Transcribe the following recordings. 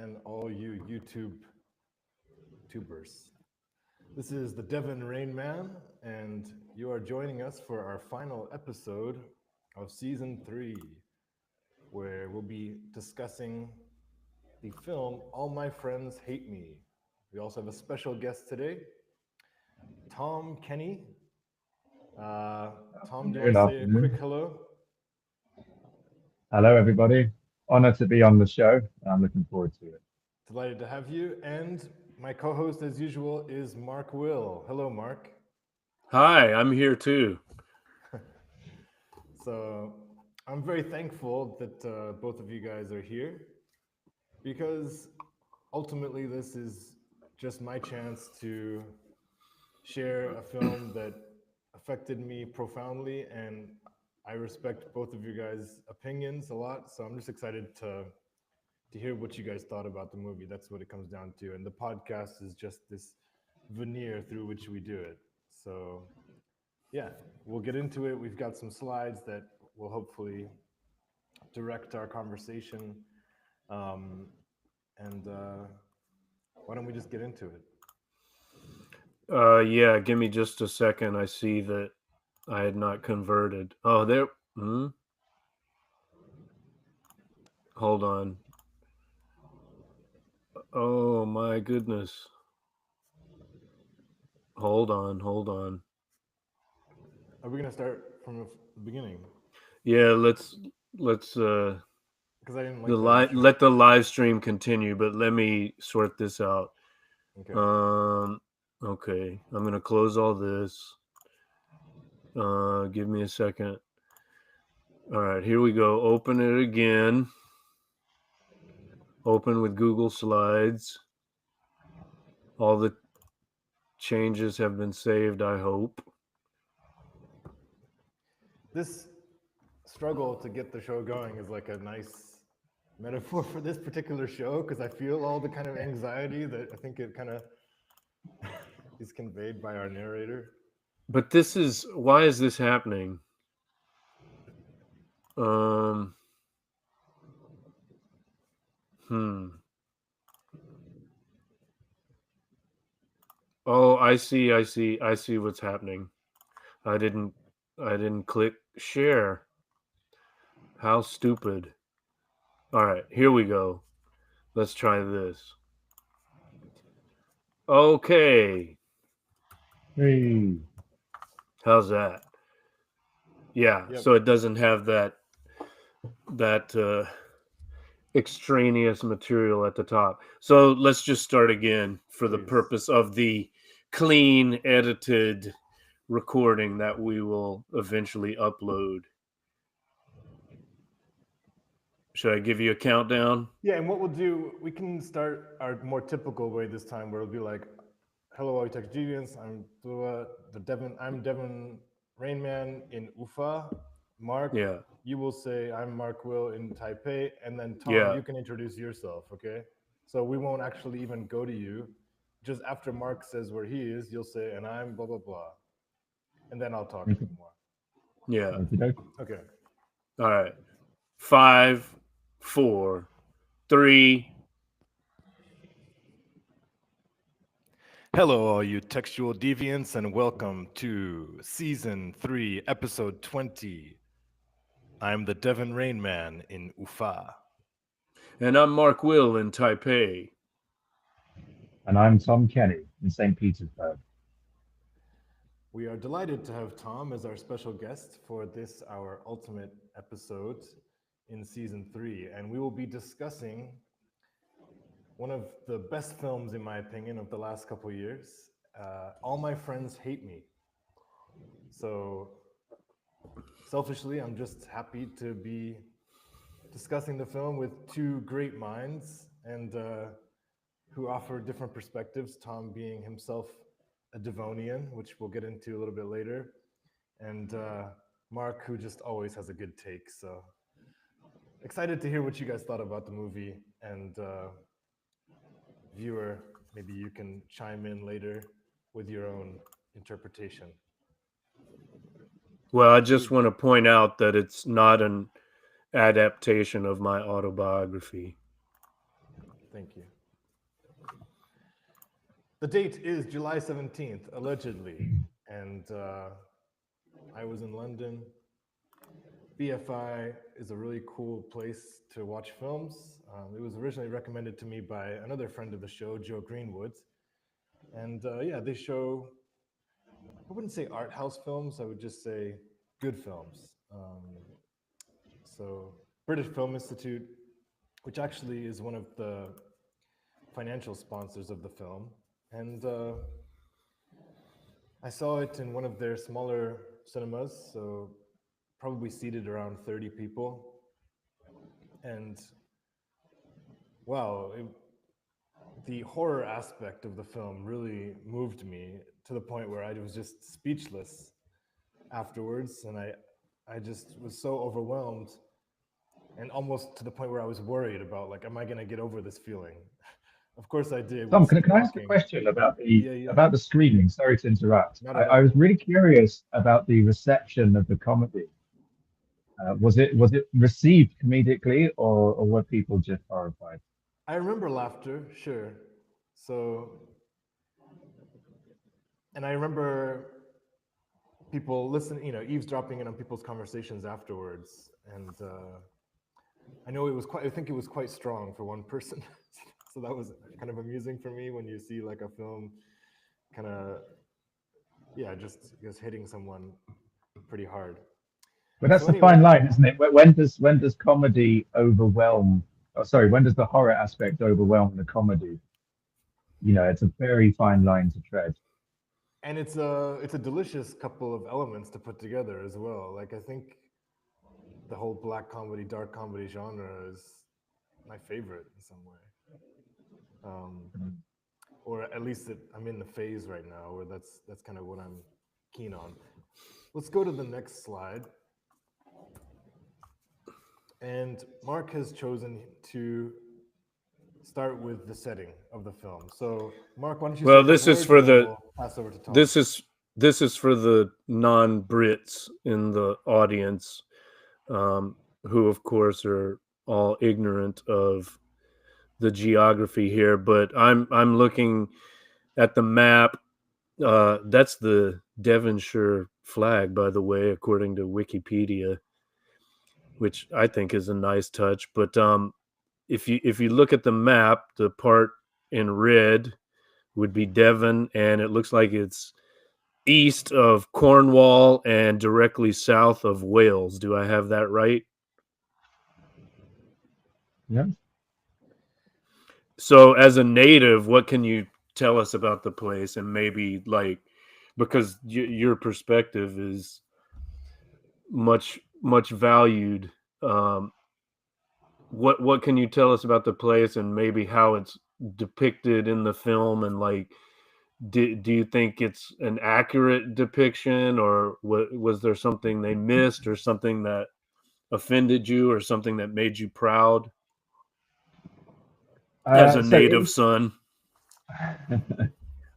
and all you YouTube tubers. This is the Devon Rain Man, and you are joining us for our final episode of season 3, where we'll be discussing the film All My Friends Hate Me. We also have a special guest today, Tom Kenny. Tom, do you want Good to say a quick afternoon. hello? Hello, everybody. Honor to be on the show. I'm looking forward to it. Delighted to have you. And my co host, as usual, is Mark Will. Hello, Mark. Hi, I'm here too. So I'm very thankful that both of you guys are here because ultimately this is just my chance to share a film that affected me profoundly, and I respect both of you guys' opinions a lot. So I'm just excited to hear what you guys thought about the movie. That's what it comes down to. And the podcast is just this veneer through which we do it. So yeah, we'll get into it. We've got some slides that will hopefully direct our conversation. Um, and why don't we just get into it? Yeah, give me just a second. I see that I had not converted. Oh, there. Hold on. Oh my goodness. Hold on. Are we gonna start from the beginning? Yeah, let's Because I didn't the like the last one. let the live stream continue, but let me sort this out. Okay. Okay. I'm gonna close all this. Give me a second. All right, here we go. Open it again. Open with Google Slides. All the changes have been saved, I hope. This struggle to get the show going is like a nice metaphor for this particular show because I feel all the kind of anxiety that I think it kind of is conveyed by our narrator. But why is this happening? Um hmm. Oh, I see what's happening. I didn't click share. How stupid. All right, here we go. Let's try this. Okay. Hey, How's that? Yeah, Yep. so it doesn't have that extraneous material at the top. So let's just start again for the Please. purpose of the clean edited recording that we will eventually upload. Should I give you a countdown? Yeah, and what we'll do, we can start our more typical way this time, where it'll be like, "Hello, all you tech deviants. I'm Devon Rainman in Ufa. Mark, Yeah. you will say I'm Mark Will in Taipei, and then Tom, Yeah. you can introduce yourself. Okay? So we won't actually even go to you. Just after Mark says where he is, you'll say, and I'm blah blah blah, and then I'll talk more. Yeah. okey-doke. Okay. All right. 5, 4, 3. Hello, all you textual deviants, and welcome to Season 3, Episode 20. I'm the Devon Rainman in Ufa. And I'm Mark Will in Taipei. And I'm Tom Kenny in St. Petersburg. We are delighted to have Tom as our special guest for this, our ultimate episode in Season 3. And we will be discussing one of the best films, in my opinion, of the last couple of years, All My Friends Hate Me. So, selfishly, I'm just happy to be discussing the film with two great minds and who offer different perspectives. Tom being himself a Devonian, which we'll get into a little bit later, and Mark, who just always has a good take. So excited to hear what you guys thought about the movie, and viewer, maybe you can chime in later with your own interpretation. Well, I just want to point out that it's not an adaptation of my autobiography. Thank you. The date is July 17th, allegedly, and I was in London. BFI is a really cool place to watch films. It was originally recommended to me by another friend of the show, Joe Greenwood. And yeah, they show, I wouldn't say art house films, I would just say good films. So British Film Institute, which actually is one of the financial sponsors of the film. And I saw it in one of their smaller cinemas, so probably seated around 30 people. And wow, the horror aspect of the film really moved me to the point where I was just speechless afterwards. And I just was so overwhelmed, and almost to the point where I was worried about, like, am I going to get over this feeling? Of course I did. Tom, can I ask a question about the screening? Sorry to interrupt. I was really curious about the reception of the comedy. Was it received comedically, or were people just horrified? I remember laughter, sure. So, and I remember people listening, eavesdropping in on people's conversations afterwards. And I know I think it was quite strong for one person. So that was kind of amusing for me when you see like a film kind of, yeah, just hitting someone pretty hard. But that's the fine line, isn't it? When does comedy overwhelm? Oh, sorry, when does the horror aspect overwhelm the comedy? It's a very fine line to tread. And it's a delicious couple of elements to put together as well. Like, I think the whole black comedy, dark comedy genre is my favorite in some way. Or at least I'm in the phase right now where that's kind of what I'm keen on. Let's go to the next slide. And Mark has chosen to start with the setting of the film. So, Mark, why don't you? Well, this is for the. Pass over to Tom. This is for the non-Brits in the audience, who of course are all ignorant of the geography here. But I'm looking at the map. That's the Devonshire flag, by the way, according to Wikipedia, which I think is a nice touch. But if you look at the map, the part in red would be Devon, and it looks like it's east of Cornwall and directly south of Wales. Do I have that right? Yeah. So as a native, what can you tell us about the place? And maybe, like, because your perspective is much valued, what can you tell us about the place and maybe how it's depicted in the film? And like, do you think it's an accurate depiction, or was there something they missed, or something that offended you, or something that made you proud as a native son?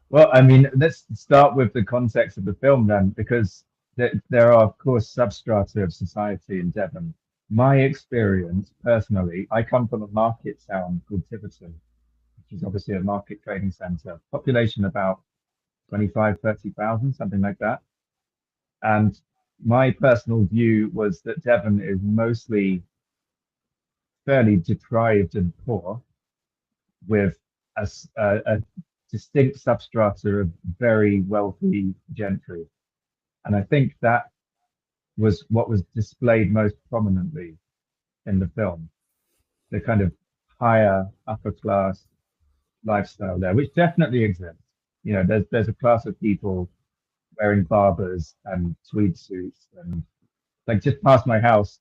Well, I mean, let's start with the context of the film then, because there are, of course, substrata of society in Devon. My experience, personally, I come from a market town called Tiverton, which is obviously a market trading centre. Population about 25, 30,000, something like that. And my personal view was that Devon is mostly fairly deprived and poor, with a distinct substrata of very wealthy gentry. And I think that was what was displayed most prominently in the film, the kind of higher upper class lifestyle there, which definitely exists. There's a class of people wearing barbers and tweed suits, and like just past my house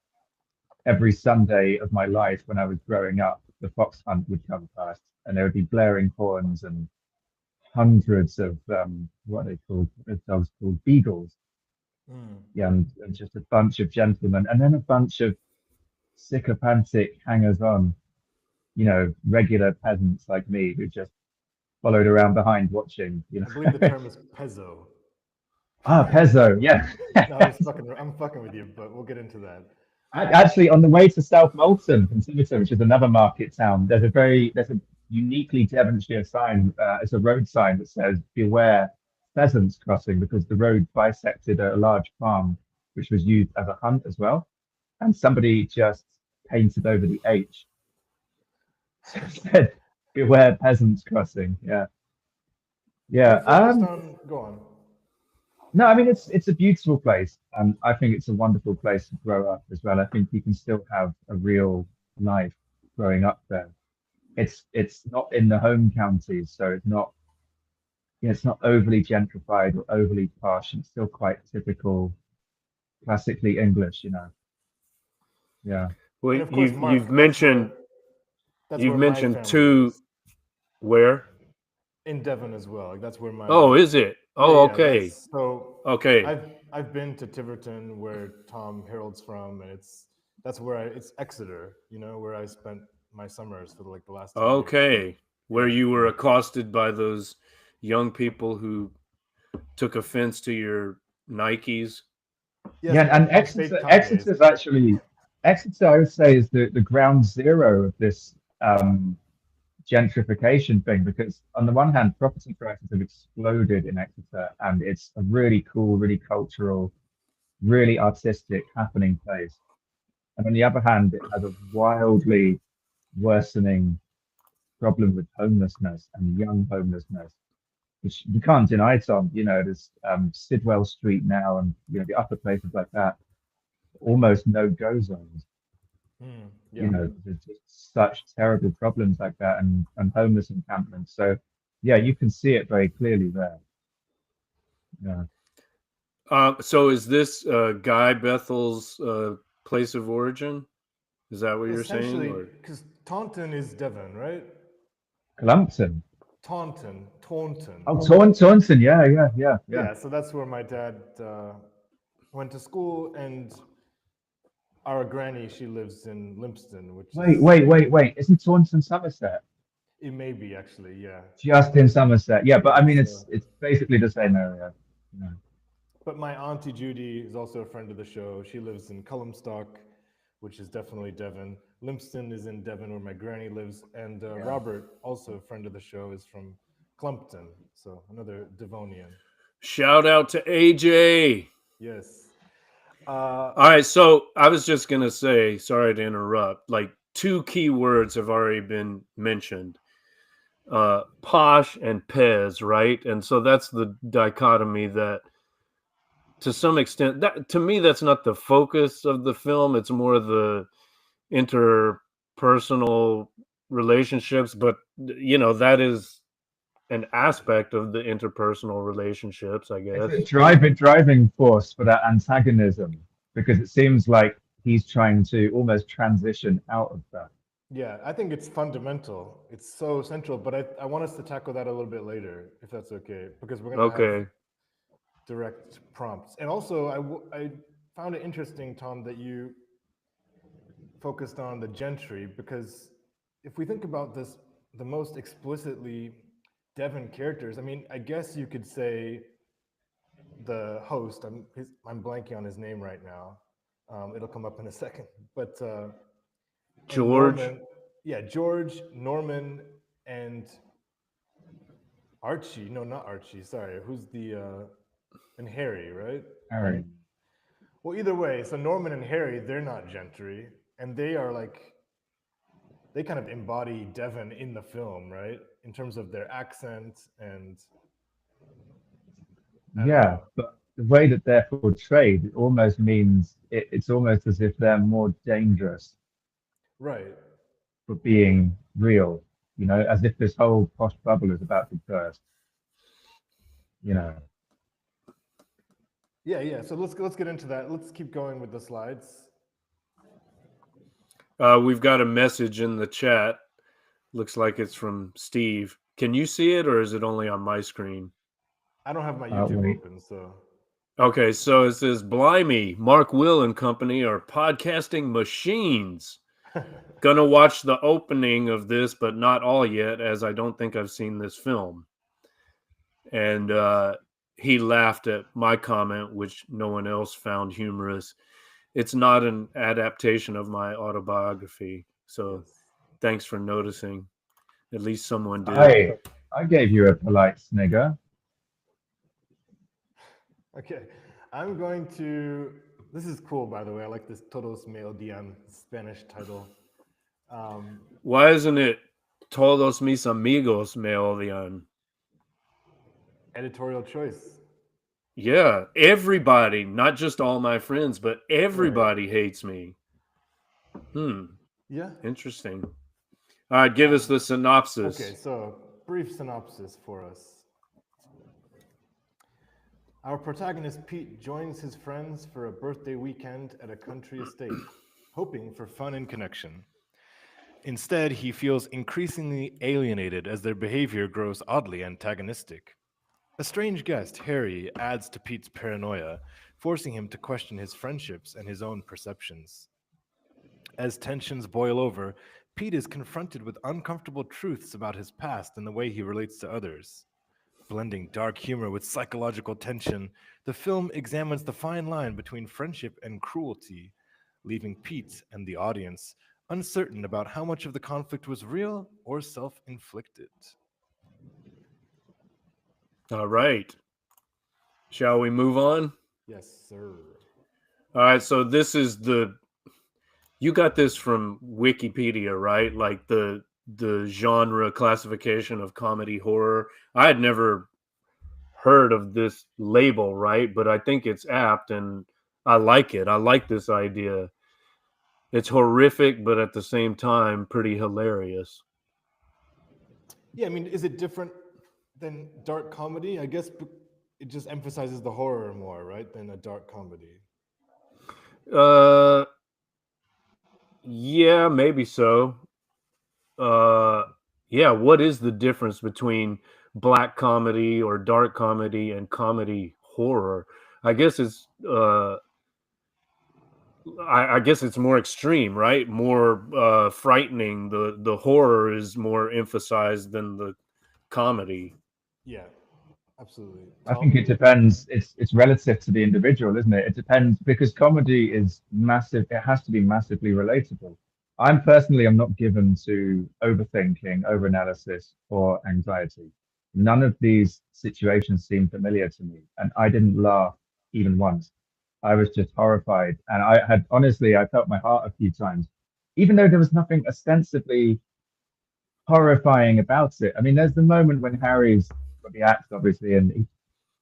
every Sunday of my life when I was growing up, the fox hunt would come past, and there would be blaring horns and hundreds of what are they called? Dogs called beagles. Yeah, and just a bunch of gentlemen, and then a bunch of sycophantic hangers-on, regular peasants like me who just followed around behind watching. I believe the term is pezzo. Pezzo, yeah. No, I'm fucking with you, but we'll get into that. Actually, on the way to South Molton from Tiverton, which is another market town, there's a uniquely Devonshire sign. It's a road sign that says "Beware pheasants crossing," because the road bisected a large farm, which was used as a hunt as well. And somebody just painted over the H. So it said "Beware peasants crossing." Yeah, yeah. Go on. No, I mean it's a beautiful place, and I think it's a wonderful place to grow up as well. I think you can still have a real life growing up there. It's not in the home counties, so it's not overly gentrified or overly posh. It's still quite typical, classically English, Yeah. Well, And of course, Mark, you've mentioned that's where my family two. is. Where? In Devon as well. Like that's where my Oh, is it? Oh, okay. So Okay. I've been to Tiverton where Tom Harold's from, and that's where it's Exeter, where I spent my summers for the last 2 years. Okay. Where you were accosted by those young people who took offense to your Nikes. Yes, Yeah, and Exeter's actually Exeter, I would say, is the ground zero of this gentrification thing, because on the one hand, property prices have exploded in Exeter, and it's a really cool, really cultural, really artistic happening place. And on the other hand, it has a wildly worsening problem with homelessness and young homelessness, which you can't deny, Tom. There's Sidwell Street now, and the upper places like that, almost no go zones. There's just such terrible problems like that, and homeless encampments. So yeah, you can see it very clearly there. Yeah. So is this Guy Bethel's place of origin? Is that what you're saying? Essentially, because Taunton is Devon, right? Clumpton. Taunton. Oh, Taunton. Yeah. So that's where my dad went to school, and our granny, she lives in Limpston, which Wait. Isn't Taunton Somerset? It may be, actually, yeah. Just in Somerset. Yeah, but I mean, it's basically the same area. Yeah. But my auntie Judy is also a friend of the show. She lives in Cullamstock, which is definitely Devon. Limpston is in Devon, where my granny lives. And Robert, also a friend of the show, is from Clumpton, so another Devonian. Shout out to AJ. Yes. All right, so I was just going to say, sorry to interrupt, like 2 key words have already been mentioned. Posh and Pez, right? And so that's the dichotomy that, to some extent, that to me, that's not the focus of the film. It's more the interpersonal relationships, but that is an aspect of the interpersonal relationships, I guess. It's a driving force for that antagonism, because it seems like he's trying to almost transition out of that. Yeah, I think it's fundamental. It's so central, but I want us to tackle that a little bit later, if that's okay, because we're going to have direct prompts. And also, I found it interesting, Tom, that you focused on the gentry, because if we think about this, the most explicitly Devon characters, I mean, I guess you could say the host, I'm blanking on his name right now. It'll come up in a second, but George. George, Norman, and Archie. No, not Archie. Sorry. Who's and Harry, right? Harry. Well, either way, so Norman and Harry, they're not gentry, and they are they kind of embody Devon in the film, right? In terms of their accent and. Yeah, but the way that they're portrayed, it almost means it's almost as if they're more dangerous. Right. For being real, as if this whole posh bubble is about to burst. Yeah. So let's get into that. Let's keep going with the slides. We've got a message in the chat. Looks like it's from Steve. Can you see it, or is it only on my screen? I don't have my YouTube open, so. Okay, so it says, "Blimey, Mark Will and company are podcasting machines." Gonna watch the opening of this, but not all yet, as I don't think I've seen this film. And he laughed at my comment, which no one else found humorous. It's not an adaptation of my autobiography, so thanks for noticing. At least someone did. I gave you a polite snigger. Okay, I'm going to. This is cool, by the way. I like this Todos me odian Spanish title. Why isn't it Todos mis amigos me odian? Editorial choice. Yeah, everybody, not just all my friends, but everybody hates me. Yeah. Interesting. All right, give us the synopsis. Okay, so brief synopsis for us. Our protagonist Pete joins his friends for a birthday weekend at a country estate, hoping for fun and connection. Instead, he feels increasingly alienated as their behavior grows oddly antagonistic. A strange guest, Harry, adds to Pete's paranoia, forcing him to question his friendships and his own perceptions. As tensions boil over, Pete is confronted with uncomfortable truths about his past and the way he relates to others. Blending dark humor with psychological tension, the film examines the fine line between friendship and cruelty, leaving Pete and the audience uncertain about how much of the conflict was real or self-inflicted. All right. Shall we move on? Yes, sir. All right, so this is you got this from Wikipedia, right? Like the genre classification of comedy horror. I had never heard of this label, right? But I think it's apt and I like it. I like this idea. It's horrific, but at the same time, pretty hilarious. Yeah, I mean, is it different than dark comedy? I guess it just emphasizes the horror more, right, than a dark comedy. Yeah, maybe so. Yeah, what is the difference between black comedy or dark comedy and comedy horror? I guess it's I guess it's more extreme, right? More frightening. The horror is more emphasized than the comedy. Yeah, absolutely. I think it depends. It's relative to the individual, isn't it? It depends because comedy is massive. It has to be massively relatable. I'm not given to overthinking, overanalysis, or anxiety. None of these situations seem familiar to me, and I didn't laugh even once. I was just horrified, and I felt my heart a few times, even though there was nothing ostensibly horrifying about it. I mean, there's the moment when Harry's got the axe, obviously, and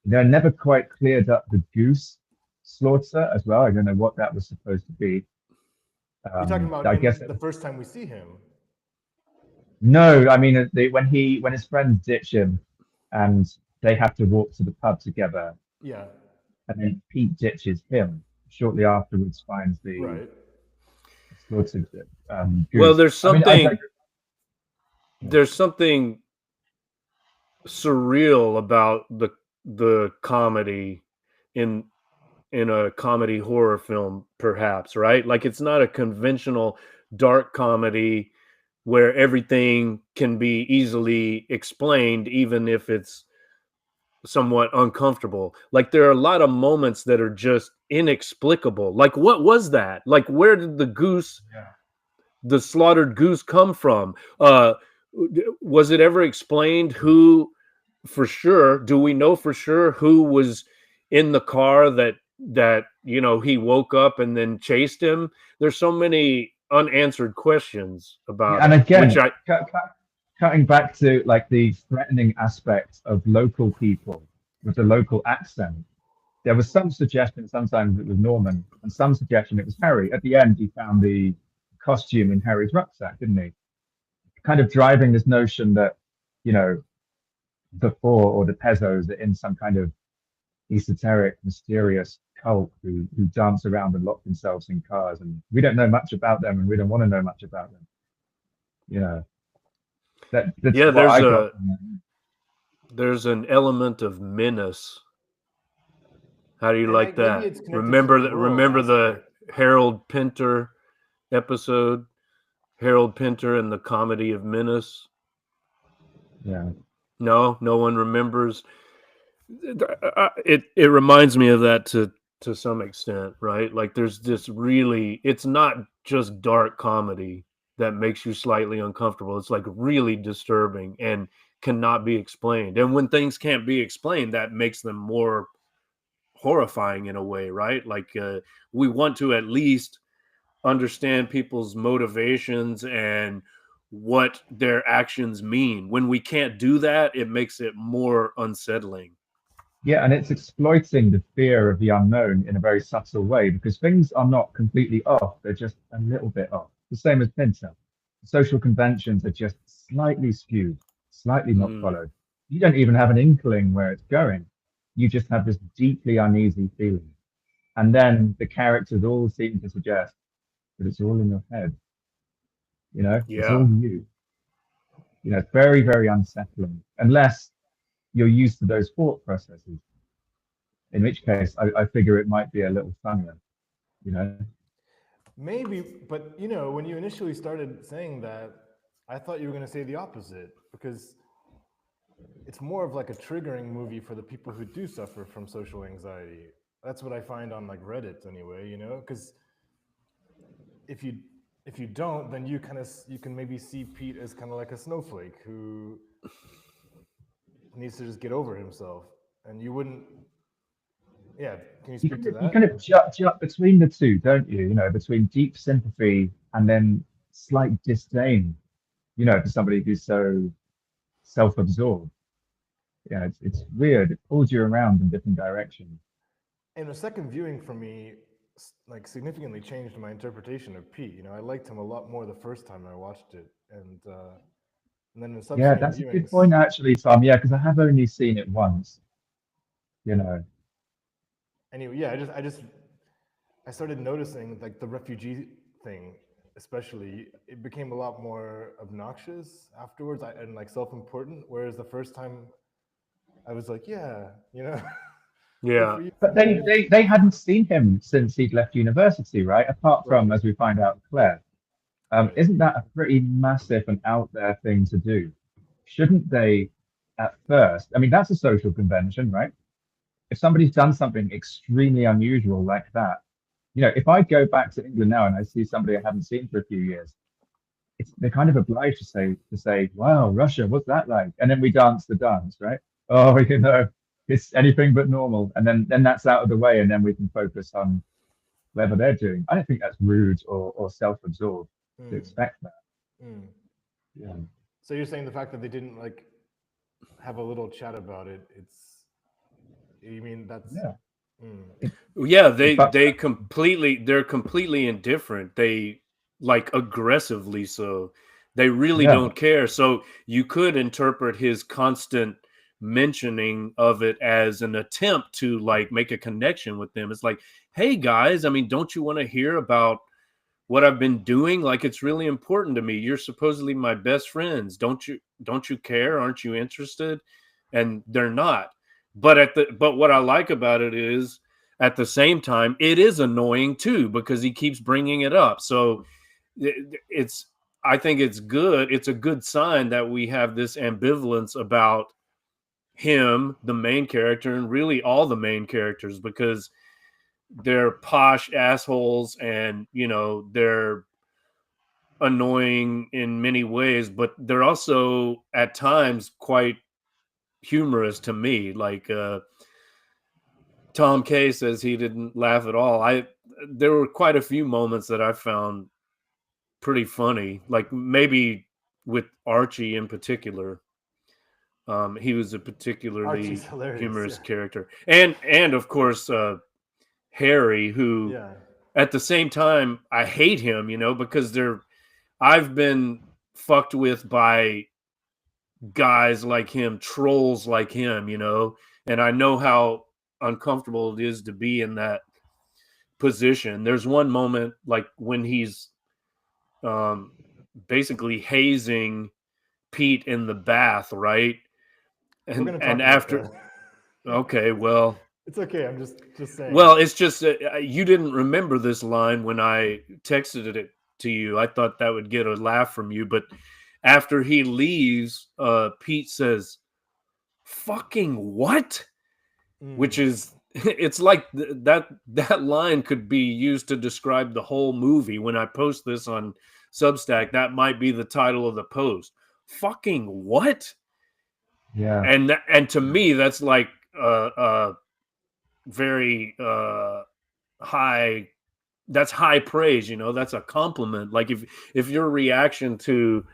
they're never quite cleared up the goose slaughter as well. I don't know what that was supposed to be. You're talking about I guess the first time we see him. No, I mean when his friends ditch him and they have to walk to the pub together. Yeah. And then Pete ditches him shortly afterwards, finds the slaughtered goose. Well, there's something there's something surreal about the comedy in a comedy horror film, perhaps, right? Like it's not a conventional dark comedy where everything can be easily explained, even if it's somewhat uncomfortable. Like there are a lot of moments that are just inexplicable. Like what was that? Like where did the slaughtered goose come from? Was it ever explained who for sure? Do we know for sure who was in the car that he woke up and then chased him? There's so many unanswered questions about and again, cutting back to like the threatening aspect of local people with the local accent. There was some suggestion sometimes it was Norman and some suggestion it was Harry. At the end, he found the costume in Harry's rucksack, didn't he? Kind of driving this notion that, the Four or the Pezzos are in some kind of esoteric, mysterious cult who dance around and lock themselves in cars, and we don't know much about them, and we don't want to know much about them. There's an element of menace. How do you like that? Remember the Harold Pinter episode, Harold Pinter and the Comedy of Menace? Yeah. No one remembers. It reminds me of that to some extent, right? Like there's this really, it's not just dark comedy. that makes you slightly uncomfortable. It's like really disturbing and cannot be explained. And when things can't be explained, that makes them more horrifying in a way, right? Like we want to at least understand people's motivations and what their actions mean. When we can't do that, it makes it more unsettling. Yeah, and it's exploiting the fear of the unknown in a very subtle way because things are not completely off, they're just a little bit off. The same as Pinter. Social conventions are just slightly skewed, slightly not followed. You don't even have an inkling where it's going. You just have this deeply uneasy feeling. And then the characters all seem to suggest that it's all in your head. You know, it's all you. You know, it's very, very unsettling unless you're used to those thought processes. In which case, I figure it might be a little funnier, you know? Maybe, but you know, when you initially started saying that, I thought you were going to say the opposite because it's more of like a triggering movie for the people who do suffer from social anxiety. That's what I find on like Reddit anyway, you know, because if you don't, then you can maybe see Pete as kind of like a snowflake who needs to just get over himself, and you wouldn't. Yeah, can you speak to that? You kind of jump between the two, don't you? You know, between deep sympathy and then slight disdain, you know, for somebody who's so self-absorbed. Yeah, it's weird. It pulls you around in different directions. And a second viewing for me, like significantly changed my interpretation of Pete. You know, I liked him a lot more the first time I watched it, and then in subsequent Yeah, that's a viewings. good point, actually, Tom. Yeah, because I have only seen it once. You know. Anyway, yeah, I started noticing like the refugee thing, especially. It became a lot more obnoxious afterwards and like self-important. Whereas the first time, I was like, yeah, you know. Yeah. But they hadn't seen him since he'd left university, right? Apart from, as we find out, Claire. Isn't that a pretty massive and out there thing to do? Shouldn't they, at first? I mean, that's a social convention, right? If somebody's done something extremely unusual like that, you know, if I go back to England now and I see somebody I haven't seen for a few years, they're kind of obliged to say, "Wow, Russia, what's that like?" And then we dance the dance, right? Oh, you know, it's anything but normal, and then that's out of the way, and then we can focus on whatever they're doing. I don't think that's rude or self-absorbed to expect that. Yeah. So you're saying the fact that they didn't like have a little chat about it, you mean that's Yeah, they're completely indifferent. They like aggressively so. They really don't care. So you could interpret his constant mentioning of it as an attempt to like make a connection with them. It's like, hey guys, I mean, don't you want to hear about what I've been doing? Like, it's really important to me. You're supposedly my best friends. Don't you care? Aren't you interested? And they're not. But what I like about it is at the same time, it is annoying too, because he keeps bringing it up. So I think it's good. It's a good sign that we have this ambivalence about him, the main character, and really all the main characters, because they're posh assholes and, you know, they're annoying in many ways, but they're also at times quite humorous to me. Like Tom K says he didn't laugh at all. There were quite a few moments that I found pretty funny, like maybe with Archie in particular. He was a particularly humorous character, and of course Harry, who at the same time I hate him, you know, because I've been fucked with by guys like him, trolls like him, you know, and I know how uncomfortable it is to be in that position. There's one moment like when he's basically hazing Pete in the bath, right? And after okay, well, it's okay. I'm just saying. Well, it's just you didn't remember this line when I texted it to you. I thought that would get a laugh from you, but after he leaves, Pete says, "Fucking what?" Which is, it's like that line could be used to describe the whole movie. When I post this on Substack, that might be the title of the post. Fucking what? Yeah. And to me, that's like very high. That's high praise, you know. That's a compliment. Like if your reaction to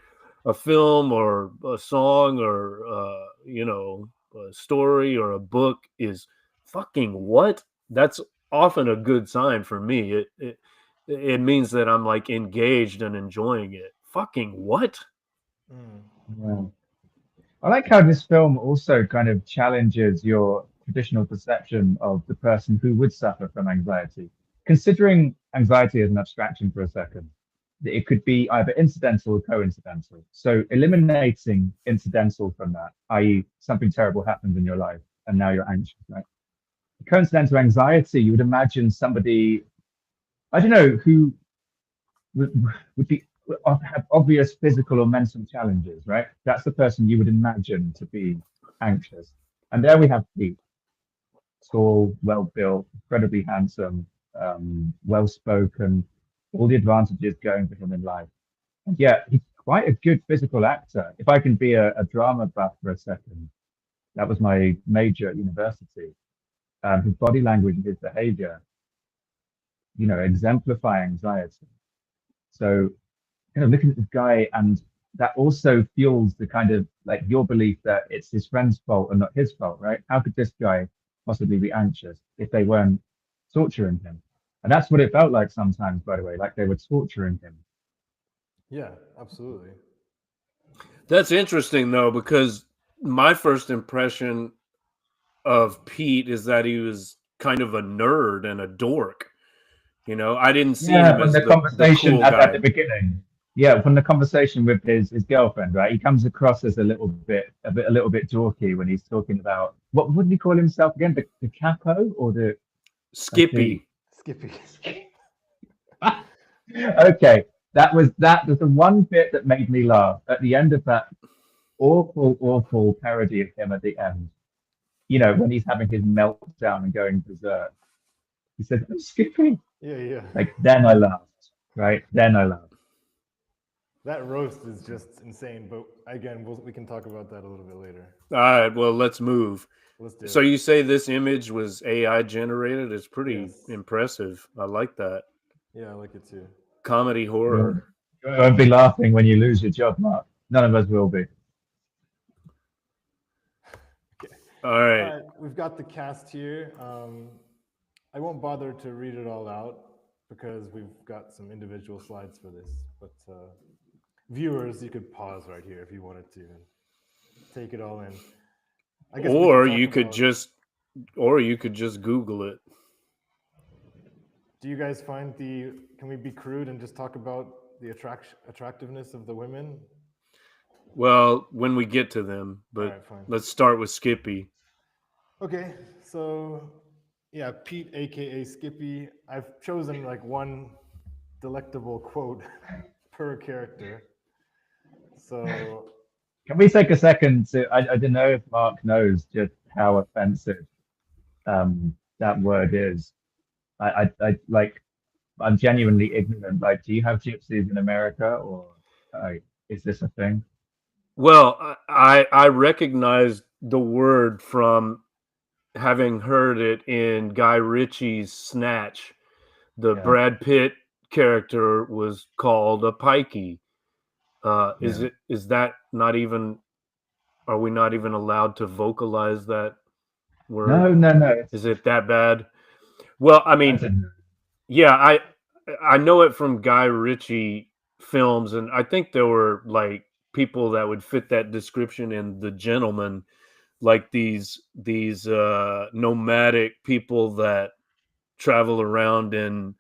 a film or a song or you know, a story or a book is fucking what, that's often a good sign for me. It means that I'm like engaged and enjoying it. Fucking what? Yeah. I like how this film also kind of challenges your traditional perception of the person who would suffer from anxiety. Considering anxiety as an abstraction for a second, it could be either incidental or coincidental. So eliminating incidental from that, i.e., something terrible happened in your life and now you're anxious, right? Coincidental anxiety, you would imagine somebody, I don't know, who would be have obvious physical or mental challenges, right? That's the person you would imagine to be anxious. And there we have Pete, tall, well built, incredibly handsome, well spoken, all the advantages going for him in life. And yet he's quite a good physical actor. If I can be a drama buff for a second, that was my major at university. His body language and his behavior, you know, exemplify anxiety. So kind of looking at this guy, and that also fuels the kind of like your belief that it's his friend's fault and not his fault, right? How could this guy possibly be anxious if they weren't torturing him? And that's what it felt like sometimes, by the way, like they were torturing him. Yeah, absolutely. That's interesting though, because my first impression of Pete is that he was kind of a nerd and a dork. You know, I didn't see him From as the the conversation cool at guy. the beginning. Yeah, from the conversation with his girlfriend, right? He comes across as a little bit dorky when he's talking about what would he call himself again? The capo or the Skippy. Skippy. Okay, that was the one bit that made me laugh at the end of that awful parody of him at the end. You know, when he's having his meltdown and going berserk. He said, "I'm Skippy." Yeah. Like then I laughed, right? Then I laughed. That roast is just insane. But again, we can talk about that a little bit later. All right, well, let's move. Let's do So it. you say this image was AI generated? It's pretty Yes. impressive. I like that. Yeah, I like it too. Comedy horror. You won't be laughing when you lose your job, Mark. None of us will be. Okay. All right. We've got the cast here. I won't bother to read it all out because we've got some individual slides for this. But viewers, you could pause right here if you wanted to and take it all in. I guess Or you could just Google it. Do you guys find can we be crude and just talk about the attractiveness of the women? Well, when we get to them, but right, fine. Let's start with Skippy. Okay, so yeah, Pete, aka Skippy. I've chosen like one delectable quote per character. So can we take a second to? I don't know if Mark knows just how offensive that word is. I like. I'm genuinely ignorant. Like, do you have gypsies in America, or is this a thing? Well, I recognize the word from having heard it in Guy Ritchie's Snatch. The Brad Pitt character was called a pikey. Is that not even? Are we not even allowed to vocalize that word? No. Is it that bad? Well, I mean, yeah, I know it from Guy Ritchie films, and I think there were like people that would fit that description in The Gentleman, like these nomadic people that travel around in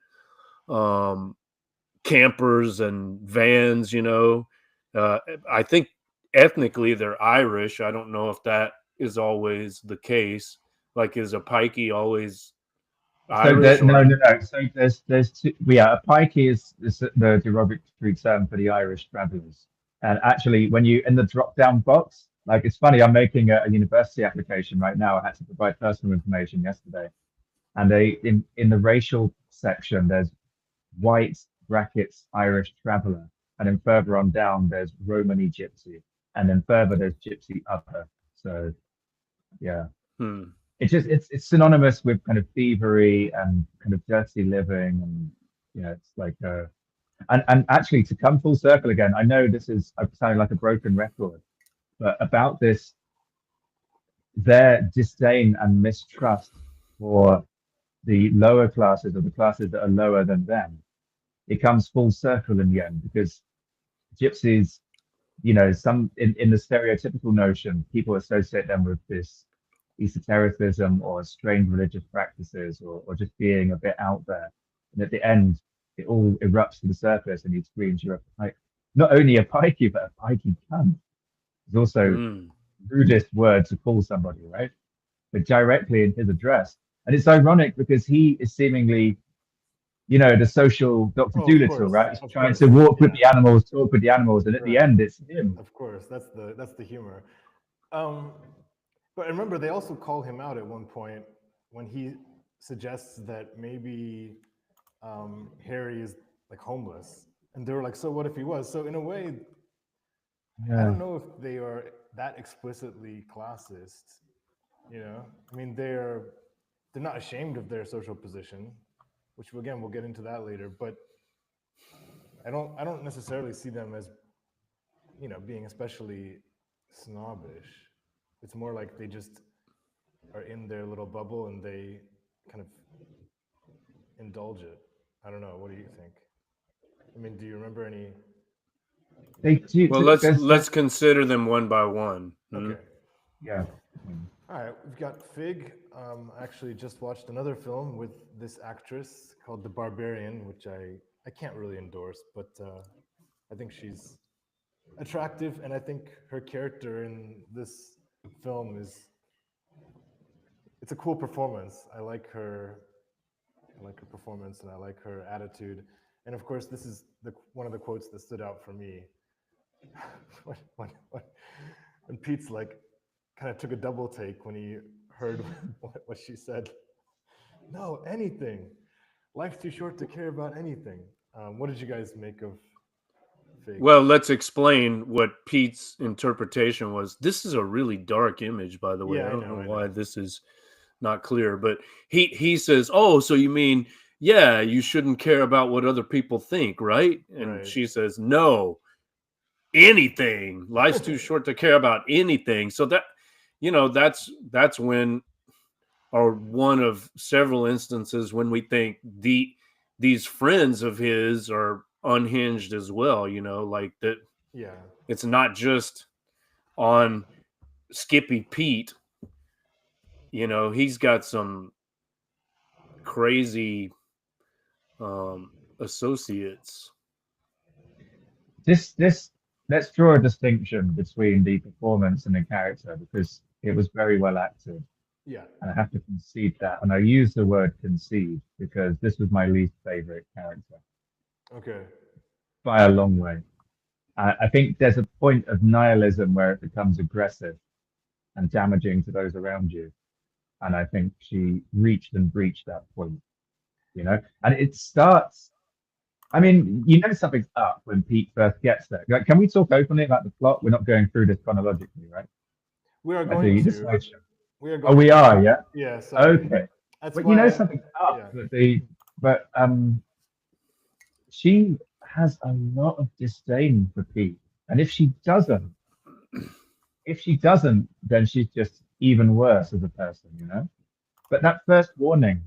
campers and vans, you know. I think ethnically they're Irish. I don't know if that is always the case. Like, is a pikey always Irish? No. So there's two. A pikey is the derogatory term for the Irish travelers. And actually, when you in the drop-down box, like it's funny, I'm making a university application right now. I had to provide personal information yesterday, and in the racial section, there's white brackets Irish traveler. and then further on down there's Romany gypsy, and then further there's gypsy upper. So yeah, it's synonymous with kind of thievery and kind of dirty living, and it's like and actually to come full circle again, I know this is sounding like a broken record, but about this, their disdain and mistrust for the lower classes or the classes that are lower than them, it comes full circle in the end, because gypsies, some in the stereotypical notion, people associate them with this esotericism or strange religious practices, or just being a bit out there. And at the end, it all erupts to the surface and he screams, "You're not only a pikey, but a pikey cunt." There's also rudest word to call somebody, right? But directly in his address. And it's ironic because he is seemingly, the social Dr. Dolittle, right? He's trying to walk with the animals, talk with the animals, and at the end, it's him. Of course, that's the humor. But remember, they also call him out at one point when he suggests that maybe Harry is like homeless, and they were like, "So what if he was?" So in a way, I don't know if they are that explicitly classist. I mean, they're not ashamed of their social position, which again we'll get into that later. But I don't necessarily see them as being especially snobbish. It's more like they just are in their little bubble and they kind of indulge it. I don't know. What do you think? I mean, do you remember any? They do. Well, let's consider them one by one. Okay. Yeah. All right. We've got Fig. I actually just watched another film with this actress called The Barbarian, which I can't really endorse, but I think she's attractive, and I think her character in this film it's a cool performance. I like her performance, and I like her attitude. And of course, this is one of the quotes that stood out for me. when Pete's like kind of took a double take when he heard what she said. No, anything. Life's too short to care about anything. What did you guys make of Fig? Well, let's explain what Pete's interpretation was. This is a really dark image, by the way. Yeah, I don't know why this is not clear, but he says, "Oh, so you mean, yeah, you shouldn't care about what other people think, right?" And she says, "No, anything. Life's too short to care about anything." So that, that's when, or one of several instances when we think these friends of his are unhinged as well, like that. Yeah, it's not just on Skippy Pete. He's got some crazy associates. Let's draw a distinction between the performance and the character, because it was very well acted. Yeah. And I have to concede that. And I use the word concede because this was my least favorite character. Okay. By a long way. I think there's a point of nihilism where it becomes aggressive and damaging to those around you. And I think she reached and breached that point, and it starts, I mean, something's up when Pete first gets there. Like, can we talk openly about the plot? We're not going through this chronologically, right? We are going to. We are going we are, yeah? Yeah. Sorry. Okay. That's but something's up. Yeah. But she has a lot of disdain for Pete. And if she doesn't, then she's just even worse as a person, But that first warning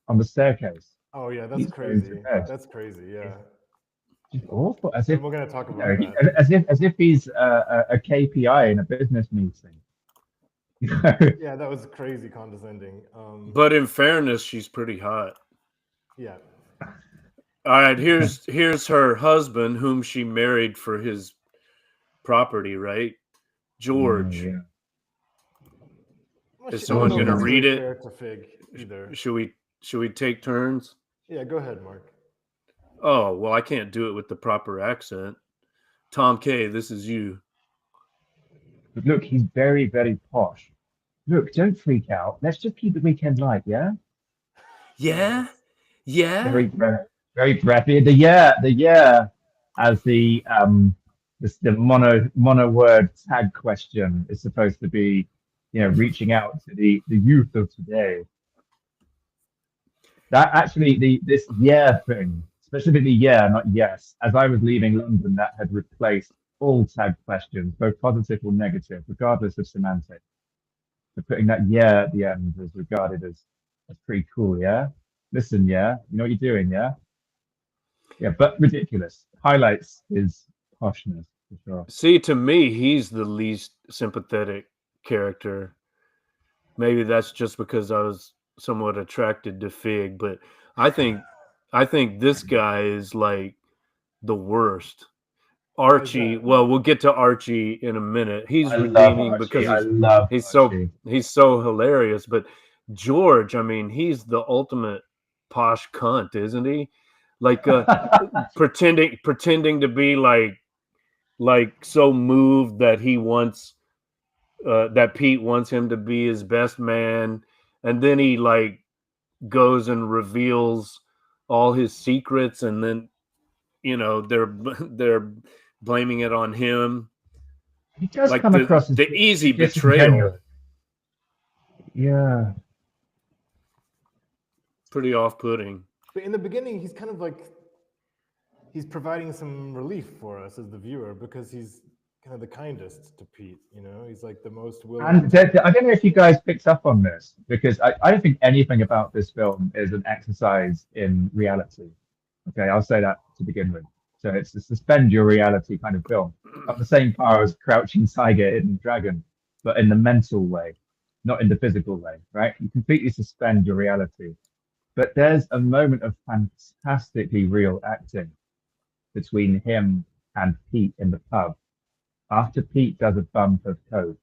on the staircase. Oh yeah, that's crazy. That's crazy. Yeah. It's awful. As if we're going to talk about that. As if he's a KPI in a business meeting. Yeah, that was crazy condescending. But in fairness, she's pretty hot. Yeah. All right, here's her husband, whom she married for his property, right? George. Yeah. Is someone going to read it? To Fig either. Should we take turns? Yeah, go ahead, Mark. Oh, well, I can't do it with the proper accent. Tom K, this is you. But look, he's very, very posh. Look, don't freak out. Let's just keep the weekend light, yeah? Yeah? Yeah? Very breathy. The yeah. as the mono word tag question is supposed to be, reaching out to the youth of today. That actually this thing, specifically not yes, as I was leaving London, that had replaced all tag questions, both positive or negative, regardless of semantics. So putting that at the end was regarded as pretty cool, yeah? Listen, yeah? You know what you're doing, yeah? Yeah, but ridiculous. Highlights his poshness, for sure. See, to me, he's the least sympathetic character. Maybe that's just because I was somewhat attracted to Fig, but I think this guy is like the worst. Archie, well, we'll get to Archie in a minute. He's I love redeeming Archie. because I love Archie. he's so hilarious. But George, I mean, he's the ultimate posh cunt, isn't he? Like pretending to be like so moved that he wants that Pete wants him to be his best man, and then he like goes and reveals all his secrets, and then they're blaming it on him. He does Like come across as the easy disingenuous. betrayal. Yeah. Pretty off-putting. But in the beginning, he's kind of like he's providing some relief for us as the viewer because he's kind of the kindest to Pete. He's like the most willing. And I don't know if you guys picked up on this, because I don't think anything about this film is an exercise in reality. Okay, I'll say that to begin with. So it's a suspend your reality kind of film. Got the same power as Crouching Tiger, Hidden Dragon, but in the mental way, not in the physical way, right? You completely suspend your reality. But there's a moment of fantastically real acting between him and Pete in the pub. After Pete does a bump of coke,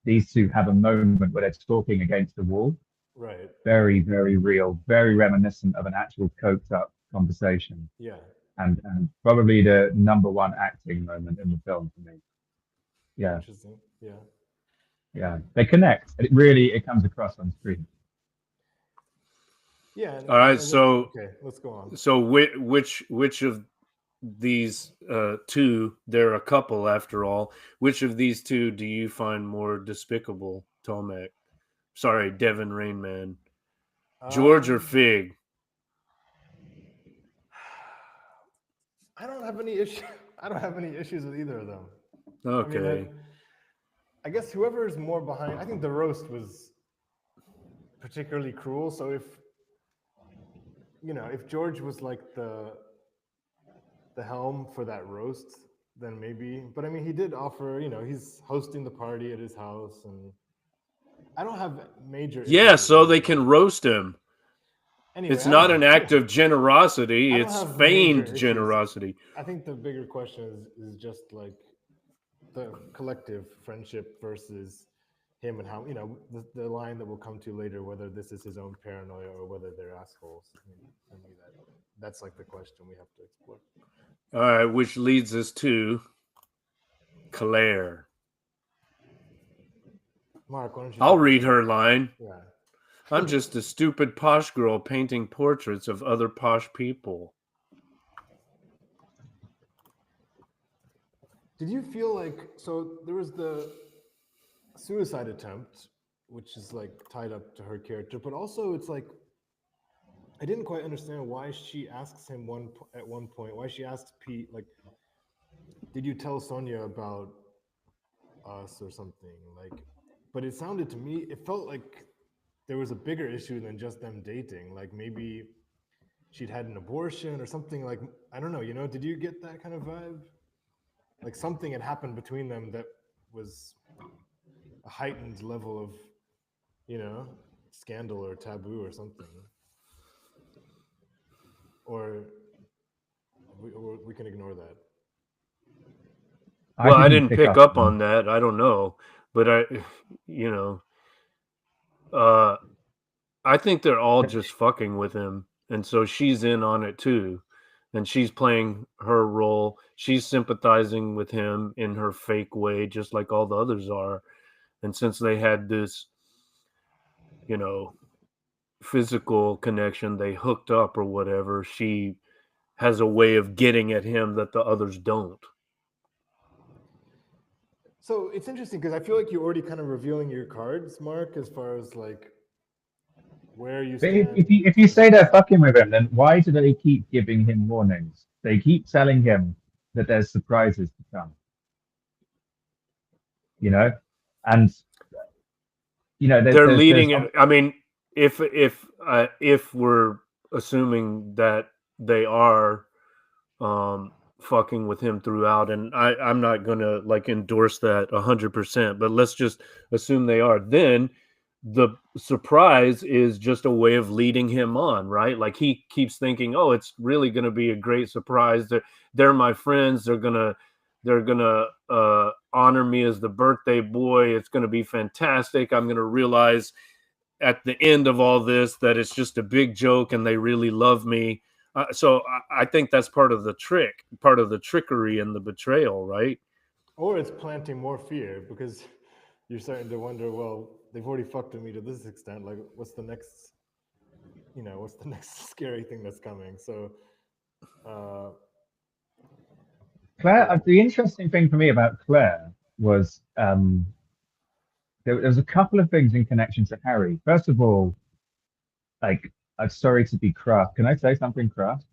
these two have a moment where they're talking against the wall. Right. Very, very real, very reminiscent of an actual coked up conversation. Yeah. And probably the number one acting moment in the film for me. Yeah. Interesting. Yeah. Yeah. They connect. It comes across on screen. Yeah. All right. So okay, let's go on. So which of these two? There are a couple after all. Which of these two do you find more despicable, Tomek? Sorry, Devin Rainman. George or Fig? I don't have any issue. I don't have any issues with either of them. Okay. I guess whoever is more behind. I think the roast was particularly cruel. So if George was like the helm for that roast, then maybe. But I mean, he did offer. He's hosting the party at his house, and I don't have major. Yeah, so they can roast him. Anyway, it's not an act of generosity; it's feigned generosity. I think the bigger question is just like the collective friendship versus him, and how the line that we'll come to later, whether this is his own paranoia or whether they're assholes. I mean, that's like the question we have to explore. All right, which leads us to Claire. Mark, why don't you? I'll read her line. Yeah. I'm just a stupid posh girl painting portraits of other posh people. Did you feel like, so there was the suicide attempt, which is like tied up to her character, but also it's like, I didn't quite understand why she asks him at one point, why she asks Pete, like, did you tell Sonia about us or something? Like, but it sounded to me, it felt like there was a bigger issue than just them dating. Like maybe she'd had an abortion or something. Like, I don't know, did you get that kind of vibe? Like something had happened between them that was a heightened level of, scandal or taboo or something. Or we can ignore that. Well, I didn't pick up on that. I don't know. But I think they're all just fucking with him. And so she's in on it too. And she's playing her role. She's sympathizing with him in her fake way, just like all the others are. And since they had this, physical connection, they hooked up or whatever, she has a way of getting at him that the others don't. So it's interesting because I feel like you're already kind of revealing your cards, Mark, as far as like where you But stand. if you say they're fucking with him, then why do they keep giving him warnings? They keep telling him that there's surprises to come. You know, and you know They're leading it. I mean, if we're assuming that they are fucking with him throughout, and I'm not gonna like endorse that 100%, but let's just assume they are, then the surprise is just a way of leading him on, right? Like he keeps thinking, oh, it's really gonna be a great surprise. They're my friends. They're gonna honor me as the birthday boy. It's gonna be fantastic. I'm gonna realize at the end of all this that it's just a big joke and they really love me. So I think that's part of the trick, part of the trickery and the betrayal, right? Or it's planting more fear because you're starting to wonder, well, they've already fucked with me to this extent. Like, what's the next scary thing that's coming? So, Claire, yeah. the interesting thing for me about Claire was there was a couple of things in connection to Harry. First of all, like, I'm sorry to be crass. Can I say something crass?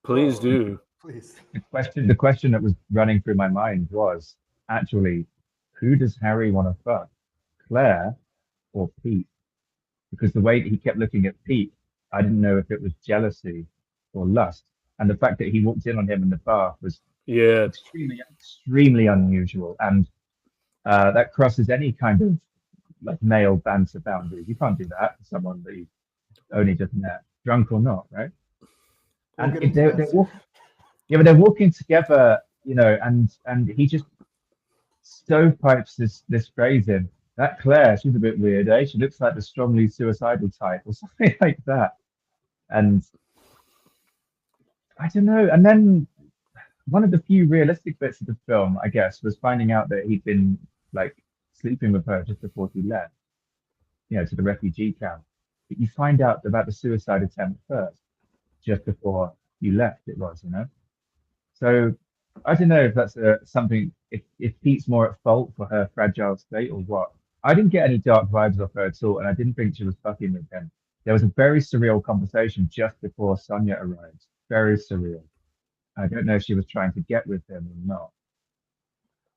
Please Whoa, do. please. The question that was running through my mind was actually, who does Harry want to fuck, Claire or Pete? Because the way that he kept looking at Pete, I didn't know if it was jealousy or lust. And the fact that he walked in on him in the bath was extremely unusual. And that crosses any kind of like male banter boundaries. You can't do that to someone that you only just met, drunk or not, right? We'll get And into that. but they're walking together, you know, and he just stovepipes this phrase in. That Claire, she's a bit weird, eh? She looks like the strongly suicidal type or something like that. And I don't know. And then one of the few realistic bits of the film, I guess, was finding out that he'd been like sleeping with her just before he left, you know, to the refugee camp. But you find out about the suicide attempt first, just before you left, it was, you know? So I don't know if that's something, if Pete's more at fault for her fragile state or what. I didn't get any dark vibes off her at all, and I didn't think she was fucking with him. There was a very surreal conversation just before Sonia arrived. Very surreal. I don't know if she was trying to get with him or not.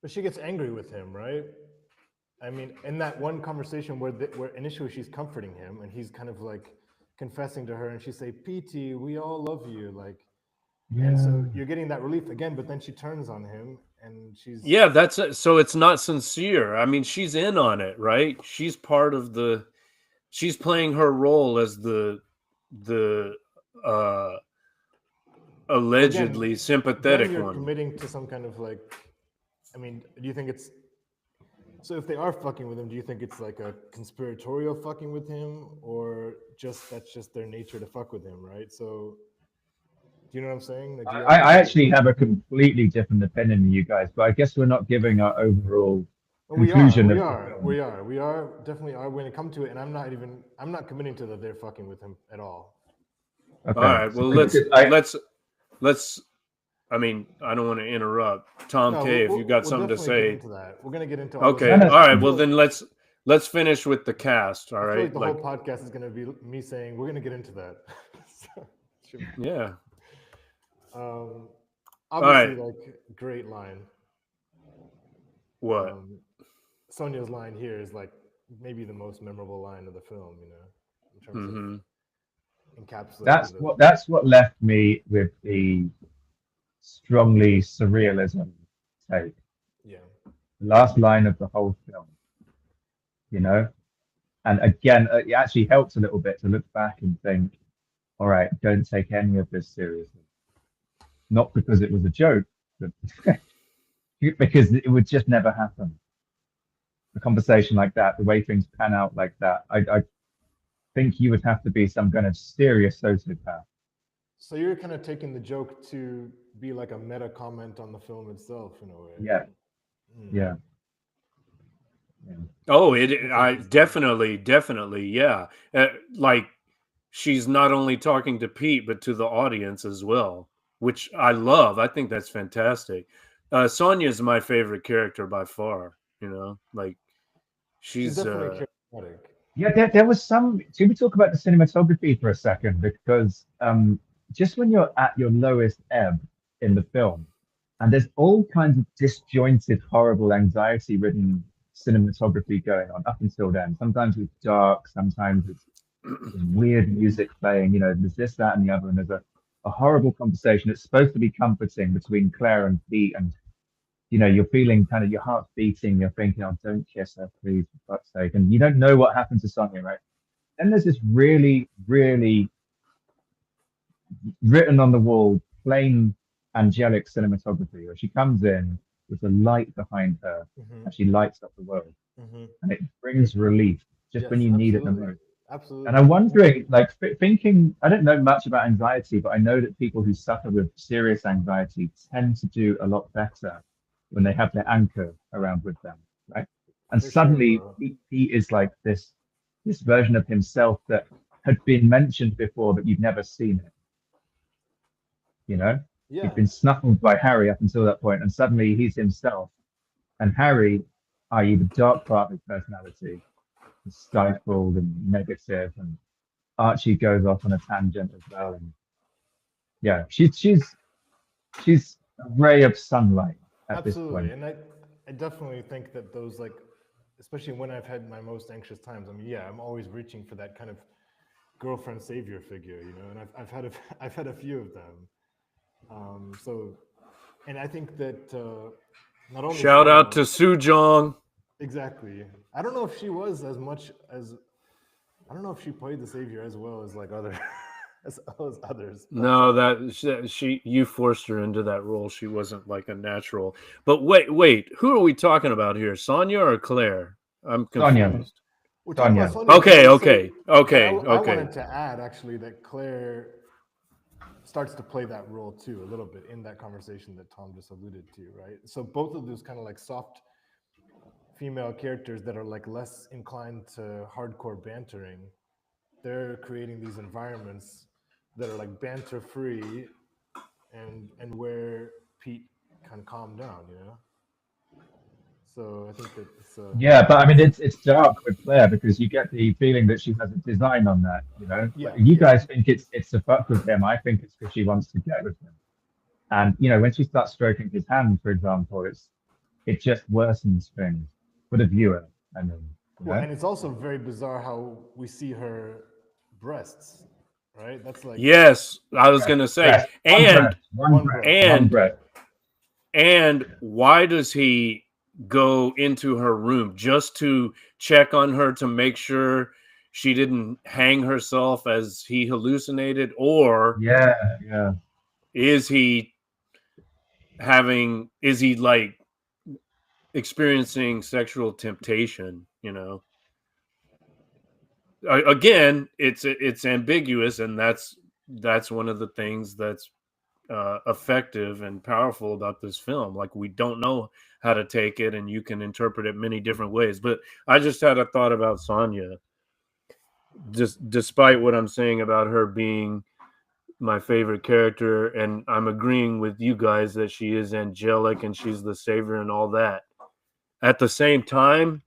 But she gets angry with him, right? I mean, in that one conversation where initially she's comforting him and he's kind of like confessing to her, and she say, "PT, we all love you," like. Yeah. And so you're getting that relief again, but then she turns on him and she's So it's not sincere. I mean, she's in on it, right? She's part of she's playing her role as the allegedly again, sympathetic you're one. committing to some kind of like, I mean, do you think it's, so if they are fucking with him, do you think it's like a conspiratorial fucking with him, or just that's just their nature to fuck with him, right? So do you know what I'm saying? Like, I actually have a completely different opinion than you guys, but I guess we're not giving our overall conclusion. We are definitely are when it comes to it, and I'm not committing to that they're fucking with him at all. Okay. All right, well, let's. I mean, I don't want to interrupt. Tom K, if you got something to say. Get into that. We're gonna get into all okay. All right. Well, then let's finish with the cast. All right. I feel like the whole podcast is gonna be me saying we're gonna get into that. Yeah. Obviously, like, great line. What? Sonia's line here is like maybe the most memorable line of the film. You know, in terms of encapsulating. That's what left me with the strongly surrealism take. Yeah. The last line of the whole film, you know, and again, it actually helps a little bit to look back and think, all right, don't take any of this seriously. Not because it was a joke, but because it would just never happen. A conversation like that, the way things pan out like that, I think you would have to be some kind of serious sociopath. So you're kind of taking the joke to be like a meta comment on the film itself, in a way. Yeah. Yeah. Oh, I definitely, yeah. Like, she's not only talking to Pete, but to the audience as well, which I love. I think that's fantastic. Sonya is my favorite character by far. You know, like She's she's definitely charismatic. Yeah, there was some. Should we talk about the cinematography for a second? Because just when you're at your lowest ebb in the film, and there's all kinds of disjointed, horrible, anxiety-ridden cinematography going on up until then. Sometimes it's dark, sometimes it's weird music playing. You know, there's this, that, and the other, and there's a horrible conversation. It's supposed to be comforting between Claire and Pete, and you know, you're feeling kind of your heart's beating, you're thinking, oh, don't kiss her, please, for fuck's sake. And you don't know what happened to Sonia, right? Then there's this really, really written on the wall, plain angelic cinematography where she comes in with the light behind her and she lights up the world. And it brings relief just when you need it the most. Absolutely. And I'm wondering, like, thinking, I don't know much about anxiety, but I know that people who suffer with serious anxiety tend to do a lot better when they have their anchor around with them, right? And For suddenly sure, he is like this version of himself that had been mentioned before, but you've never seen it. You know, yeah. he'd been snuffled by Harry up until that point, and suddenly he's himself. And Harry, i.e., the dark part of his personality, is stifled and negative, and Archie goes off on a tangent as well. And yeah, she's a ray of sunlight at Absolutely. this point. And I definitely think that those, like, especially when I've had my most anxious times, I mean, yeah, I'm always reaching for that kind of girlfriend savior figure, you know, and I've had a few of them. So, and I think that not only shout out Sonya, to Soo-jong. exactly. I don't know if she was as much as, I don't know if she played the savior as well as like other as well as others. But, No, that she you forced her into that role. She wasn't like a natural. But wait, who are we talking about here? Sonya or Claire? I'm Sonya, confused. we're talking about Sonya. Sonya. Okay. But I Okay. wanted to add actually that Claire starts to play that role too a little bit in that conversation that Tom just alluded to, right? So both of those kind of like soft female characters that are like less inclined to hardcore bantering, they're creating these environments that are like banter free and where Pete can calm down, you know. So I think that it's Yeah, but I mean, it's dark with Claire because you get the feeling that she has a design on that. You know, yeah, like, you yeah, guys think it's to fuck with him. I think it's because she wants to get with him. And you know, when she starts stroking his hand, for example, it just worsens things for the viewer. I mean, you well, know, and it's also very bizarre how we see her breasts, right? That's like Yes, I was breath, gonna say, breath, one breath, one breath. one and breath. and why does he go into her room just to check on her to make sure she didn't hang herself as he hallucinated, or Yeah, yeah. is he like experiencing sexual temptation, you know? Again, it's ambiguous, and that's one of the things that's effective and powerful about this film. Like, we don't know how to take it, and you can interpret it many different ways. But I just had a thought about Sonya, just despite what I'm saying about her being my favorite character, and I'm agreeing with you guys that she is angelic and she's the savior and all that. At the same time,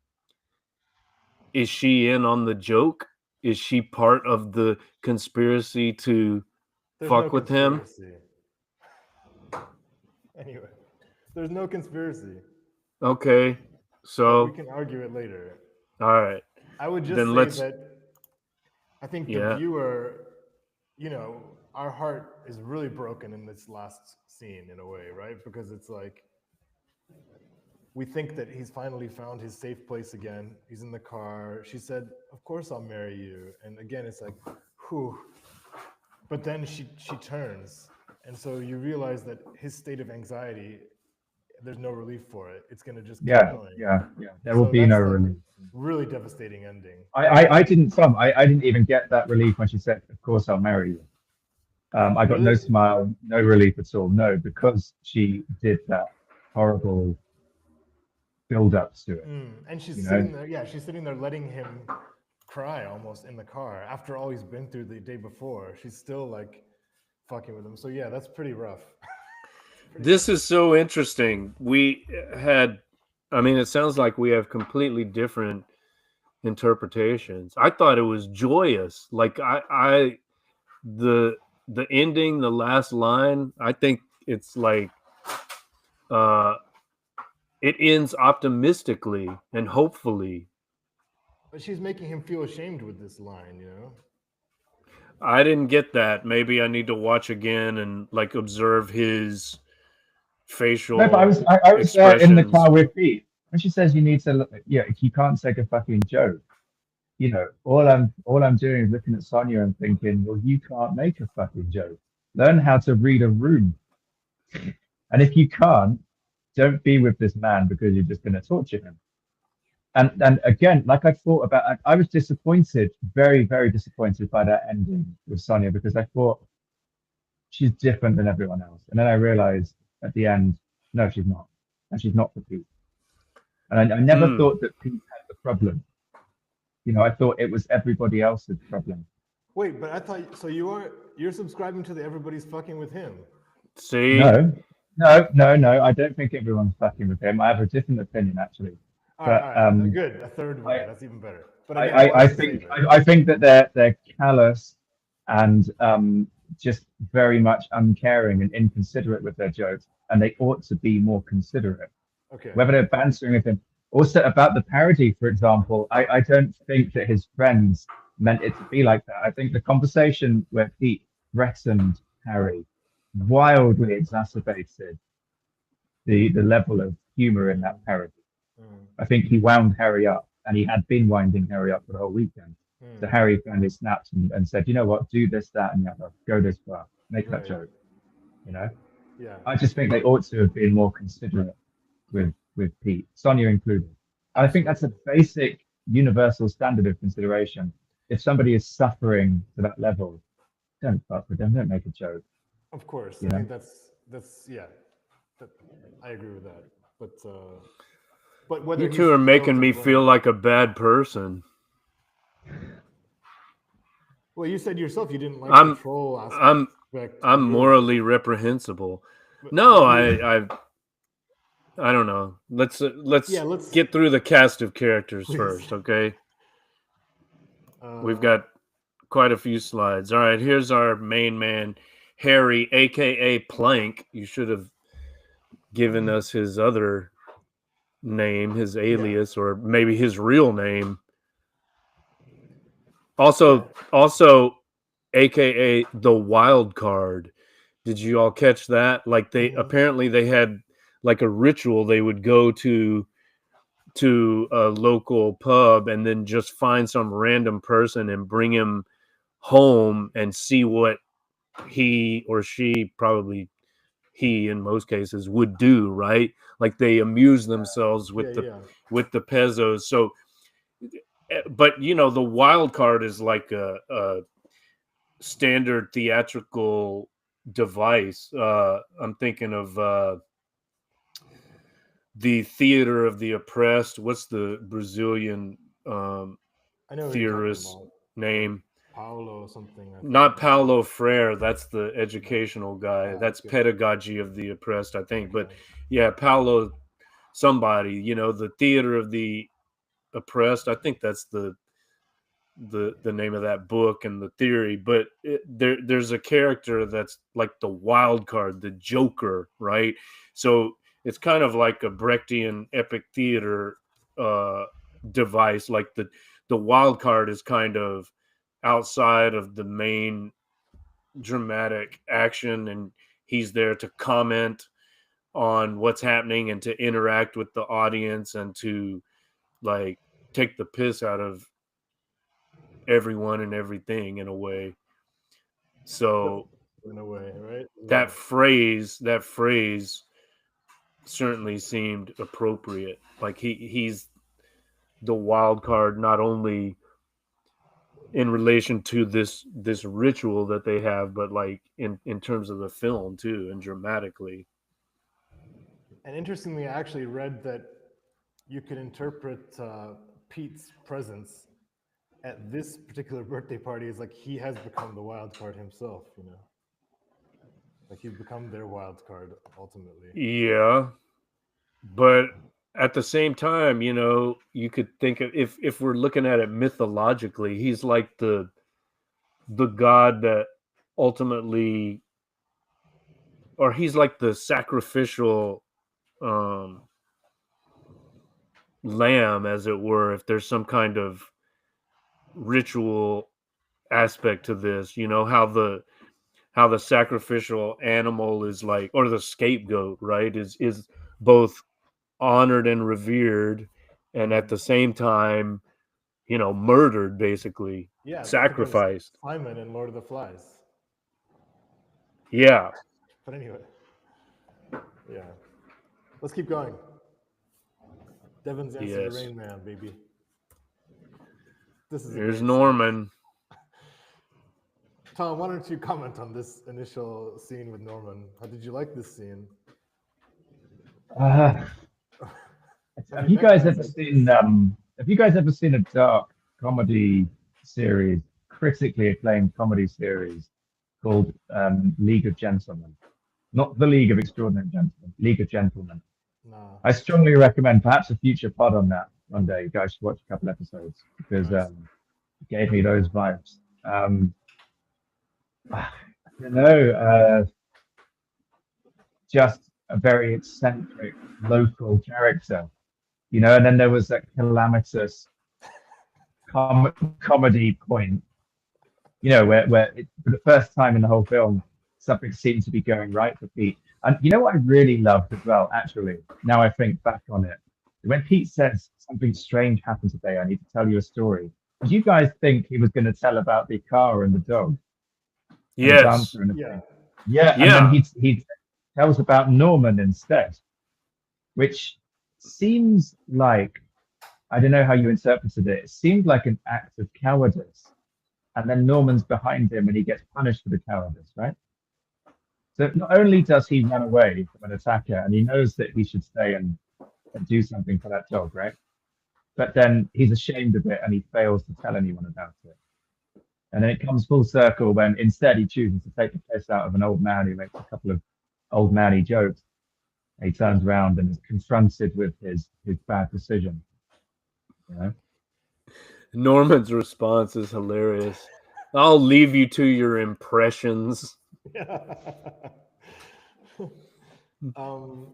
is she in on the joke? Is she part of the conspiracy to There's no fuck with him? conspiracy. Anyway, there's no conspiracy, Okay, but we so can argue it later. all right, I would just then say let's. that I think the Yeah, viewer, you know, our heart is really broken in this last scene in a way, right? Because it's like we think that he's finally found his safe place again. He's in the car. She said, "Of course I'll marry you." And again, it's like, whew. But then she turns, and so you realize that his state of anxiety, there's no relief for it. It's gonna just keep Yeah, going. yeah, yeah. There will So be no that's like relief. really devastating ending. I didn't, Tom. I didn't even get that relief when she said, "Of course I'll marry you." I got no Really? smile, no relief at all. No, because she did that horrible build up to it. And she's You know, sitting there. Yeah, she's sitting there letting him cry almost in the car after all he's been through the day before. She's still like fucking with him. So yeah, that's pretty rough. This is so interesting. We had, I mean, it sounds like we have completely different interpretations. I thought it was joyous. Like the ending, the last line, I think it's like uh it ends optimistically and hopefully. But she's making him feel ashamed with this line, you know? I didn't get that. Maybe I need to watch again and like observe his facial No, but I was there in the expressions. car with Pete. When she says you need to, yeah, if you can't take a fucking joke, you know, all I'm doing is looking at Sonia and thinking, well, you can't make a fucking joke. Learn how to read a room. And if you can't, don't be with this man because you're just going to torture him. And again, like I thought about, I was disappointed, very, very disappointed by that ending with Sonia because I thought she's different than everyone else. And then I realized at the end, no, she's not. And she's not for Pete. And I never thought that Pete had the problem. You know, I thought it was everybody else's problem. Wait, but I thought so. You're subscribing to the everybody's fucking with him. See? No. I don't think everyone's fucking with him. I have a different opinion, actually. All right, good. A third way. I- That's even better. But again, I I think that they're callous and just very much uncaring and inconsiderate with their jokes, and they ought to be more considerate. okay. Whether they're bantering with him. Also about the parody, for example, I don't think that his friends meant it to be like that. I think the conversation where Pete threatened Harry wildly exacerbated the level of humor in that parody. I think he wound Harry up, and he had been winding Harry up for the whole weekend. So Harry finally snapped and said, you know what, do this, that, and the other. Go this far. Make that joke. You know? Yeah. I just think they ought to have been more considerate with Pete, Sonia included. And I think that's a basic universal standard of consideration. If somebody is suffering to that level, don't fuck with them. Don't make a joke. Of course. You I know? think that's yeah. I agree with that. But whether You he's two are the making me ultimate feel blame- like a bad person. Well, you said yourself you didn't like I'm- the troll aspect. I'm of it. morally reprehensible. But- No, but I don't know. Let's Yeah, let's- get through the cast of characters Please. first, okay? We've got quite a few slides. All right, here's our main man, Harry, aka Plank. You should have given us his other name, his alias, or maybe his real name. Also, aka the wild card. Did you all catch that? Like apparently they had like a ritual. They would go to a local pub and then just find some random person and bring him home and see what he or she, probably he in most cases, would do, right? Like they amuse themselves with the pesos. So but you know, the wild card is like a standard theatrical device. I'm thinking of the Theater of the Oppressed. What's the Brazilian theorist name? Paulo something. Not Paulo Freire. That's the educational guy. That's Pedagogy of the Oppressed, I think. But yeah, Paulo somebody. You know, the Theater of the Oppressed. I think that's the name of that book and the theory. But there's a character that's like the wild card, the Joker, right? So it's kind of like a Brechtian epic theater device. Like the wild card is kind of outside of the main dramatic action, and he's there to comment on what's happening and to interact with the audience and to like take the piss out of everyone and everything in a way. So in a way, right? that phrase certainly seemed appropriate. Like he's the wild card, not only in relation to this ritual that they have, but like in terms of the film too, and dramatically. And interestingly, I actually read that you could interpret Pete's presence at this particular birthday party as like he has become the wild card himself, you know. Like he's become their wild card ultimately. Yeah, but at the same time, you know, you could think of if we're looking at it mythologically, he's like the god that ultimately, or he's like the sacrificial um lamb, as it were, if there's some kind of ritual aspect to this, you know, how the sacrificial animal is like, or the scapegoat, right, is both honored and revered, and at the same time, you know, murdered, basically Yeah, think of it as sacrificed. Simon in Lord of the Flies. Yeah. But anyway, yeah. Let's keep going. Devin's answer to Yes. Rain Man, baby. This is a There's great Norman. scene. Tom, why don't you comment on this initial scene with Norman? How did you like this scene? Have you guys ever seen? Have you guys ever seen a dark comedy series, critically acclaimed comedy series called League of Gentlemen? Not the League of Extraordinary Gentlemen, League of Gentlemen. No. I strongly recommend perhaps a future pod on that one day. You guys should watch a couple episodes because Nice. it gave me those vibes. You know, just a very eccentric local character, you know, and then there was that calamitous comedy point, you know, where for the first time in the whole film, something seemed to be going right for Pete. And you know what I really loved as well, actually, now I think back on it, when Pete says something strange happened today, I need to tell you a story. Did you guys think he was going to tell about the car and the dog and the Yes. dancer and the Yeah. thing? Yeah, and then he tells about Norman instead, which seems like, I don't know how you interpreted it. It seemed like an act of cowardice. And then Norman's behind him and he gets punished for the cowardice, right? So not only does he run away from an attacker and he knows that he should stay and do something for that dog, right? But then he's ashamed of it and he fails to tell anyone about it. And then it comes full circle when instead he chooses to take the piss out of an old man who makes a couple of old manny jokes. And he turns around and is confronted with his bad decision. You know? Norman's response is hilarious. I'll leave you to your impressions. Yeah. You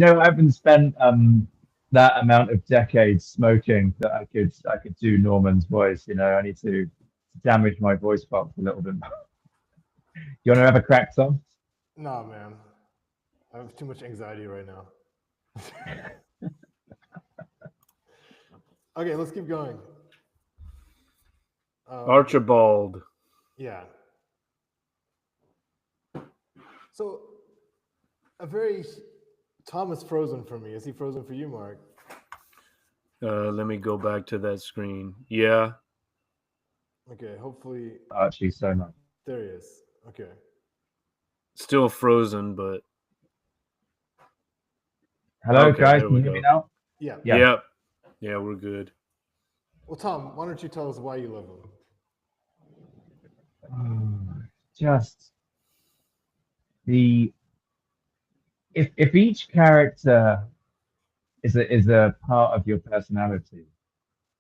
know, I haven't spent that amount of decades smoking that I could do Norman's voice. You know, I need to damage my voice box a little bit. You want to have a crack, Tom? No, man. I have too much anxiety right now. Okay, let's keep going. Archibald. Yeah. So, a very Tom is frozen for me. Is he frozen for you, Mark? Let me go back to that screen. Yeah. Okay, hopefully. Archie, so much. There he is. Okay. Still frozen, but. Hello, Okay, guys. there Can we you hear go. me now? Yeah. Yep. Yeah, we're good. Well, Tom, why don't you tell us why you love him? Just the if each character is a part of your personality,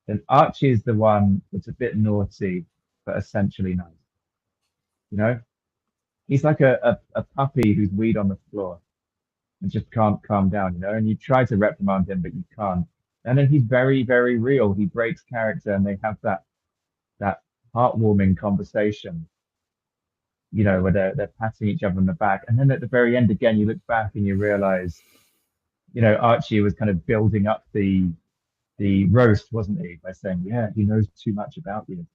then Archie is the one that's a bit naughty but essentially nice. You know, he's like a puppy who's weed on the floor and just can't calm down. You know, and you try to reprimand him, but you can't. And then he's very, very real. He breaks character, and they have that heartwarming conversation. You know, where they're patting each other on the back, and then at the very end again, you look back and you realize, you know, Archie was kind of building up the roast, wasn't he, by saying, "Yeah, he knows too much about you."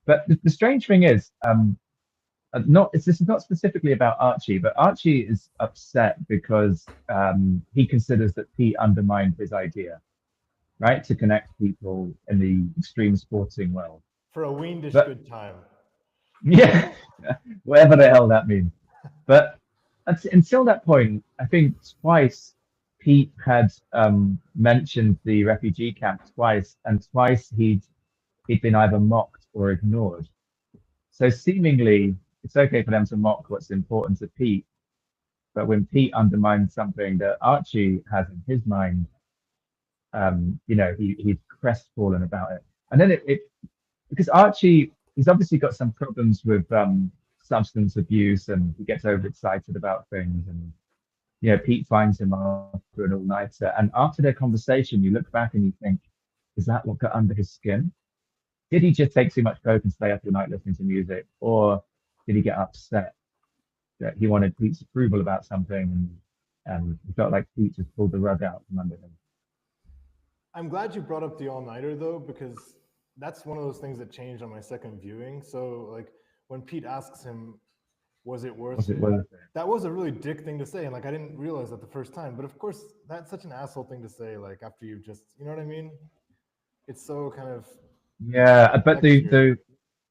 But the strange thing is, this is not specifically about Archie, but Archie is upset because he considers that Pete undermined his idea, right, to connect people in the extreme sporting world. For a weenish good time. Yeah, whatever the hell that means. But until that point, I think twice Pete had mentioned the refugee camp twice, and twice he'd been either mocked or ignored. So seemingly it's okay for them to mock what's important to Pete, but when Pete undermines something that Archie has in his mind, he's crestfallen about it. And then it because Archie, he's obviously got some problems with substance abuse, and he gets overexcited about things, and Pete finds him after an all-nighter, and after their conversation, you look back and you think, is that what got under his skin? Did he just take too much coke and stay up all night listening to music, or did he get upset that he wanted Pete's approval about something, and he felt like Pete just pulled the rug out from under him? I'm glad you brought up the all-nighter though, because that's one of those things that changed on my second viewing. So like when Pete asks him, was it worth it? That was a really dick thing to say. And like, I didn't realize that the first time, but of course that's such an asshole thing to say. Like after you've just, you know what I mean? It's so kind of. Yeah, but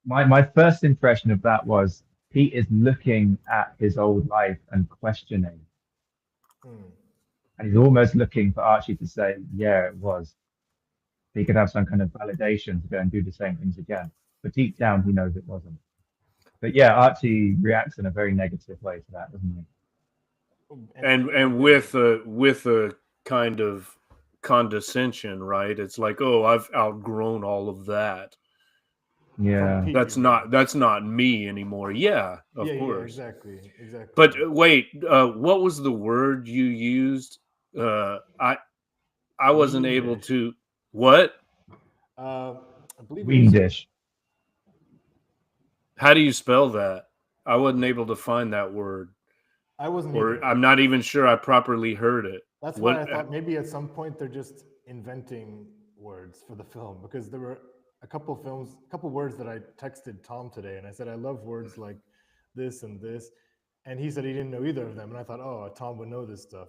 my first impression of that was Pete is looking at his old life and questioning. And he's almost looking for Archie to say, yeah, it was. So he could have some kind of validation to go and do the same things again. But deep down, he knows it wasn't. But yeah, Archie reacts in a very negative way to that, doesn't he? And with a kind of condescension, right? It's like, oh, I've outgrown all of that. Yeah, that's not me anymore. Yeah, of course. Yeah, exactly. But wait, what was the word you used? I wasn't able to. What? I believe Weendish. How do you spell that? I wasn't able to find that word. I wasn't. Or I'm not even sure I properly heard it. That's why I thought maybe at some point they're just inventing words for the film, because there were a couple words that I texted Tom today, and I said I love words like this and this, and he said he didn't know either of them, and I thought, oh, Tom would know this stuff.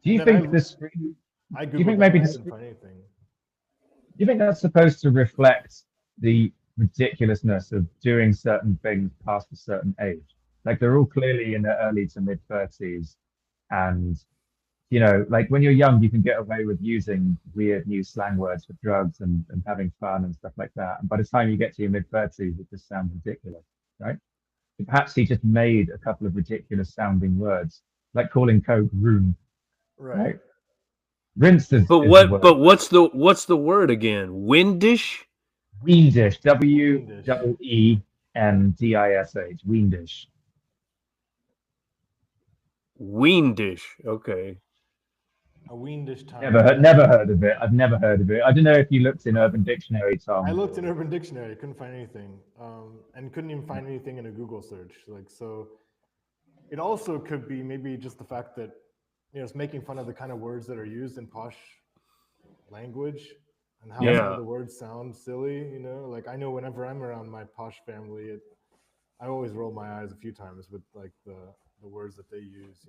Do you think the screen? Do you think maybe the screen? Anything. Do you think that's supposed to reflect the ridiculousness of doing certain things past a certain age? Like they're all clearly in their early to mid 30s, and like when you're young, you can get away with using weird new slang words for drugs and having fun and stuff like that. And by the time you get to your mid 30s, it just sounds ridiculous, right? So perhaps he just made a couple of ridiculous sounding words, like calling coke room, right? Rinse is. But what's the word again? Windish. Weendish. WEENDISH. Weendish. Weendish. Okay. A weenish time. Never heard of it. I've never heard of it. I don't know if you looked in Urban Dictionary, Tom. I looked in Urban Dictionary, couldn't find anything, and couldn't even find anything in a Google search. Like, so it also could be maybe just the fact that it's making fun of the kind of words that are used in posh language and how some of the words sound silly. Like I know whenever I'm around my posh family, I always roll my eyes a few times with like the words that they use.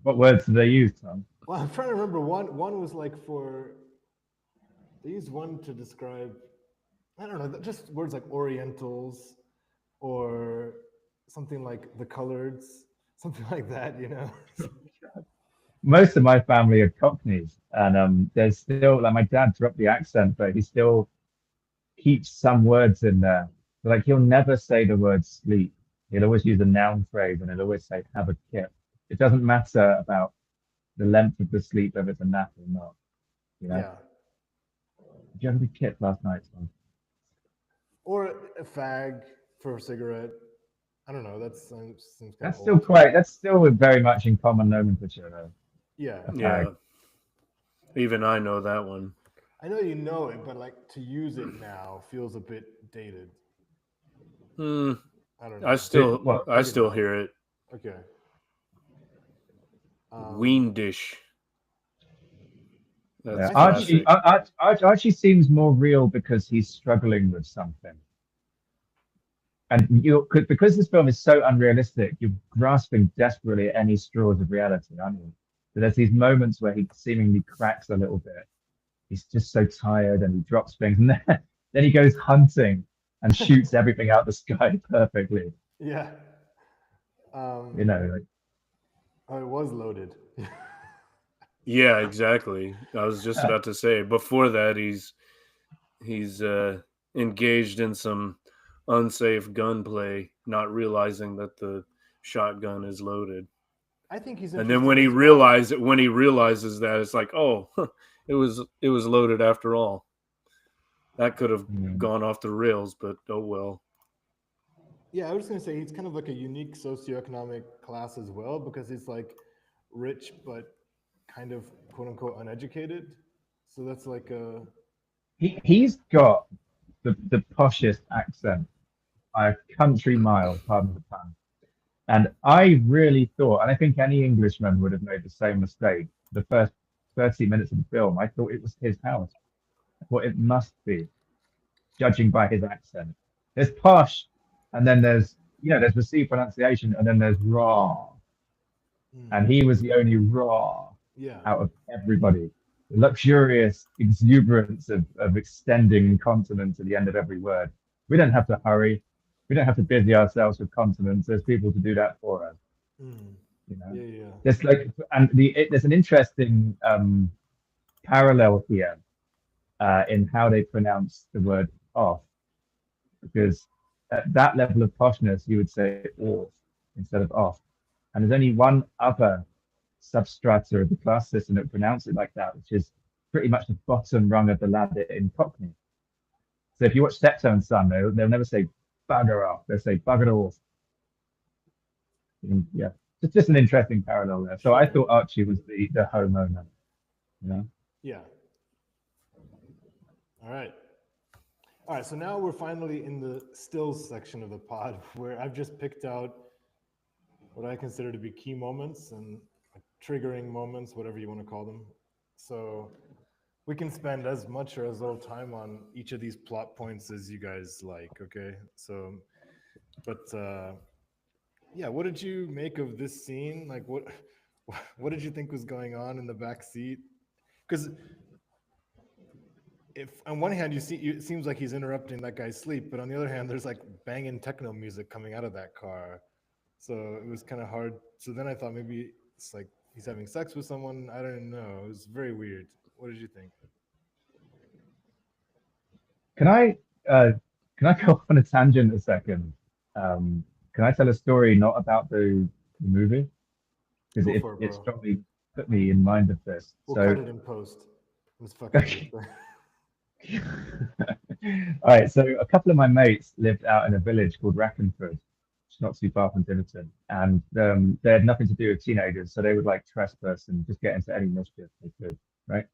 What words do they use, Tom? Well, I'm trying to remember. One was like they used one to describe, I don't know, just words like Orientals or something like the Coloreds, something like that, Most of my family are Cockneys, and there's still, like, my dad dropped the accent, but he still keeps some words in there. Like he'll never say the word sleep. He'll always use a noun phrase, and he'll always say have a kip. It doesn't matter about the length of the sleep, whether it's a nap or not. Yeah. Did you have a kip last night, Tom? Or a fag for a cigarette. I don't know. That seems kind that's of still old. That's still very much in common nomenclature, though. Yeah. Even I know that one. I know you know it, but like to use it now feels a bit dated. I don't know. I still hear it. Okay. Weendish. Archie seems more real because he's struggling with something. And because this film is so unrealistic, you're grasping desperately at any straws of reality, aren't you? So there's these moments where he seemingly cracks a little bit. He's just so tired and he drops things, and then he goes hunting and shoots everything out the sky perfectly. Yeah. Like. Oh, it was loaded. Yeah, exactly. I was just about to say. Before that, he's engaged in some unsafe gunplay, not realizing that the shotgun is loaded. I think he's And then interesting when he as well. realizes that, it's like, oh, it was loaded after all. That could have gone off the rails, but oh well. Yeah, I was going to say he's kind of like a unique socioeconomic class as well, because he's like rich but kind of quote unquote uneducated. So that's like a He's got the poshest accent by a country mile, pardon the pun. And I really thought, and I think any Englishman would have made the same mistake. The first 30 minutes of the film, I thought it was his house. I thought it must be, judging by his accent. There's posh, and then there's there's received pronunciation, and then there's raw. And he was the only raw yeah. out of everybody. The luxurious exuberance of extending consonants at the end of every word. We don't have to hurry. We don't have to busy ourselves with consonants. There's people to do that for us. You know, Yeah. there's like, and there's an interesting parallel here in how they pronounce the word off, because at that level of poshness, you would say off instead of off. And there's only one other substrata of the class system that pronounce it like that, which is pretty much the bottom rung of the ladder in Cockney. So if you watch Steptoe & Son, they'll never say bugger off. They'll say bugger off. Yeah, it's just an interesting parallel there. So I thought Archie was the homeowner. You know? Yeah. All right. So now we're finally in the stills section of the pod, where I've just picked out what I consider to be key moments and triggering moments, whatever you want to call them. So we can spend as much or as little time on each of these plot points as you guys like, okay? So, but yeah, what did you make of this scene? Like, what did you think was going on in the back seat? Because if on one hand it seems like he's interrupting that guy's sleep, but on the other hand, there's like banging techno music coming out of that car. So it was kind of hard. So then I thought maybe it's like he's having sex with someone. I don't know. It was very weird. What did you think? Can I go on a tangent a second? Can I tell a story not about the movie? Because it strongly put me in mind of this. We'll cut it in post. I'm just fucking. All right. So a couple of my mates lived out in a village called Rackenford, which is not too far from Tiverton, and they had nothing to do with teenagers, so they would like trespass and just get into any mischief they could, right?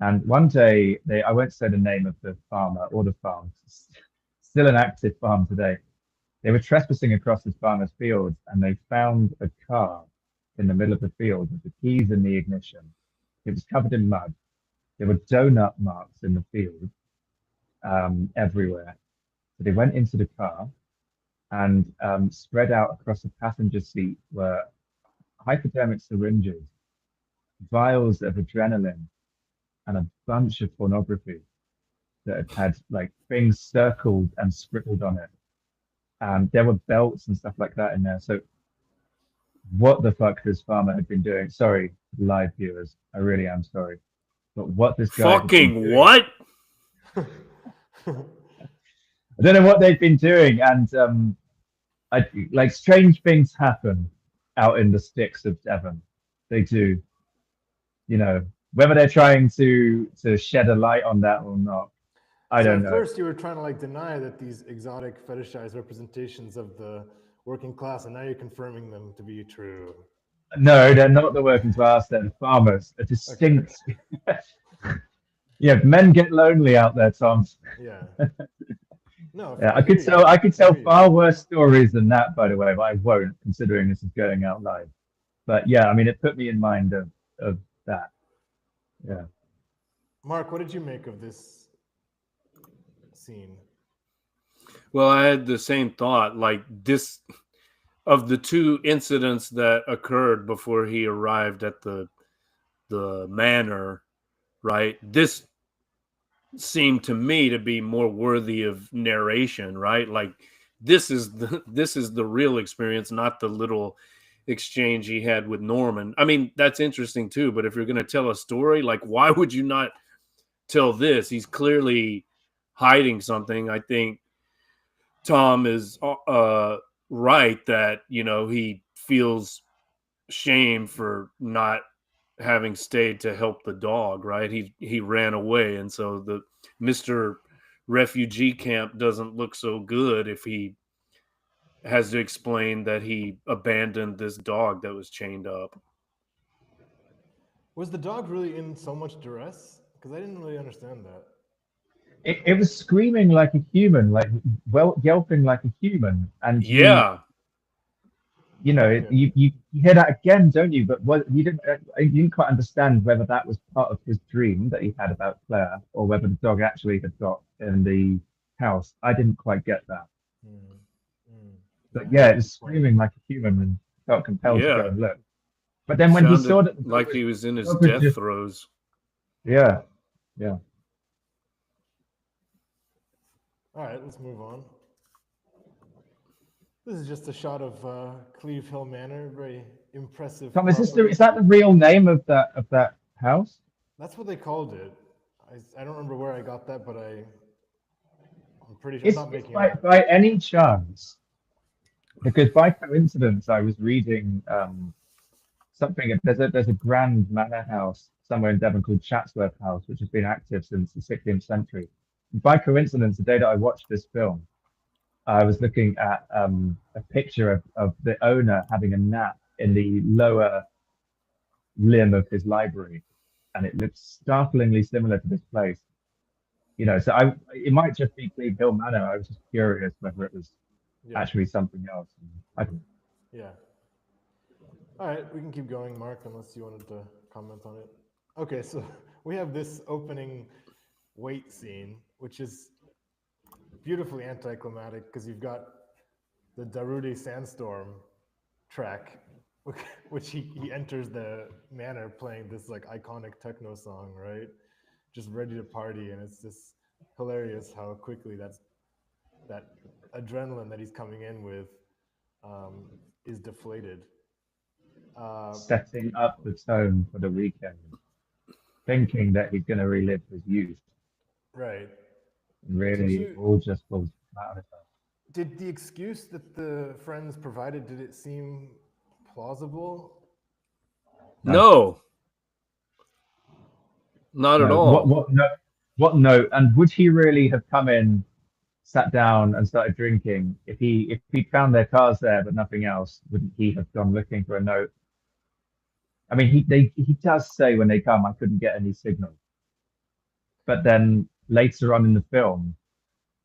And one day, I won't say the name of the farmer or the farm, still an active farm today. They were trespassing across this farmer's field, and they found a car in the middle of the field with the keys in the ignition. It was covered in mud. There were donut marks in the field everywhere. So they went into the car, and spread out across the passenger seat were hypodermic syringes, vials of adrenaline, and a bunch of pornography that had like things circled and scribbled on it. There were belts and stuff like that in there. So what the fuck this farmer had been doing? Sorry, live viewers, I really am sorry. But what this guy fucking what? I don't know what they've been doing, and like strange things happen out in the sticks of Devon. They do, you know. Whether they're trying to shed a light on that or not, I don't know. At first, you were trying to like deny that these exotic fetishized representations of the working class, and now you're confirming them to be true. No, they're not the working class. They're the farmers. A distinct. Okay. Yeah, men get lonely out there, Tom. Yeah. No. Yeah, I could tell far worse stories than that, by the way, but I won't, considering this is going out live. But yeah, I mean, it put me in mind of that. Yeah. Mark, what did you make of this scene? Well, I had the same thought. Like this, of the two incidents that occurred before he arrived at the manor, right? This seemed to me to be more worthy of narration, right? Like this is the real experience, not the little exchange he had with Norman. I mean, that's interesting too, but if you're going to tell a story, like why would you not tell this? He's clearly hiding something. I think Tom is right that he feels shame for not having stayed to help the dog. Right, he ran away, and so the Mr. Refugee camp doesn't look so good if he has to explain that he abandoned this dog that was chained up. Was the dog really in so much duress? Because I didn't really understand that. It was screaming like a human, like yelping like a human, and Yeah, Okay. you hear that again, don't you? But what you didn't quite understand whether that was part of his dream that he had about Claire, or whether the dog actually had got in the house. I didn't quite get that. Mm, mm. But Yeah, yeah, it good was point. screaming like a human and felt compelled to go yeah. and look. But then when he saw Sounded that the dog like was, he was in the his dog was death just, throes. yeah, yeah. All right, let's move on. This is just a shot of Cleve Hill Manor. Very impressive Tom, property. is that the real name of that house? That's what they called it. I don't remember where I got that, but I'm pretty sure I'm It's not it's making it up. by any chance, because by coincidence I was reading something. There's a grand manor house somewhere in Devon called Chatsworth House, which has been active since the 16th century. By coincidence, the day that I watched this film, I was looking at a picture of the owner having a nap in the lower limb of his library, and it looks startlingly similar to this place. So it might just be Cleve Hill Manor. I was just curious whether it was Yeah, actually something else. I don't. yeah. All right, we can keep going, Mark, unless you wanted to comment on it. Okay, so we have this opening wait scene, which is beautifully anticlimactic because you've got the Darude Sandstorm track, which he enters the manor playing this like iconic techno song, right? Just ready to party, and it's just hilarious how quickly that adrenaline that he's coming in with is deflated. Uh, Setting up the tone for the weekend, thinking that he's going to relive his youth. right. And Did really, it you all just falls out of it. did the excuse that the friends provided, did it seem plausible? No, No, not at no. all. What no? And would he really have come in, sat down, and started drinking if he found their cars there but nothing else? Wouldn't he have gone looking for a note? I mean, he does say when they come, I couldn't get any signal. But then later on in the film,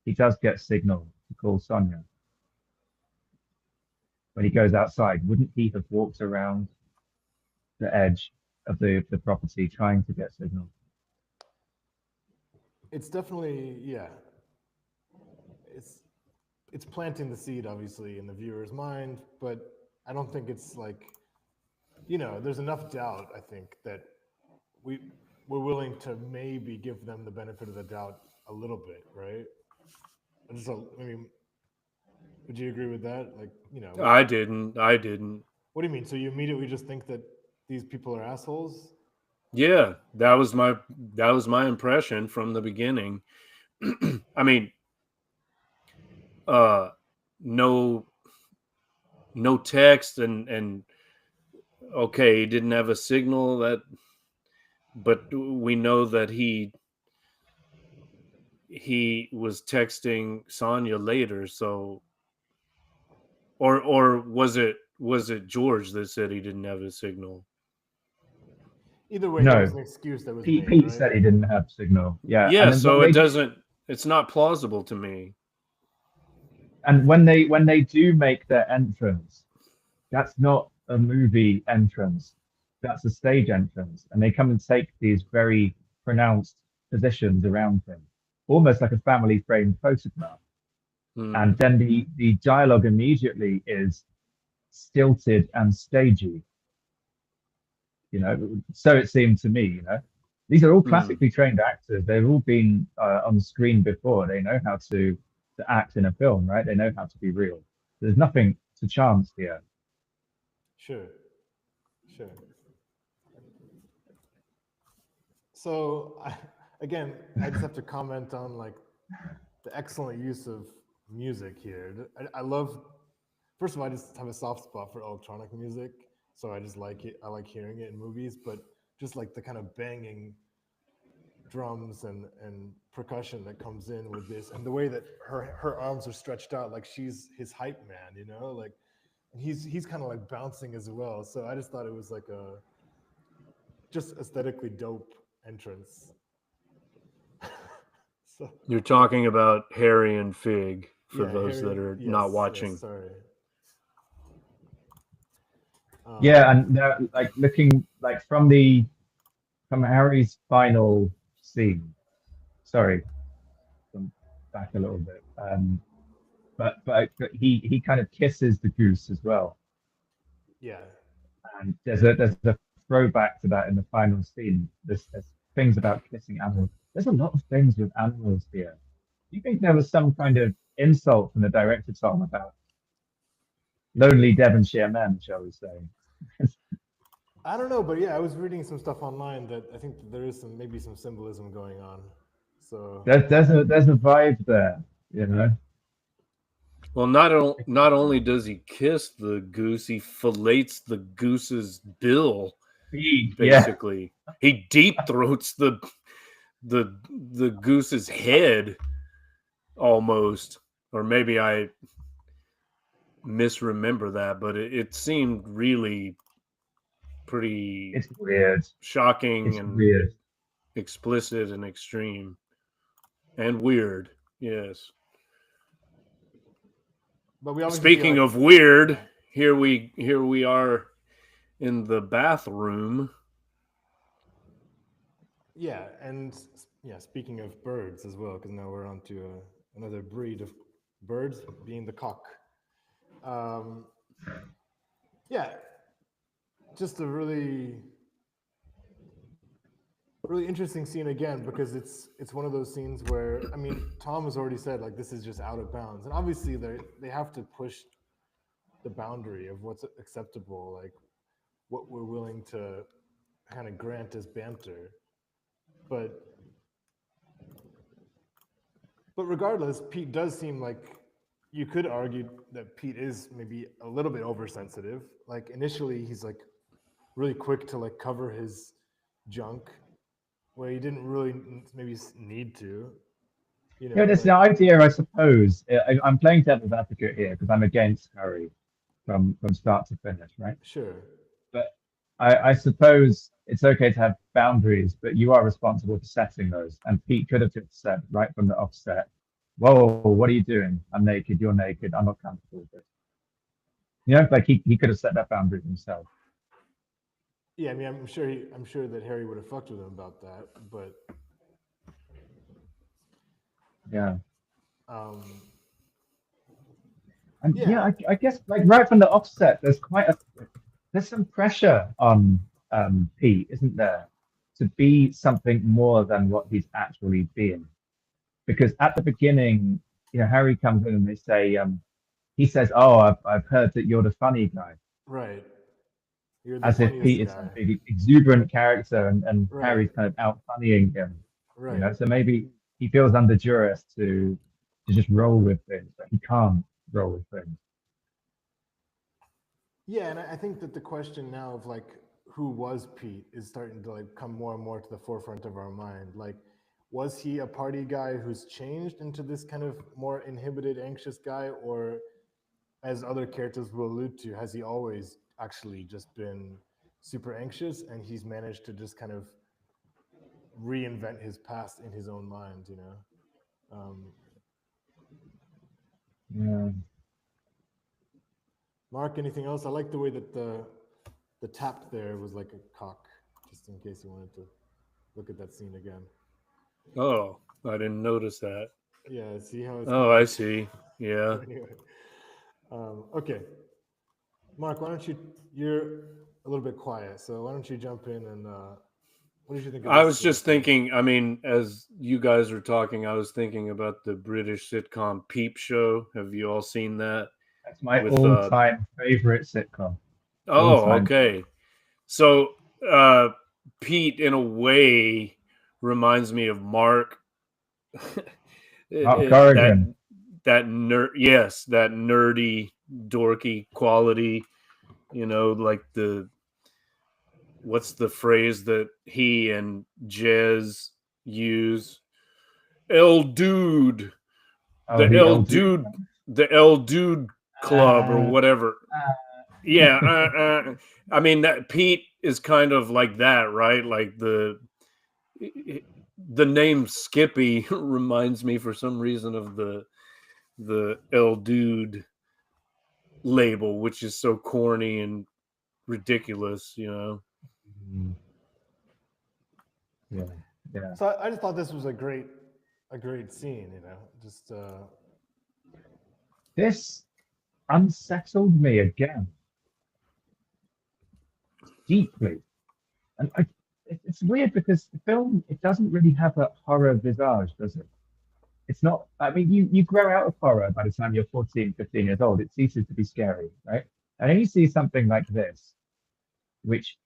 he does get signal to call Sonia when he goes outside. Wouldn't he have walked around the edge of the property trying to get signal? It's definitely, yeah. It's it's planting the seed obviously in the viewer's mind, but I don't think it's like, there's enough doubt, I think, that we we're willing to maybe give them the benefit of the doubt a little bit, right? I mean, would you agree with that? Like, I didn't. I didn't. what do you mean? So you immediately just think that these people are assholes? Yeah, that was my impression from the beginning. I mean, uh, no no text and okay, he didn't have a signal but we know that he was texting Sonya later. So, or was it George that said he didn't have a signal? Either way, there was No, an excuse that was made, Pete right? said he didn't have signal. Yeah, and Yeah, then so it doesn't. It's not plausible to me. when they do make their entrance, that's not a movie entrance. That's a stage entrance, and they come and take these very pronounced positions around him, almost like a family frame photograph. Hmm. And then the dialogue immediately is stilted and stagey. So it seemed to me. These are all Hmm. classically trained actors. They've all been on screen before. They know how to act in a film, right? They know how to be real. There's nothing to chance here. Sure, sure. So again, I just have to comment on like the excellent use of music here. I love. First of all, I just have a soft spot for electronic music, so I just like it. I like hearing it in movies, but just like the kind of banging drums and percussion that comes in with this, and the way that her arms are stretched out, like she's his hype man, you know, like he's kind of like bouncing as well. So I just thought it was like a just aesthetically dope entrance. So You're talking about Harry and Fig for yeah, those that Harry. are not Yes, yes. watching. Sorry. Yeah, and like looking like from Harry's final scene. Sorry, I'm back a little bit. But he kind of kisses the goose as well, Yeah, and there's a throwback to that in the final scene. There's things about kissing animals. There's a lot of things with animals here. Do you think there was some kind of insult from the director Tom about lonely Devonshire men, shall we say? I don't know, but yeah, I was reading some stuff online that I think that there is some maybe some symbolism going on. So There's a vibe there, you know. Well, not only does he kiss the goose, he fillets the goose's bill. Basically, he deep throats the goose's head almost, or maybe I misremember that, but it seemed really pretty. It's weird, shocking, it's and weird, explicit and extreme, and weird. Yes. but we obviously Speaking of weird, here we are in the bathroom. Yeah, and yeah, speaking of birds as well, because now we're on to another breed of birds, being the cock. Yeah, just a really, really interesting scene again, because it's one of those scenes where, I mean, Tom has already said like this is just out of bounds, and obviously they have to push the boundary of what's acceptable, like what we're willing to kind of grant as banter, but regardless, Pete does seem like you could argue that Pete is maybe a little bit oversensitive. Like initially, he's like really quick to like cover his junk, where he didn't really maybe need to. You know, yeah, that's the idea, I suppose. I'm playing devil's advocate here because I'm against Harry from start to finish, right? sure. But I suppose it's okay to have boundaries, but you are responsible for setting those. And Pete could have just said right from the offset, "Whoa, what are you doing? I'm naked. You're naked. I'm not comfortable with it." You know, like he could have set that boundary himself. Yeah, I mean, I'm sure that Harry would have fucked with him about that, but Yeah. um, And yeah, yeah, I guess like right from the offset, there's some pressure on Pete, isn't there, to be something more than what he's actually being. Because at the beginning, you know, Harry comes in and they say, he says, "Oh, I've heard that you're the funny guy," right. You're the as if funniest Pete is guy. some big exuberant character and Right, Harry's kind of out funnying him. You right. know, so maybe he feels under duress to just roll with things, but he can't roll with things. Yeah, and I think that the question now of like who was Pete is starting to like come more and more to the forefront of our mind. Like, was he a party guy who's changed into this kind of more inhibited, anxious guy, or as other characters will allude to, has he always actually just been super anxious and he's managed to just kind of reinvent his past in his own mind, you know? Yeah. Mark, anything else? I like the way that the tap there was like a cock, just in case you wanted to look at that scene again. Oh, I didn't notice that. Yeah, see how it's. Oh, I see. Yeah. Anyway, okay, Mark, why don't you? You're a little bit quiet, so why don't you jump in and what did you think of this? I was just thinking, I mean, as you guys were talking, I was thinking about the British sitcom Peep Show. Have you all seen that? That's my With, all-time favorite sitcom. Oh, All-time. okay. So Pete, in a way, reminds me of Mark. Mark Corrigan. that nerdy, dorky quality. Like what's the phrase that he and Jez use? El Dude, Oh, the El LD. Dude, the El Dude Club or whatever. Yeah, I mean that Pete is kind of like that, right? Like the name Skippy reminds me for some reason of the El Dude label, which is so corny and ridiculous, Yeah. So I just thought this was a great scene, just This unsettled me again deeply, and it's weird because the film, it doesn't really have a horror visage, does it? It's not. I mean, you grow out of horror by the time you're 14, 15 years old. It ceases to be scary, right? And then you see something like this, which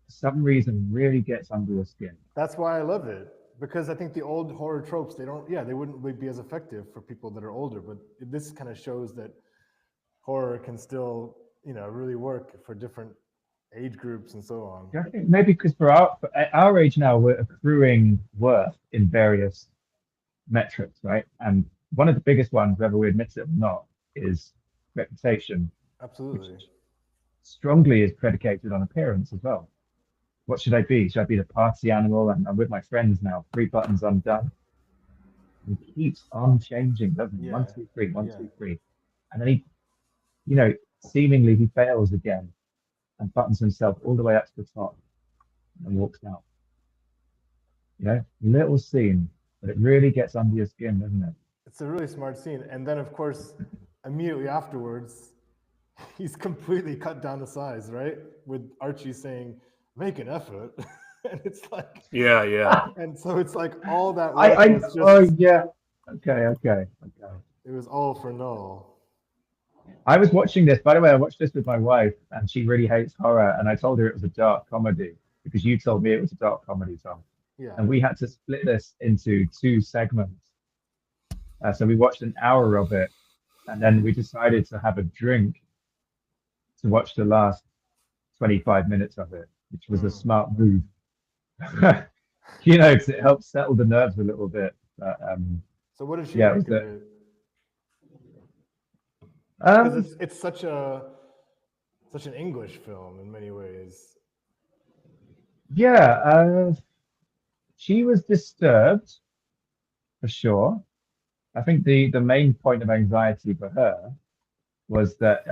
for some reason really gets under your skin. that's why I love it, because I think the old horror tropes, they wouldn't be as effective for people that are older, but this kind of shows that horror can still, really work for different age groups and so on. I think maybe because at our age now, we're accruing worth in various metrics, right? And one of the biggest ones, whether we admit it or not, is reputation. Absolutely. Which strongly is predicated on appearance as well. What should I be? Should I be the party animal? And I'm with my friends now. 3 buttons undone. He keeps on changing, doesn't he? Yeah. 1, 2, 3, 1, 2, 3. And then he, seemingly he fails again and buttons himself all the way up to the top and walks out. Little scene, but it really gets under your skin, doesn't it? It's a really smart scene. And then, of course, immediately afterwards, he's completely cut down to size, right? With Archie saying, make an effort. And it's like... Yeah. And so it's like all that work was just... Oh, yeah. Okay. It was all for null. I was watching this, by the way, I watched this with my wife, and she really hates horror, and I told her it was a dark comedy, because you told me it was a dark comedy, Tom. Yeah. And we had to split this into 2 segments. So we watched an hour of it, and then we decided to have a drink to watch the last 25 minutes of it, which was a smart move. It helps settle the nerves a little bit. But, so what did she make of it? Because it's such an English film in many ways. Yeah, she was disturbed for sure. I think the main point of anxiety for her was that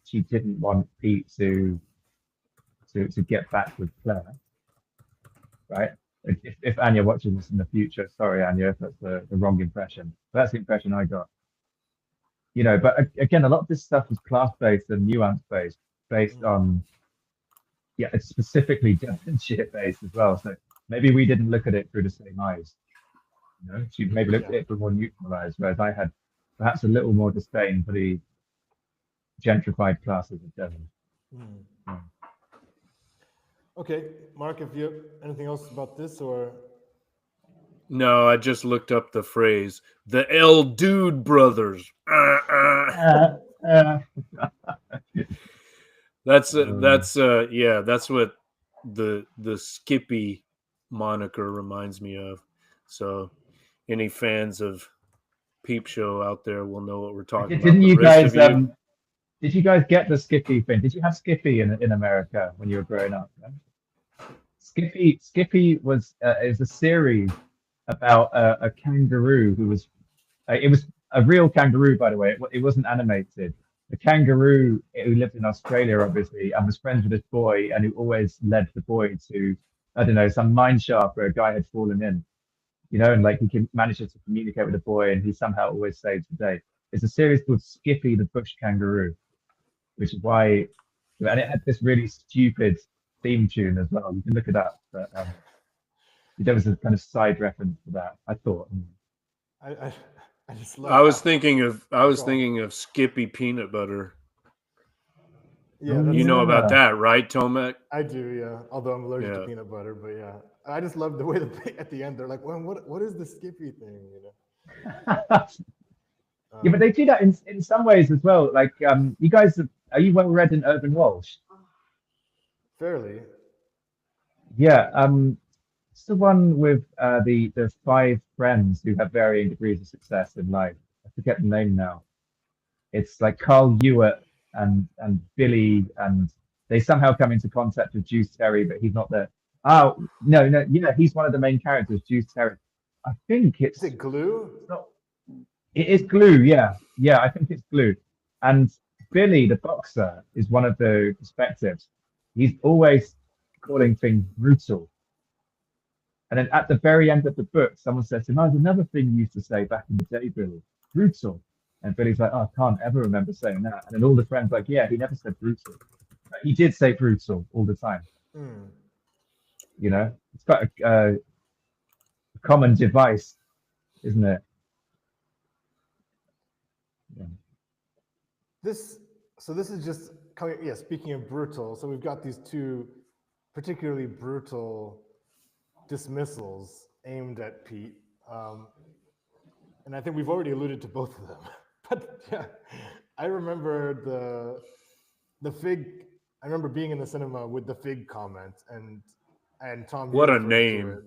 she didn't want Pete to get back with Claire, right? If Anya watches this in the future, sorry Anya, if that's the wrong impression. But that's the impression I got. But again, a lot of this stuff was class-based and nuance-based, based on, it's specifically Devonshire-based as well. So maybe we didn't look at it through the same eyes. She maybe looked at it through more neutral eyes, whereas I had perhaps a little more disdain for the gentrified classes of Devon. Okay, Mark, if you have anything else about this, or... No, I just looked up the phrase, the El Dude Brothers. That's what the Skippy moniker reminds me of. So any fans of Peep Show out there will know what we're talking about. Didn't you guys did you guys get the Skippy thing? Did you have Skippy in America when you were growing up? Right? Skippy was is a series about a kangaroo who was it was a real kangaroo, by the way. It wasn't animated. A kangaroo who lived in Australia, obviously, and was friends with this boy, and who always led the boy to, I don't know, some mine shaft where a guy had fallen in, and like he manages to communicate with the boy, and he somehow always saves the day. It's a series called Skippy the Bush Kangaroo, which is why, and it had this really stupid theme tune as well. You can look it up, but there was a kind of side reference to that, I thought. I just love. I was thinking of Skippy peanut butter. Yeah, you know about that, right, Tomek? I do, yeah. Although I'm allergic to peanut butter, but yeah, I just love the way that at the end they're like, "Well, what is the Skippy thing?" Yeah, but they do that in some ways as well. Like, you guys, are you well read in Urban Walsh? Fairly. Yeah, it's the one with the five friends who have varying degrees of success in life. I forget the name now. It's like Carl Ewart and Billy, and they somehow come into contact with Juice Terry, but he's not there. Oh no, yeah, he's one of the main characters, Juice Terry. I think Is it Glue? it's not. It is Glue, yeah, yeah. I think it's Glue, and Billy, the boxer, is one of the perspectives. He's always calling things brutal. And then at the very end of the book, someone says to him, "Oh, there's another thing you used to say back in the day, Billy, brutal." And Billy's like, "Oh, I can't ever remember saying that." And then all the friends like, "Yeah, he never said brutal. But he did say brutal all the time." Mm. You know, it's quite a common device, isn't it? Yeah. So this is just coming. Yeah, speaking of brutal, so we've got these two particularly brutal dismissals aimed at Pete, and I think we've already alluded to both of them. But yeah, I remember the fig. I remember being in the cinema with the fig comment, and Tom. What you a referred to name. it.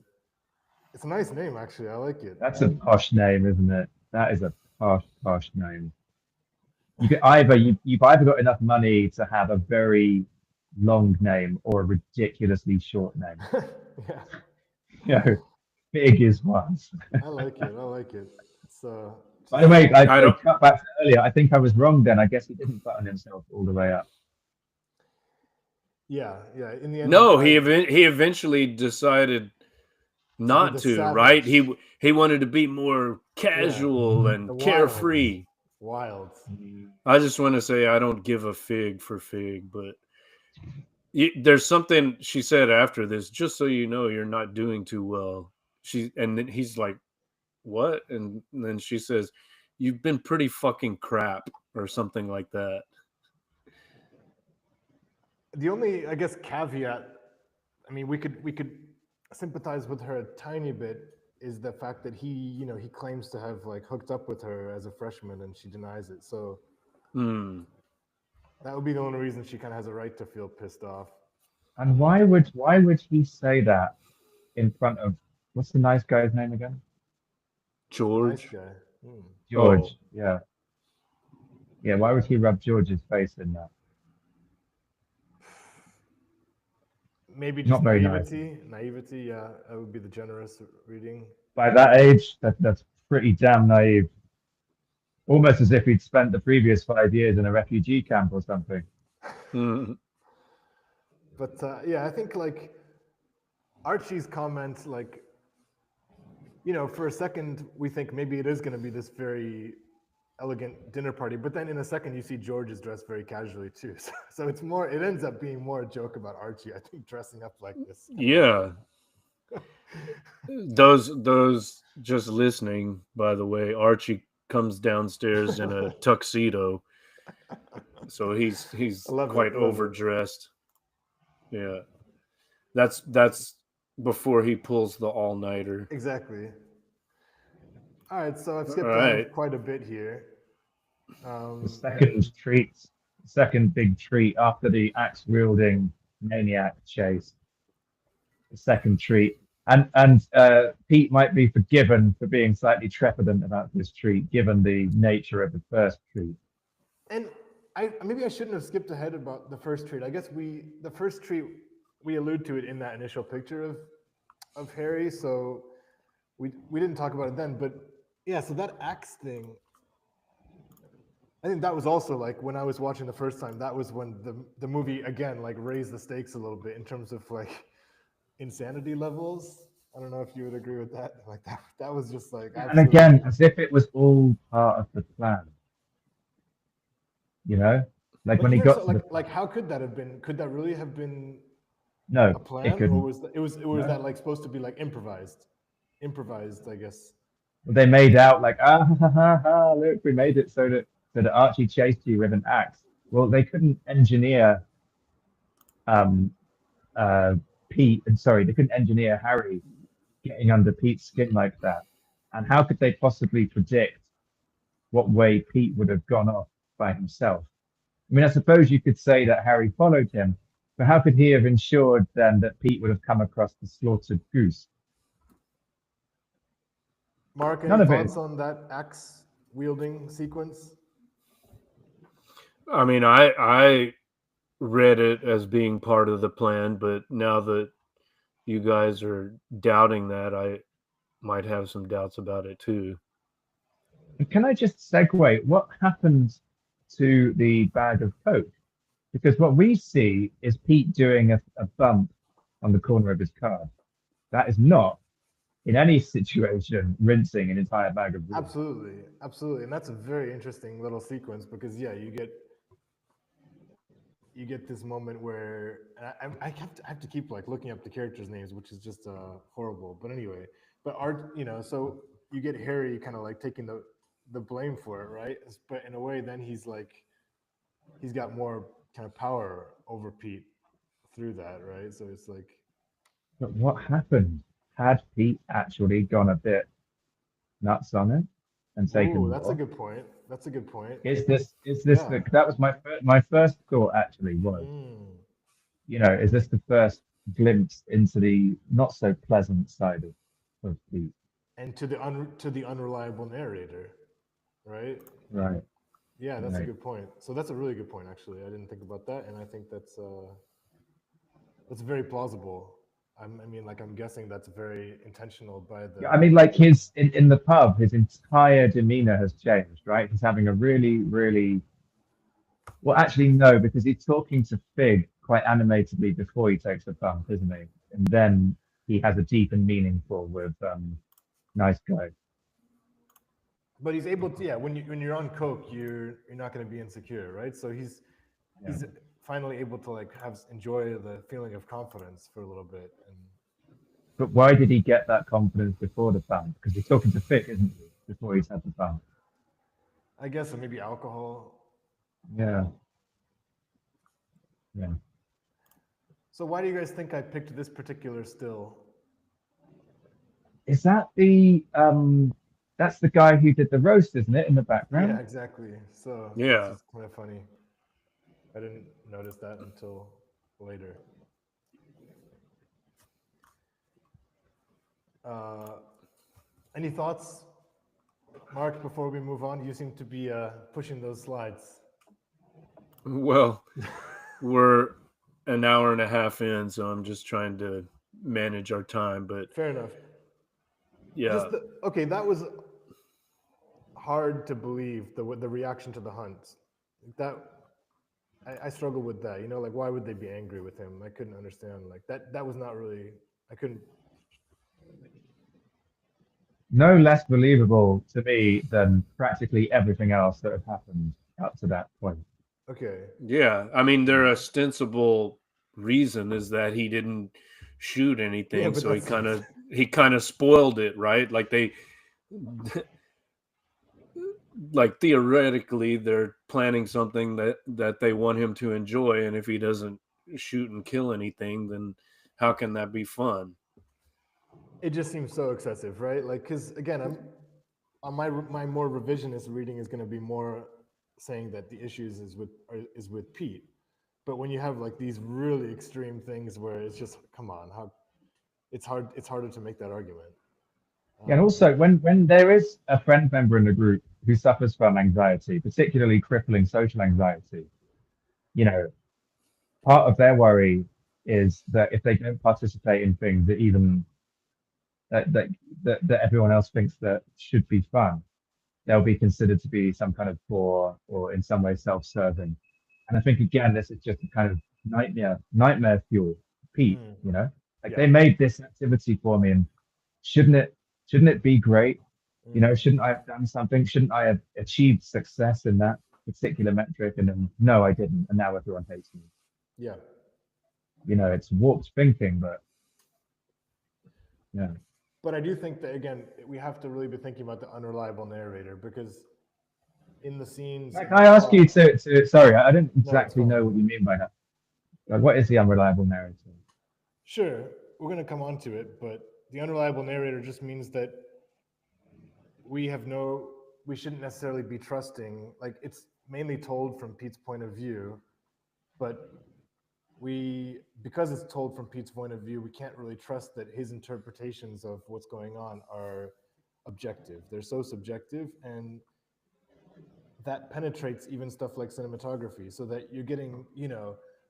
It's a nice name, actually. I like it. That's a posh name, isn't it? That is a posh name. You've either got enough money to have a very long name or a ridiculously short name. Yeah, You know, big is one. I like it. I like it. So, By the way, I don't- cut back to earlier. I think I was wrong then. I guess he didn't button himself all the way up. yeah. In the end, No, he he eventually decided not the to, savage. right? He wanted to be more casual and the carefree. wild. I just want to say I don't give a fig for fig, but there's something she said after this. Just so you know, you're not doing too well. And then he's like, "What?" And then she says, "You've been pretty fucking crap," or something like that. The only, I guess, caveat. I mean, we could sympathize with her a tiny bit. Is the fact that he claims to have like hooked up with her as a freshman and she denies it. So that would be the only reason she kind of has a right to feel pissed off. And why would he say that in front of, what's the nice guy's name again? George. Nice guy. George. Oh. Yeah. Yeah. Why would he rub George's face in that? Maybe just Not very nice. Naivety. Yeah, that would be the generous reading. By that age, that's pretty damn naive. Almost as if he'd spent the previous 5 years in a refugee camp or something. But yeah, I think like Archie's comment, like, for a second we think maybe it is going to be this very elegant dinner party, but then in a second you see George is dressed very casually too. So it ends up being more a joke about Archie, I think, dressing up like this. Yeah. Those just listening, by the way, Archie comes downstairs in a tuxedo, so he's quite overdressed. Yeah, that's before he pulls the all-nighter. Exactly. All right, so I've skipped ahead quite a bit here. The second big treat after the axe-wielding maniac chase. The second treat. And Pete might be forgiven for being slightly trepidant about this treat, given the nature of the first treat. And maybe I shouldn't have skipped ahead about the first treat. I guess the first treat, we allude to it in that initial picture of Harry, so we didn't talk about it then. But yeah, so that axe thing, I think that was also like when I was watching the first time, that was when the movie again like raised the stakes a little bit in terms of like insanity levels. I don't know if you would agree with that. Like that was just like absolutely. And again, as if it was all part of the plan. Like when he got to like how could that have been? Could that really have been a plan? It couldn't. Or was that like supposed to be like improvised, I guess. They made out like, look, we made it so that Archie chased you with an axe. Well, they couldn't engineer they couldn't engineer Harry getting under Pete's skin like that. And how could they possibly predict what way Pete would have gone off by himself. I mean, I suppose you could say that Harry followed him, but how could he have ensured then that Pete would have come across the slaughtered goose? Mark, None any of it. thoughts on that axe wielding sequence? I mean, I read it as being part of the plan, but now that you guys are doubting that, I might have some doubts about it too. And can I just segue? What happened to the bag of Coke? Because what we see is Pete doing a bump on the corner of his car. That is not, in any situation, rinsing an entire bag of water. Absolutely, absolutely, and that's a very interesting little sequence because yeah, you get this moment where I have to keep like looking up the characters' names, which is just horrible. But anyway, but Art, so you get Harry kind of like taking the blame for it, right? But in a way, then he's got more kind of power over Pete through that, right? So it's like, But what happened? Had Pete actually gone a bit nuts on it and taken ooh, more? that's a good point. That's a good point. Is this Yeah. that was my first thought actually was, Mm. is this the first glimpse into the not so pleasant side of Pete? And to the unreliable narrator, right? Right. Yeah, that's a Right. good point. So that's a really good point, actually. I didn't think about that, and I think that's very plausible. I mean, like I'm guessing that's very intentional by the. Yeah, I mean, like his in the pub, his entire demeanor has changed, right? He's having a really, really well, actually, no, because he's talking to Fig quite animatedly before he takes the bump, isn't he? And then he has a deep and meaningful with nice guy. But he's able to, yeah. When you're on coke, you're not going to be insecure, right? So he's finally able to like enjoy the feeling of confidence for a little bit. And But why did he get that confidence before the bump? Because he's talking to Fig, isn't he? Before he's had the bump. I guess maybe alcohol. Yeah. Yeah. So why do you guys think I picked this particular still? Is that that's the guy who did the roast, isn't it, in the background? Yeah, exactly. So Yeah. it's kind of funny. I didn't notice that until later. Any thoughts, Mark, before we move on? You seem to be pushing those slides. Well, we're an hour and a half in, so I'm just trying to manage our time. But fair enough. yeah, okay, that was hard to believe. The reaction to the hunt, that I struggle with that. Like why would they be angry with him? I couldn't understand. Like that was not really. I couldn't. No less believable to me than practically everything else that had happened up to that point. Okay. Yeah, I mean, their ostensible reason is that he didn't shoot anything, Yeah, but so he kind of spoiled it, right? Like like theoretically, they're planning something that they want him to enjoy, and if he doesn't shoot and kill anything, then how can that be fun? It just seems so excessive, right? Like, because again, I'm on my more revisionist reading is going to be more saying that the issues is with Pete, but when you have like these really extreme things where it's just come on, how it's harder to make that argument. Yeah, and also when there is a friend member in the group who suffers from anxiety, particularly crippling social anxiety, part of their worry is that if they don't participate in things that even that everyone else thinks that should be fun, they'll be considered to be some kind of poor or in some way self-serving. And I think again, this is just a kind of nightmare fuel, Pete. Like they made this activity for me, and shouldn't it be great? Shouldn't I have done something? Shouldn't I have achieved success in that particular metric? And then no, I didn't, and now everyone hates me. Yeah. It's warped thinking, but yeah. But I do think that again, we have to really be thinking about the unreliable narrator because in the scenes. Can I ask you to? Sorry, I didn't exactly know what you mean by that. Like, what is the unreliable narrator? Sure, we're going to come on to it, but the unreliable narrator just means that we we shouldn't necessarily be trusting. Like, it's mainly told from Pete's point of view, but because it's told from Pete's point of view, we can't really trust that his interpretations of what's going on are objective. They're so subjective, and that penetrates even stuff like cinematography, so that you're getting,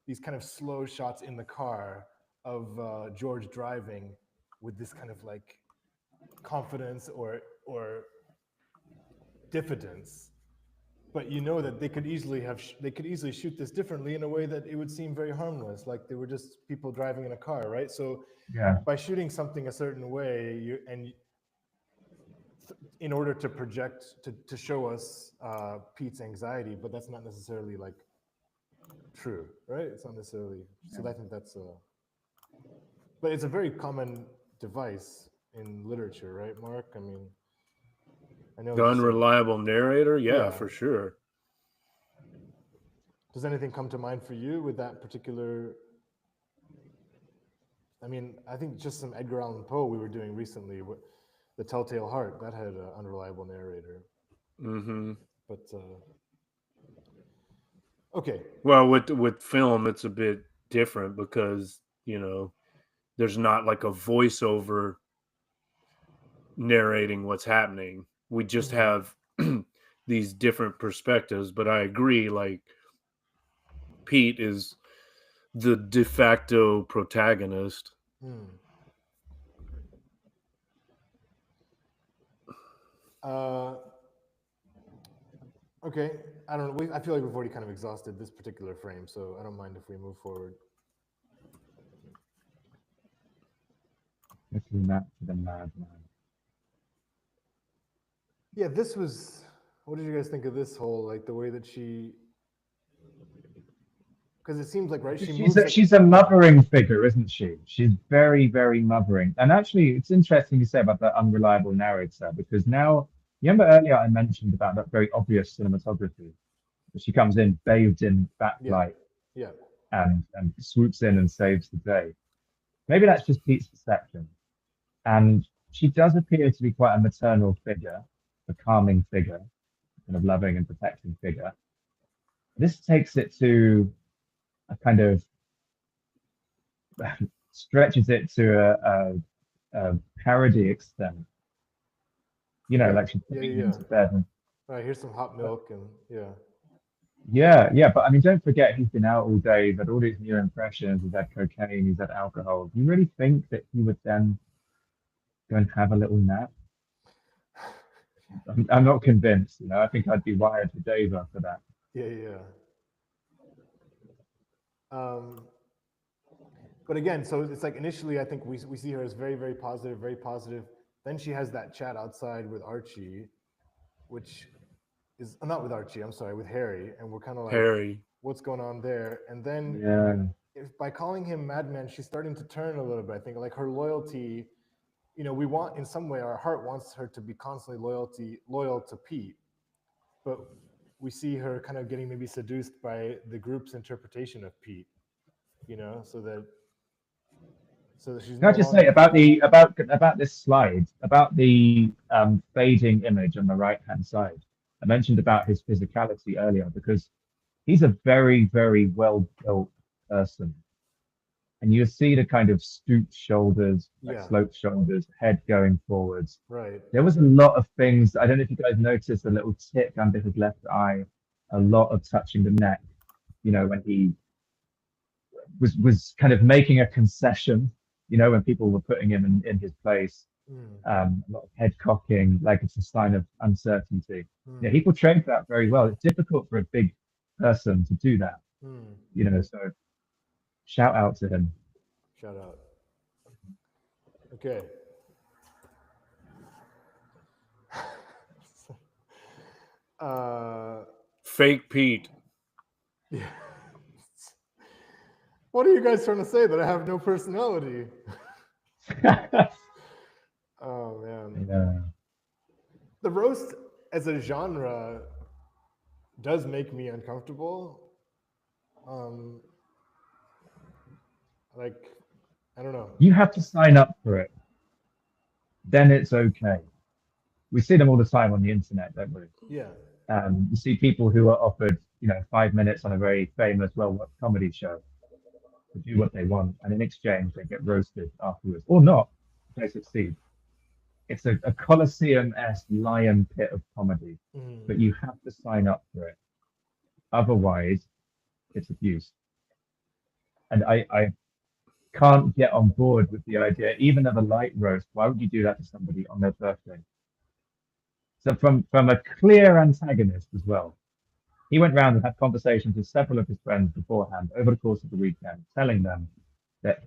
these kind of slow shots in the car of George driving with this kind of like confidence or diffidence, but you know that they could easily shoot this differently in a way that it would seem very harmless, like they were just people driving in a car, right? So by shooting something a certain way, in order to project, to show us Pete's anxiety, but that's not necessarily like true, right? It's not necessarily. So I think that's but it's a very common device in literature, right, Mark? I mean, I know The unreliable narrator, Yeah. for sure. Does anything come to mind for you with that particular? I mean, I think just some Edgar Allan Poe we were doing recently, The Telltale Heart, that had an unreliable narrator. Mm-hmm. But okay. Well, with film, it's a bit different because there's not like a voiceover narrating what's happening. We just have these different perspectives. But I agree, like Pete is the de facto protagonist. Okay, I don't know. I feel like we've already kind of exhausted this particular frame, so I don't mind if we move forward. Looking back to the madman. Yeah, this was. What did you guys think of this whole, like, the way that she? Because it seems like, right, she's a mothering figure, isn't she? She's very, very mothering. And actually, it's interesting you say about that unreliable narrator, because now, you remember earlier I mentioned about that very obvious cinematography. She comes in bathed in backlight, and swoops in and saves the day. Maybe that's just Pete's perception. And she does appear to be quite a maternal figure, a calming figure, kind of loving and protecting figure. This takes it to a kind of stretches it to a parody extent. Like she's putting him to bed. And, right, here's some hot milk and Yeah, but I mean, don't forget he's been out all day, he's had all these new impressions, he's had cocaine, he's had alcohol. Do you really think that he would then go and have a little nap? I'm not convinced, I think I'd be wired for days after that. Yeah. But again, so it's like initially I think we see her as very, very positive, very positive. Then she has that chat outside with Archie, which is not with Archie, I'm sorry, with Harry, and we're kind of like, Harry, what's going on there? And then by calling him madman, she's starting to turn a little bit. I think like her loyalty, we want, in some way, our heart wants her to be constantly loyal to Pete, but we see her kind of getting maybe seduced by the group's interpretation of Pete, so that she's. Can I just say about this slide, about the fading image on the right hand side? I mentioned about his physicality earlier because he's a very, very well built person, and you see the kind of stooped shoulders, sloped shoulders, head going forwards. Right. There was a lot of things. I don't know if you guys noticed a little tick under his left eye, a lot of touching the neck. When he was kind of making a concession. When people were putting him in his place, a lot of head cocking, like it's a sign of uncertainty. Yeah, he portrayed that very well. It's difficult for a big person to do that. So shout out to him. Shout out. Okay. Fake Pete. Yeah. What are you guys trying to say? That I have no personality? Oh man. Yeah. The roast as a genre does make me uncomfortable. Like, I don't know. You have to sign up for it. Then it's okay. we see them all the time on the internet, don't we? Yeah. You see people who are offered, 5 minutes on a very famous, well-watched comedy show to do what they want, and in exchange they get roasted afterwards, or not if they succeed. It's a Colosseum-esque lion pit of comedy, but you have to sign up for it. Otherwise, it's abuse. And I can't get on board with the idea, even of a light roast. Why would you do that to somebody on their birthday? So from a clear antagonist as well. He went round and had conversations with several of his friends beforehand over the course of the weekend, telling them that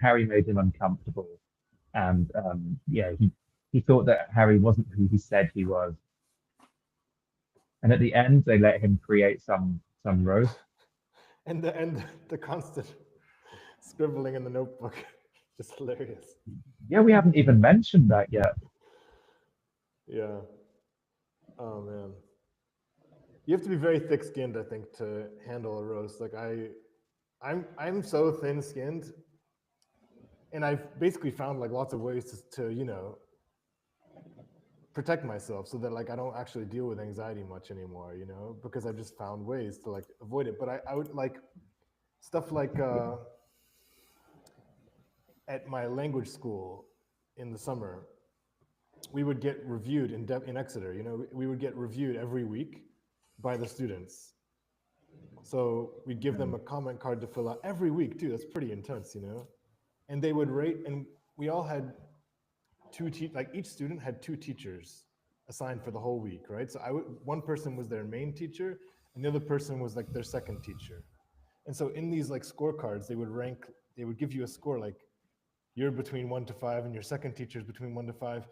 Harry made him uncomfortable, and he thought that Harry wasn't who he said he was. And at the end, they let him create some roast. And the constant scribbling in the notebook, just hilarious. Yeah, we haven't even mentioned that yet. Yeah. Oh man. You have to be very thick-skinned, I think, to handle a roast. Like I'm so thin-skinned, and I've basically found like lots of ways to protect myself so that like I don't actually deal with anxiety much anymore, because I've just found ways to like avoid it. But I would like stuff like at my language school in the summer, we would get reviewed in Exeter. We would get reviewed every week by the students. So we'd give them a comment card to fill out every week too. That's pretty intense, And they would rate, and we all had each student had two teachers assigned for the whole week, right? So one person was their main teacher, and the other person was like their second teacher. And so in these like scorecards, they would give you a score like you're between 1 to 5, and your second teacher is between 1 to 5,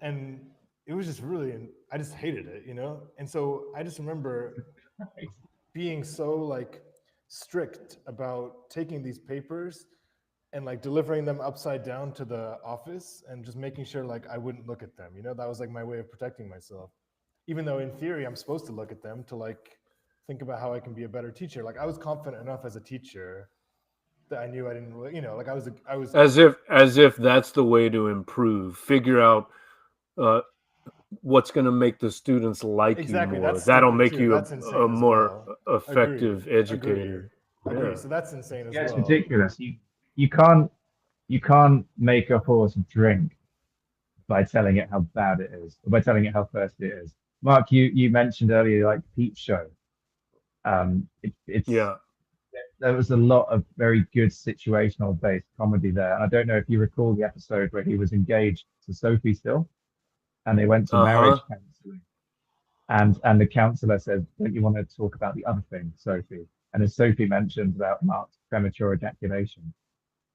and it was just really, I just hated it, And so I just remember being so like strict about taking these papers and like delivering them upside down to the office and just making sure like I wouldn't look at them. That was like my way of protecting myself. Even though in theory I'm supposed to look at them to like think about how I can be a better teacher. Like I was confident enough as a teacher that I knew I didn't really, like I was as if that's the way to improve. Figure out what's going to make the students like exactly. you more. That's That'll stupid make too. you That's insane a as more well. effective educator. Agree. Yeah. So that's insane as Yeah, well. it's ridiculous. You can't make a horse drink by telling it how bad it is, or by telling it how thirsty it is. Mark, you mentioned earlier like Peep Show. Yeah. There was a lot of very good situational based comedy there. I don't know if you recall the episode where he was engaged to Sophie still, and they went to marriage counseling, and the counselor said, "Don't you want to talk about the other thing, Sophie?" And as Sophie mentioned about Mark's premature ejaculation.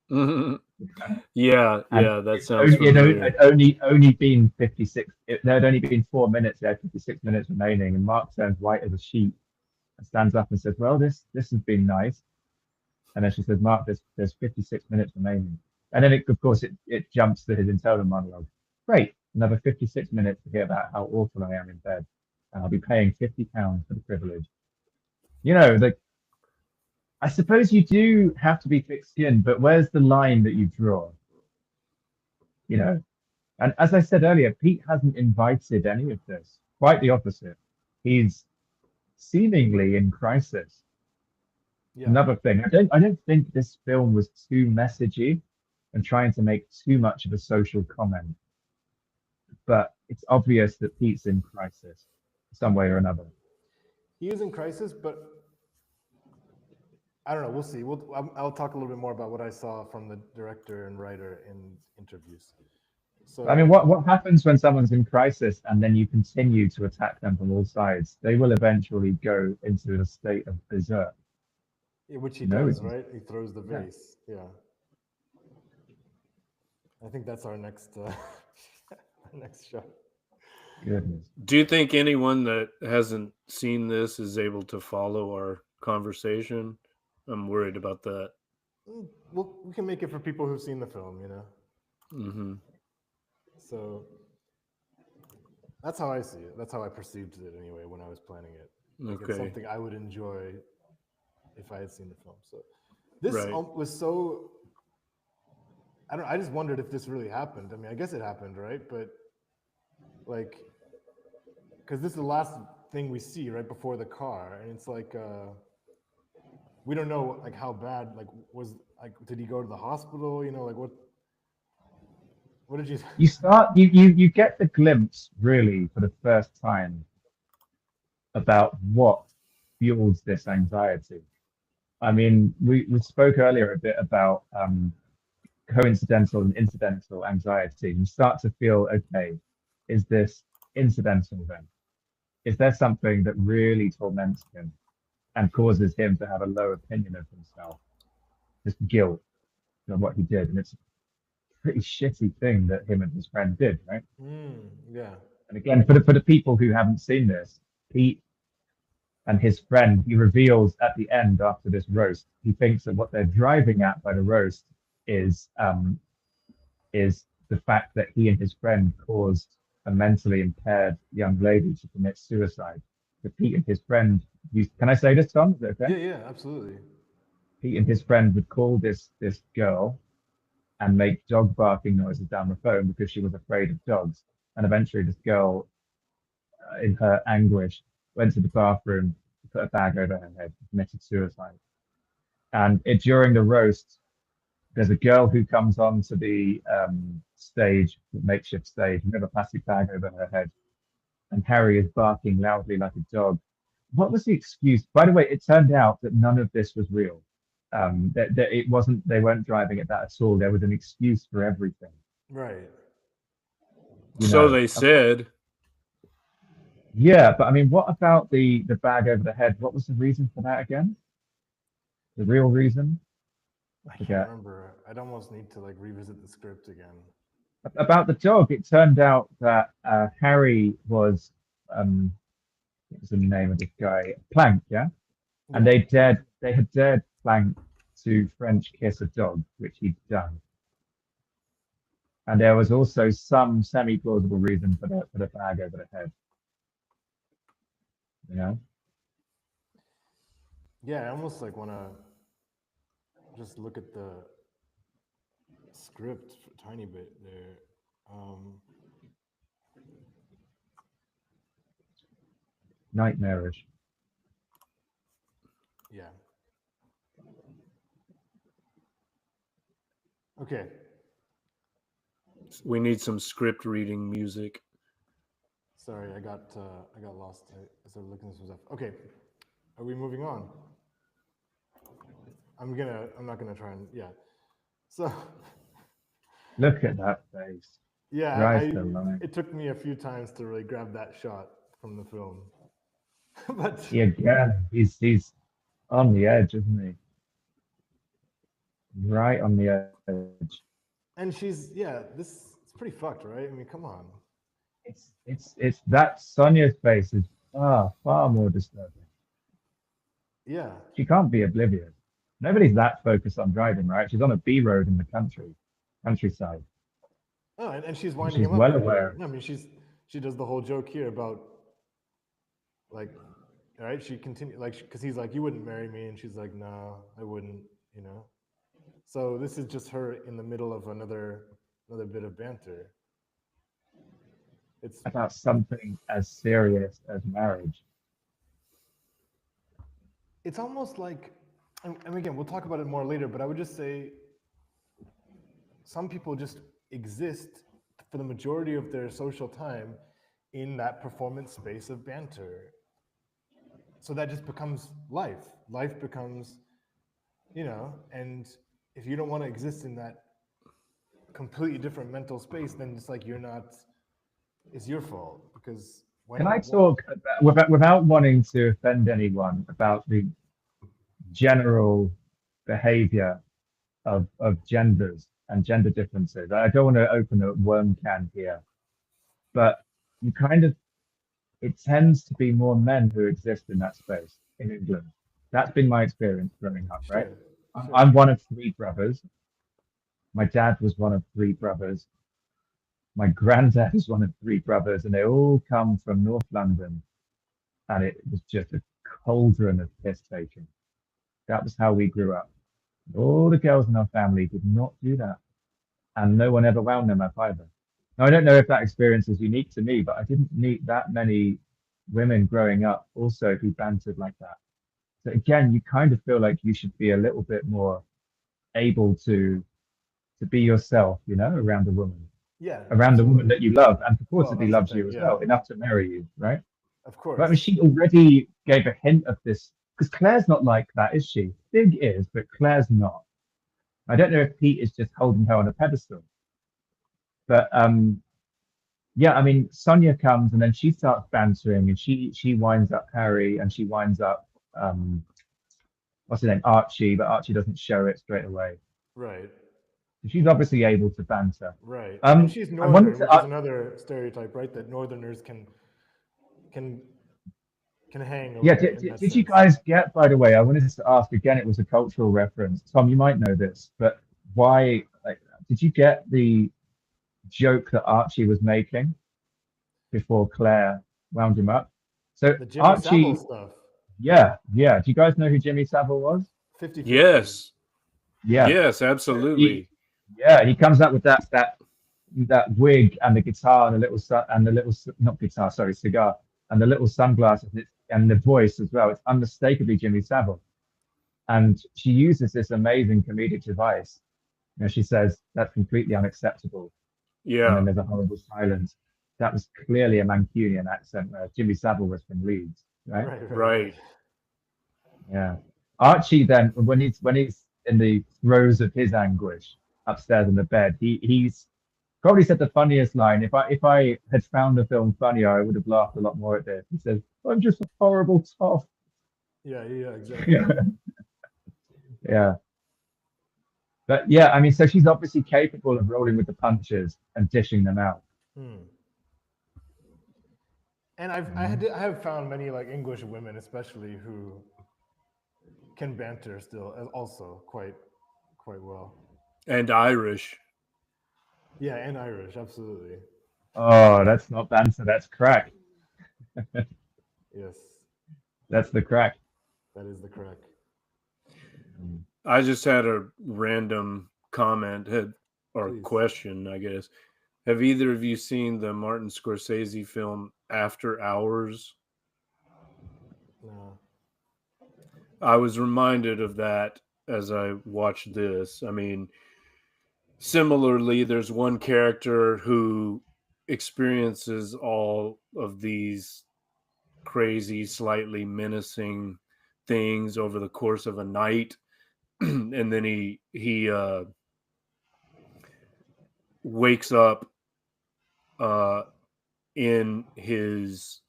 Yeah, And that sounds familiar. it only been 56. There had only been 4 minutes. There had 56 minutes remaining, and Mark turns white as a sheet and stands up and says, "Well, this has been nice." And then she says, "Mark, there's 56 minutes remaining." And then of course it jumps to his internal monologue. Great, another 56 minutes to hear about how awful I am in bed, and I'll be paying £50 for the privilege. I suppose you do have to be thick-skinned, but where's the line that you draw? And as I said earlier, Pete hasn't invited any of this. Quite the opposite. He's seemingly in crisis. Yeah. Another thing, I don't think this film was too messagey and trying to make too much of a social comment. But it's obvious that Pete's in crisis some way or another. He is in crisis, but I don't know. We'll see. I'll talk a little bit more about what I saw from the director and writer in interviews. So I mean, what happens when someone's in crisis and then you continue to attack them from all sides? They will eventually go into a state of berserk. which he does, right? He throws the vase. Yeah. I think that's our next our next shot. Goodness. Do you think anyone that hasn't seen this is able to follow our conversation? I'm worried about that. Well, we can make it for people who've seen the film, Mm-hmm. So that's how I see it. That's how I perceived it anyway when I was planning it. Like It's something I would enjoy if I had seen the film. So this was so. I just wondered if this really happened. I mean, I guess it happened, right? But like, because this is the last thing we see right before the car, and it's like we don't know like how bad, like was like, did he go to the hospital? You know, like what did you? You get the glimpse really for the first time about what fuels this anxiety. I mean, we spoke earlier a bit about coincidental and incidental anxiety. You start to feel, okay, is this incidental then? Is there something that really torments him and causes him to have a low opinion of himself? Just guilt of what he did. And it's a pretty shitty thing that him and his friend did, right? Yeah. And again, for the people who haven't seen this, Pete and his friend, he reveals at the end after this roast, he thinks that what they're driving at by the roast is the fact that he and his friend caused a mentally impaired young lady to commit suicide. So Pete and his friend used, can I say this, Tom? Is it okay? Yeah, absolutely. Pete and his friend would call this girl and make dog barking noises down the phone because she was afraid of dogs. And eventually this girl, in her anguish, went to the bathroom, put a bag over her head, committed suicide. And during the roast, there's a girl who comes onto the stage, the makeshift stage, with a plastic bag over her head, and Harry is barking loudly like a dog. What was the excuse? By the way, it turned out that none of this was real. That it wasn't. They weren't driving at that at all. There was an excuse for everything. Right. So they said. Yeah, but I mean, what about the bag over the head? What was the reason for that again? The real reason? I can't remember. I'd almost need to like revisit the script again. About the dog, it turned out that Harry was what was the name of this guy? Plank, yeah? And they had dared Plank to French kiss a dog, which he'd done. And there was also some semi-plausible reason for the bag over the head. You know? Yeah, I almost like want to just look at the script a tiny bit there. Nightmarish. Yeah. Okay. We need some script reading music. Sorry, I got lost. I started looking at some stuff. Okay, are we moving on? I'm not gonna try and So. Look at that face. Yeah, it took me a few times to really grab that shot from the film. But yeah, he's on the edge, isn't he? Right on the edge. And she's it's pretty fucked, right? I mean, come on. It's that Sonia's face is far more disturbing. Yeah. She can't be oblivious. Nobody's that focused on driving, right? She's on a B road in the countryside. Oh, and she's winding him up. Well aware. I mean, she does the whole joke here about like, right? She continues like because he's like, you wouldn't marry me, and she's like, no, I wouldn't, you know. So this is just her in the middle of another bit of banter. It's about something as serious as marriage. It's almost like, and again, we'll talk about it more later, but I would just say some people just exist for the majority of their social time in that performance space of banter. So that just becomes life. Life becomes, and if you don't want to exist in that completely different mental space, then it's like it's your fault. Because can I talk without wanting to offend anyone about the general behavior of genders and gender differences? I don't want to open a worm can here, but it tends to be more men who exist in that space in England. That's been my experience growing up, right? Sure. I'm one of 3 brothers. My dad was one of 3 brothers. My granddad is one of 3 brothers, and they all come from North London. And it was just a cauldron of piss taking. That was how we grew up. All the girls in our family did not do that. And no one ever wound them up either. Now, I don't know if that experience is unique to me, but I didn't meet that many women growing up also who bantered like that. So again, you kind of feel like you should be a little bit more able to be yourself, you know, around a woman, Yeah, around the woman absolutely. that you love, and Well, purportedly that's the loves you thing. as Yeah, well, enough to marry you, right? of But I mean, course. she already gave a hint of this because Claire's not like that, is she? Fig is, but Claire's not. I don't know if Pete is just holding her on a pedestal, but yeah, I mean, Sonia comes and then she starts bantering, and she winds up Harry, and she winds up what's his name, Archie, but Archie doesn't show it straight away. Right. So she's obviously able to banter. Right. And she's I wanted northern, to which is another stereotype, right? That northerners can can hang a yeah, little bit in that did you sense. guys get, by the way, I wanted to ask again, it was a cultural reference. Tom, you might know this, but why, like, did you get the joke that Archie was making before Claire wound him up? So The Jimmy Savile Archie, stuff, yeah. Do you guys know who Jimmy Savile was? 50-50. Yes, Yeah. yes, So he, absolutely. yeah, he comes up with that wig and the guitar and the little not guitar, sorry, cigar and the little sunglasses and the voice as well. It's unmistakably Jimmy Savile. And she uses this amazing comedic device. You know, she says that's completely unacceptable, and Yeah, then there's a horrible silence. That was clearly a Mancunian accent, where Jimmy Savile was from Leeds, right? Right. right. Yeah. Archie then, when he's in the throes of his anguish upstairs in the bed, he's probably said the funniest line. If I had found the film funnier, I would have laughed a lot more at this. He says, "I'm just a horrible toff." Yeah, exactly. Yeah, yeah. But yeah, I mean, so she's obviously capable of rolling with the punches and dishing them out. Hmm. And Mhm. I have found many like English women, especially, who can banter still, also quite well. And Irish. Yeah, and Irish, absolutely. Oh, that's not banter. That's crack. Yes, That's the crack. that is the crack. Mm. I just had a random comment or Please. question, I guess. Have either of you seen the Martin Scorsese film After Hours? No. I was reminded of that as I watched this. I mean, similarly, there's one character who experiences all of these crazy, slightly menacing things over the course of a night, and then he wakes up uh, in his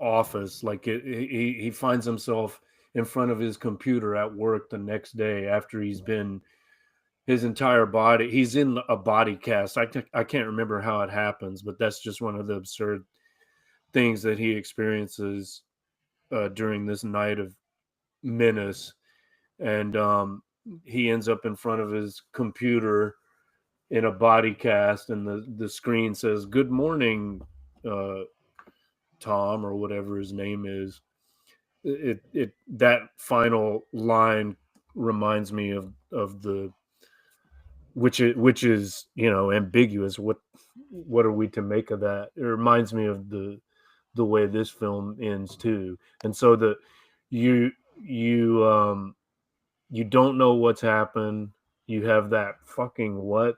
office. Like he finds himself in front of his computer at work the next day after he's been his entire body. He's in a body cast. I can't remember how it happens, but that's just one of the absurd things that he experiences during this night of menace. And he ends up in front of his computer in a body cast, and the screen says, "Good morning, uh, Tom," or whatever his name is. It that final line reminds me of the which is ambiguous. What are we to make of that? It reminds me of the way this film ends too. And so you you don't know what's happened. You have that fucking what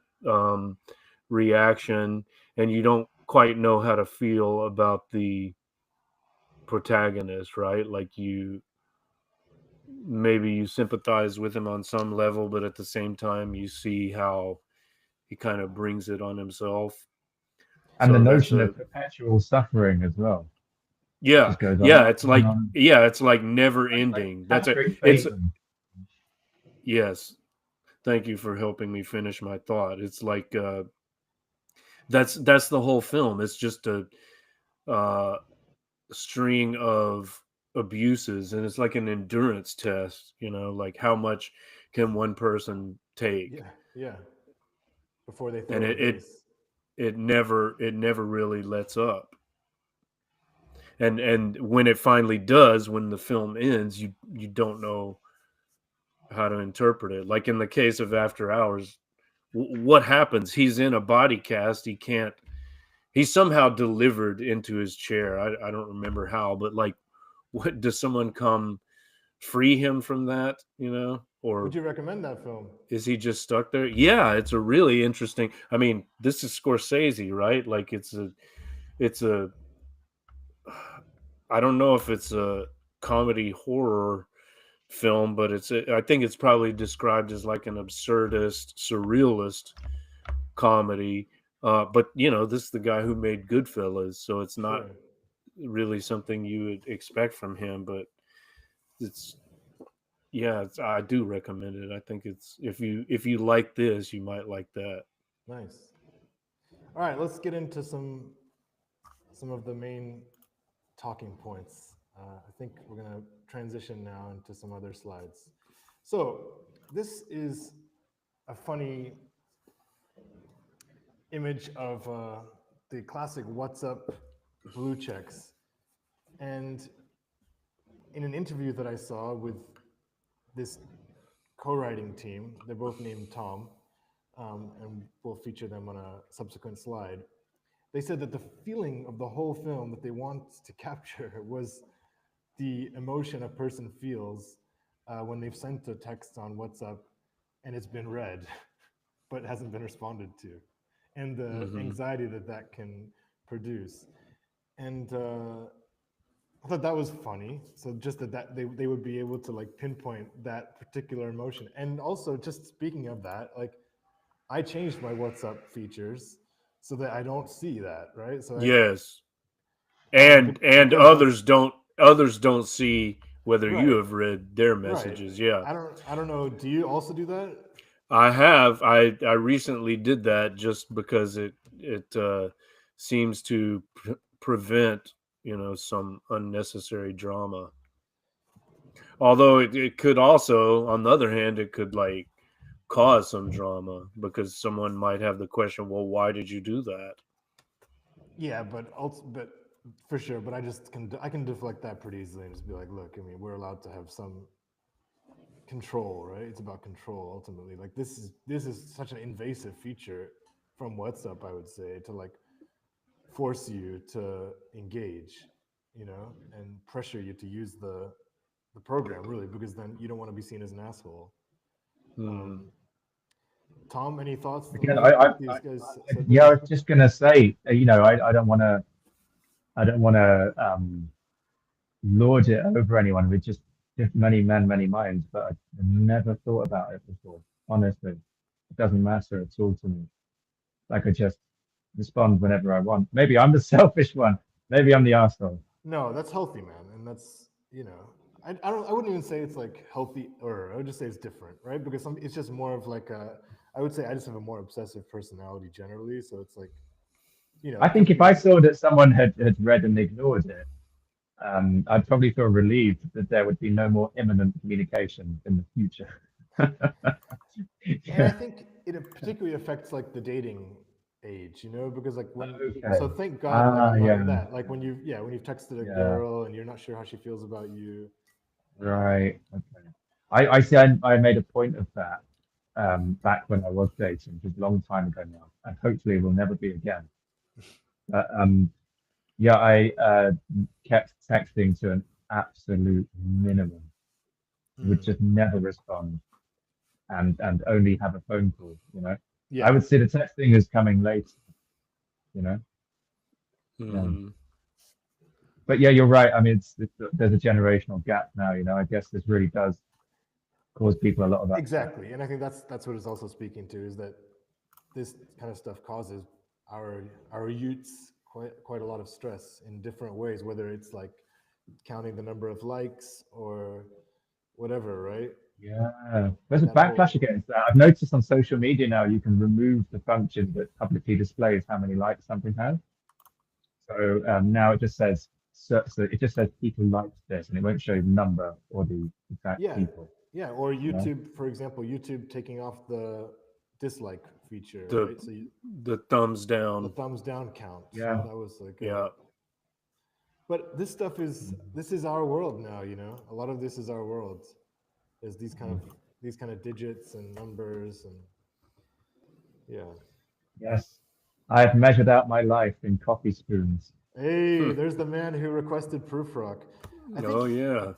reaction, and you don't quite know how to feel about the protagonist, right? Like maybe you sympathize with him on some level, but at the same time you see how he kind of brings it on himself. And the So that's notion a of perpetual suffering as well yeah, just goes yeah. on It's and like on, it's like never like ending. Patrick It's Bateman. yes. Thank you for helping me finish my thought. It's like that's the whole film. It's just a uh, string of abuses, and it's like an endurance test. Like how much can one person take, Yeah. Before they and throw a it vase. it never really lets up. And when it finally does, when the film ends, you don't know how to interpret it. Like in the case of After Hours, what happens? He's in a body cast. He can't he somehow delivered into his chair. I don't remember how, but like, what does someone come free him from that? Or Would you recommend that film? is he just stuck there? Yeah, it's a really interesting. I mean, this is Scorsese, right? Like, it's a. I don't know if it's a comedy horror film, but I think it's probably described as like an absurdist, surrealist comedy. But this is the guy who made Goodfellas, so it's not Sure. really something you would expect from him. But it's I do recommend it. I think it's if you like this, you might like that. Nice. All right, let's get into some of the main talking points. I think we're going to transition now into some other slides. So this is a funny image of the classic "What's up" blue checks, and in an interview that I saw with this co-writing team, they're both named Tom, and we'll feature them on a subsequent slide. They said that the feeling of the whole film that they want to capture was the emotion a person feels when they've sent a text on WhatsApp and it's been read, but hasn't been responded to, and the anxiety that can produce. And I thought that was funny. So just that they would be able to like pinpoint that particular emotion. And also, just speaking of that, like I changed my WhatsApp features so that I don't see that, right? So Yes, and and because that's others don't see whether you right, have read their right. messages. Yeah, I don't know. Do you also do that? I have. I recently did that just because it seems to prevent some unnecessary drama. Although it could also, on the other hand, it could like cause some drama because someone might have the question, well, why did you do that? Yeah, but also, but for sure. But I can deflect that pretty easily and just be like, look, I mean, we're allowed to have some control, right? It's about control ultimately. Like this is such an invasive feature from WhatsApp, I would say, to like force you to engage, and pressure you to use the program really, because then you don't want to be seen as an asshole. Hmm. Tom, any thoughts on the Again, fact that these guys said yeah, I this? was just gonna say, I don't want to, I don't want to lord it over anyone. We're just many men, many minds, but I never thought about it before. Honestly, it doesn't matter at all to me. Like I just respond whenever I want. Maybe I'm the selfish one. Maybe I'm the asshole. No, that's healthy, man, and that's I wouldn't even say it's like healthy, or I would just say it's different, right? Because it's just more of like I would say I just have a more obsessive personality generally, so it's like I think if I saw that someone had read and ignored it, I'd probably feel relieved that there would be no more imminent communication in the future. And I Yeah. think it particularly affects like the dating age, because like so Okay. thank God, like Ah, I'm not in yeah, that. Like when you've texted a yeah. girl and you're not sure how she feels about you. Right. Okay. I see. I made a point of that back when I was dating, which is a long time ago now, and hopefully it will never be again. But yeah, I kept texting to an absolute minimum. Would Mm. just never respond, and only have a phone call. I Yeah, would see the texting as coming later. You know. Yeah. Hmm. But yeah, you're right. I mean, there's a generational gap now. I guess this really does cause people a lot of upset. exactly. And I think that's what it's also speaking to, is that this kind of stuff causes our youths quite a lot of stress in different ways, whether it's like counting the number of likes or whatever, right? Yeah, there's a That whole backlash against that. I've noticed on social media now you can remove the function that publicly displays how many likes something has. So now it just says so it just says people liked this, and it won't show the number or the exact yeah, people. yeah. Or Yeah, YouTube, for example, YouTube taking off the dislike feature, the right? So the thumbs the down. thumbs down count. yeah, That was like Yeah. but this is our world now, A lot of this is our world. Is these kind of digits and numbers and yeah. yes. I've measured out my life in coffee spoons. Hey, there's the man who requested Proof Rock. I think, Oh yeah.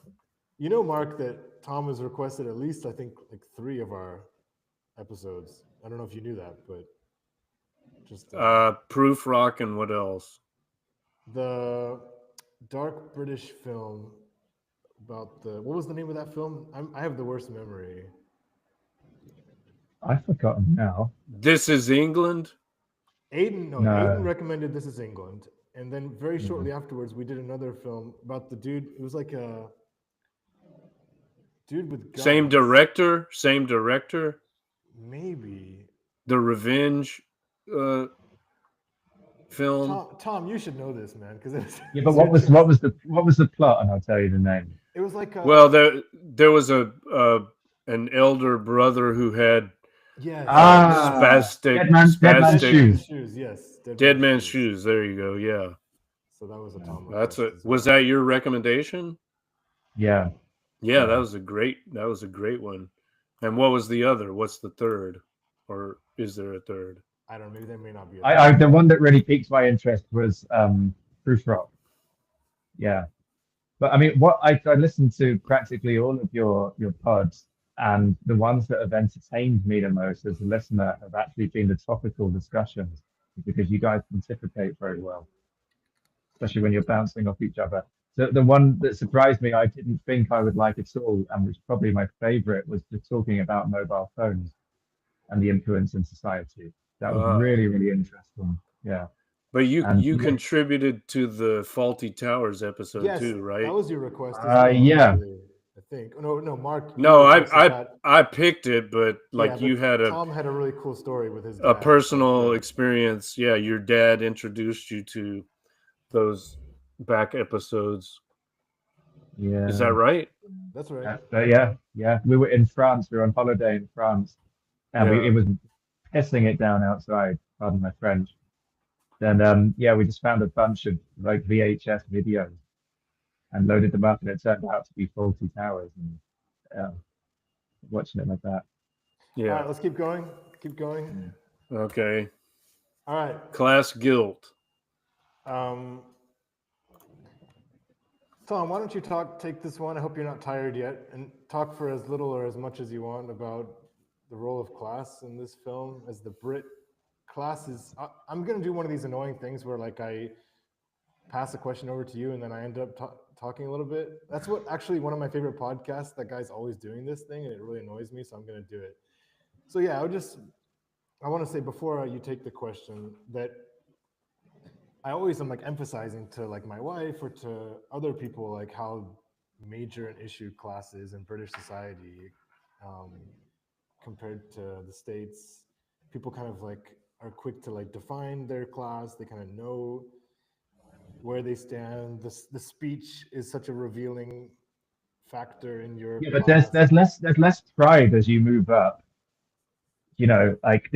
you know, Mark, that Tom has requested at least, I think, like 3 of our episodes. I don't know if you knew that, but just Proof Rock and what else? the dark British film about what was the name of that film? I have the worst memory. I've forgotten now. This Is England. Aiden No. recommended This Is England, and then very shortly afterwards we did another film about the dude. It was like a dude with guns. Same director. Maybe. The Revenge film. Tom, you should know this, man, because Yeah, but what was the plot? And I'll tell you the name. It was like Well, there was an elder brother who had spastic Dead Man's Shoes. Yes, Dead Man's Shoes. There you go. Yeah. So that was a Tom. Was that your recommendation? Yeah. Yeah, that was a great one. And what was the other? What's the third? Or is there a third? I don't know. Maybe there may not be. The one that really piqued my interest was Proof Rock. Yeah. But I mean, I listened to practically all of your pods, and the ones that have entertained me the most as a listener have actually been the topical discussions, because you guys pontificate very well, especially when you're bouncing off each other. The one that surprised me, I didn't think I would like at all, and was probably my favorite, was just talking about mobile phones and the influence in society. That was really, really interesting. Yeah. But you contributed to the Faulty Towers episode too, right? That was your request. Yeah. I think. No, Mark. No, I picked it, but you had Tom had a really cool story with his dad. A personal experience. Yeah, your dad introduced you to those back episodes. Yeah. Is that right? That's right. Yeah. We were in France. We were on holiday in France, and it was pissing it down outside. Pardon my French. Then we just found a bunch of like VHS videos and loaded them up, and it turned out to be Faulty Towers, and watching it like that. Yeah. All right, let's keep going. Keep going. Okay. All right. Class guilt. Tom, why don't you take this one? I hope you're not tired yet, and talk for as little or as much as you want about the role of class in this film. As the Brit, class is. I'm gonna do one of these annoying things where like I pass a question over to you and then I end up talking a little bit. That's what actually one of my favorite podcasts. That guy's always doing this thing, and it really annoys me. So I'm gonna do it. So yeah, I want to say before you take the question that I always am like emphasizing to like my wife or to other people like how major an issue class is in British society compared to the States. People kind of like are quick to like define their class. They kind of know where they stand. The speech is such a revealing factor in your but class. there's less pride as you move up. You know, like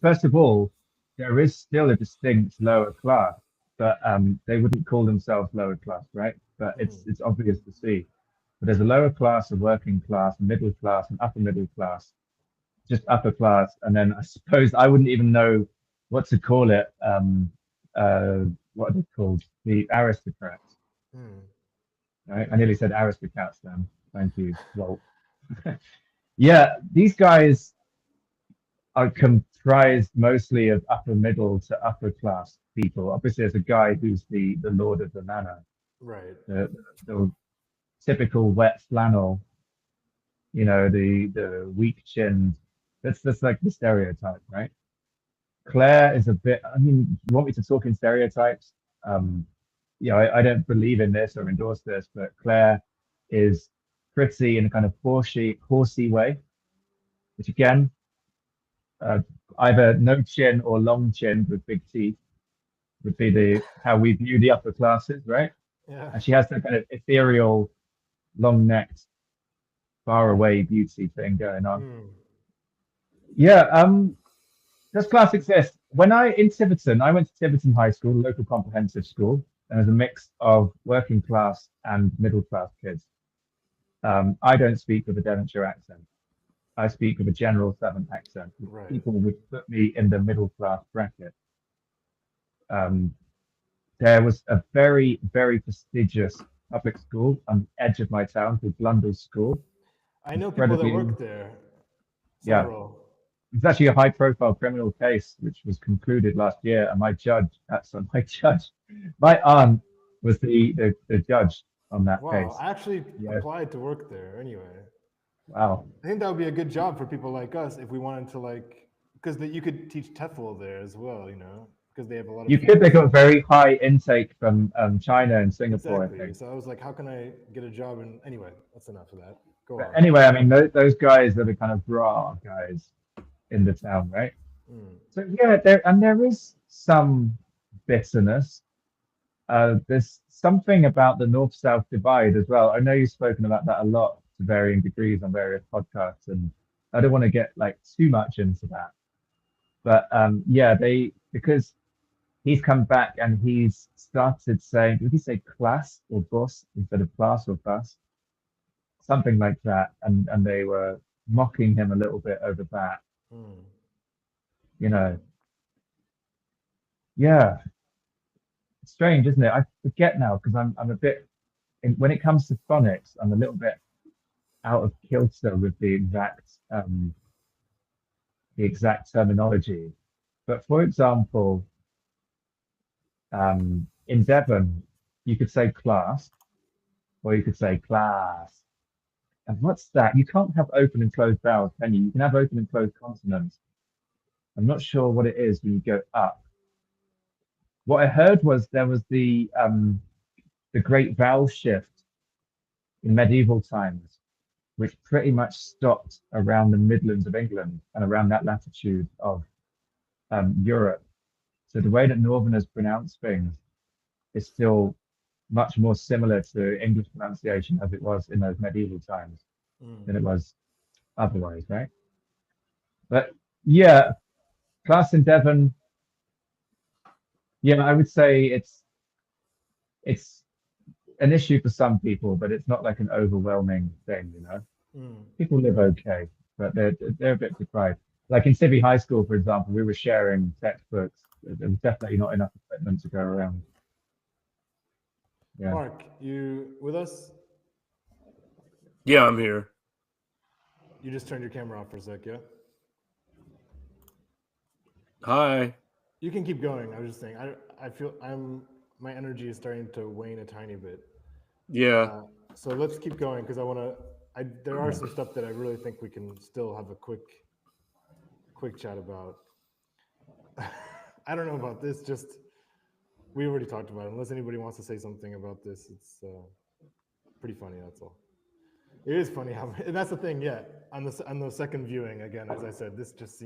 first of all, there is still a distinct lower class, but they wouldn't call themselves lower class, right? But it's obvious to see. But there's a lower class, a working class, a middle class, an upper middle class, just upper class, and then I suppose I wouldn't even know what to call it. What are they called? The aristocrats. Right? I nearly said aristocrats then. Thank you. Well, yeah, these guys are comprised mostly of upper middle to upper class people. Obviously, there's a guy who's the lord of the manor, right? The typical wet flannel, you know, the weak chinned. That's like the stereotype, right? Claire is a bit. I mean, you want me to talk in stereotypes? I don't believe in this or endorse this, but Claire is pretty in a kind of horsey way, which again, either no chin or long chin with big teeth would be how we view the upper classes, right? Yeah. And she has that kind of ethereal, long-necked, far-away beauty thing going on. Yeah, does class exist? When in Tiverton, I went to Tiverton High School, local comprehensive school, and there's a mix of working class and middle class kids. I don't speak with a Devonshire accent. I speak with a general Southern accent. Right. People would put me in the middle class bracket. There was a very, very prestigious public school on the edge of my town called Blundell School. I know people that work there. Yeah. Several. It's actually a high-profile criminal case which was concluded last year, and my aunt was the judge on that Wow, case. I actually Yeah. applied to work there anyway. Wow. I think that would be a good job for people like us if we wanted to, like, because you could teach TEFL there as well, you know, because they have a lot of. You could. They got very high intake from China and Singapore. Exactly. I think. So I was like, how can I get a job? And anyway, that's enough of that. Go But on. anyway, I mean, those guys are the kind of raw guys in the town, right? So yeah, there is some bitterness. There's something about the north-south divide as well. I know you've spoken about that a lot to varying degrees on various podcasts, and I don't want to get like too much into that. But yeah, because he's come back and he's started saying, did he say class or bus instead of class or bus? Something like that, and they were mocking him a little bit over that. You know, yeah, it's strange, isn't it? I forget now because I'm a bit when it comes to phonics, I'm a little bit out of kilter with the exact terminology. But for example, in Devon, you could say class, or you could say class. And what's that? You can't have open and closed vowels, can you? You can have open and closed consonants. I'm not sure what it is when you go up. What I heard was there was the great vowel shift in medieval times, which pretty much stopped around the Midlands of England and around that latitude of Europe. So the way that Northerners pronounce things is still much more similar to English pronunciation as it was in those medieval times than it was otherwise, right? But yeah, class in Devon, yeah, I would say it's an issue for some people, but it's not like an overwhelming thing, you know. People live okay, but they're a bit deprived. Like in Civvy High School, for example, we were sharing textbooks. There was definitely not enough equipment to go around. Yeah. Mark, you with us? Yeah, I'm here. You just turned your camera off for a sec, yeah? Hi. You can keep going. I was just saying, I feel my energy is starting to wane a tiny bit. Yeah. So let's keep going because there are some stuff that I really think we can still have a quick chat about. I don't know about this, just we already talked about it. Unless anybody wants to say something about this, it's pretty funny, that's all. It is funny how, and that's the thing, yeah. On the second viewing, again, as I said, this just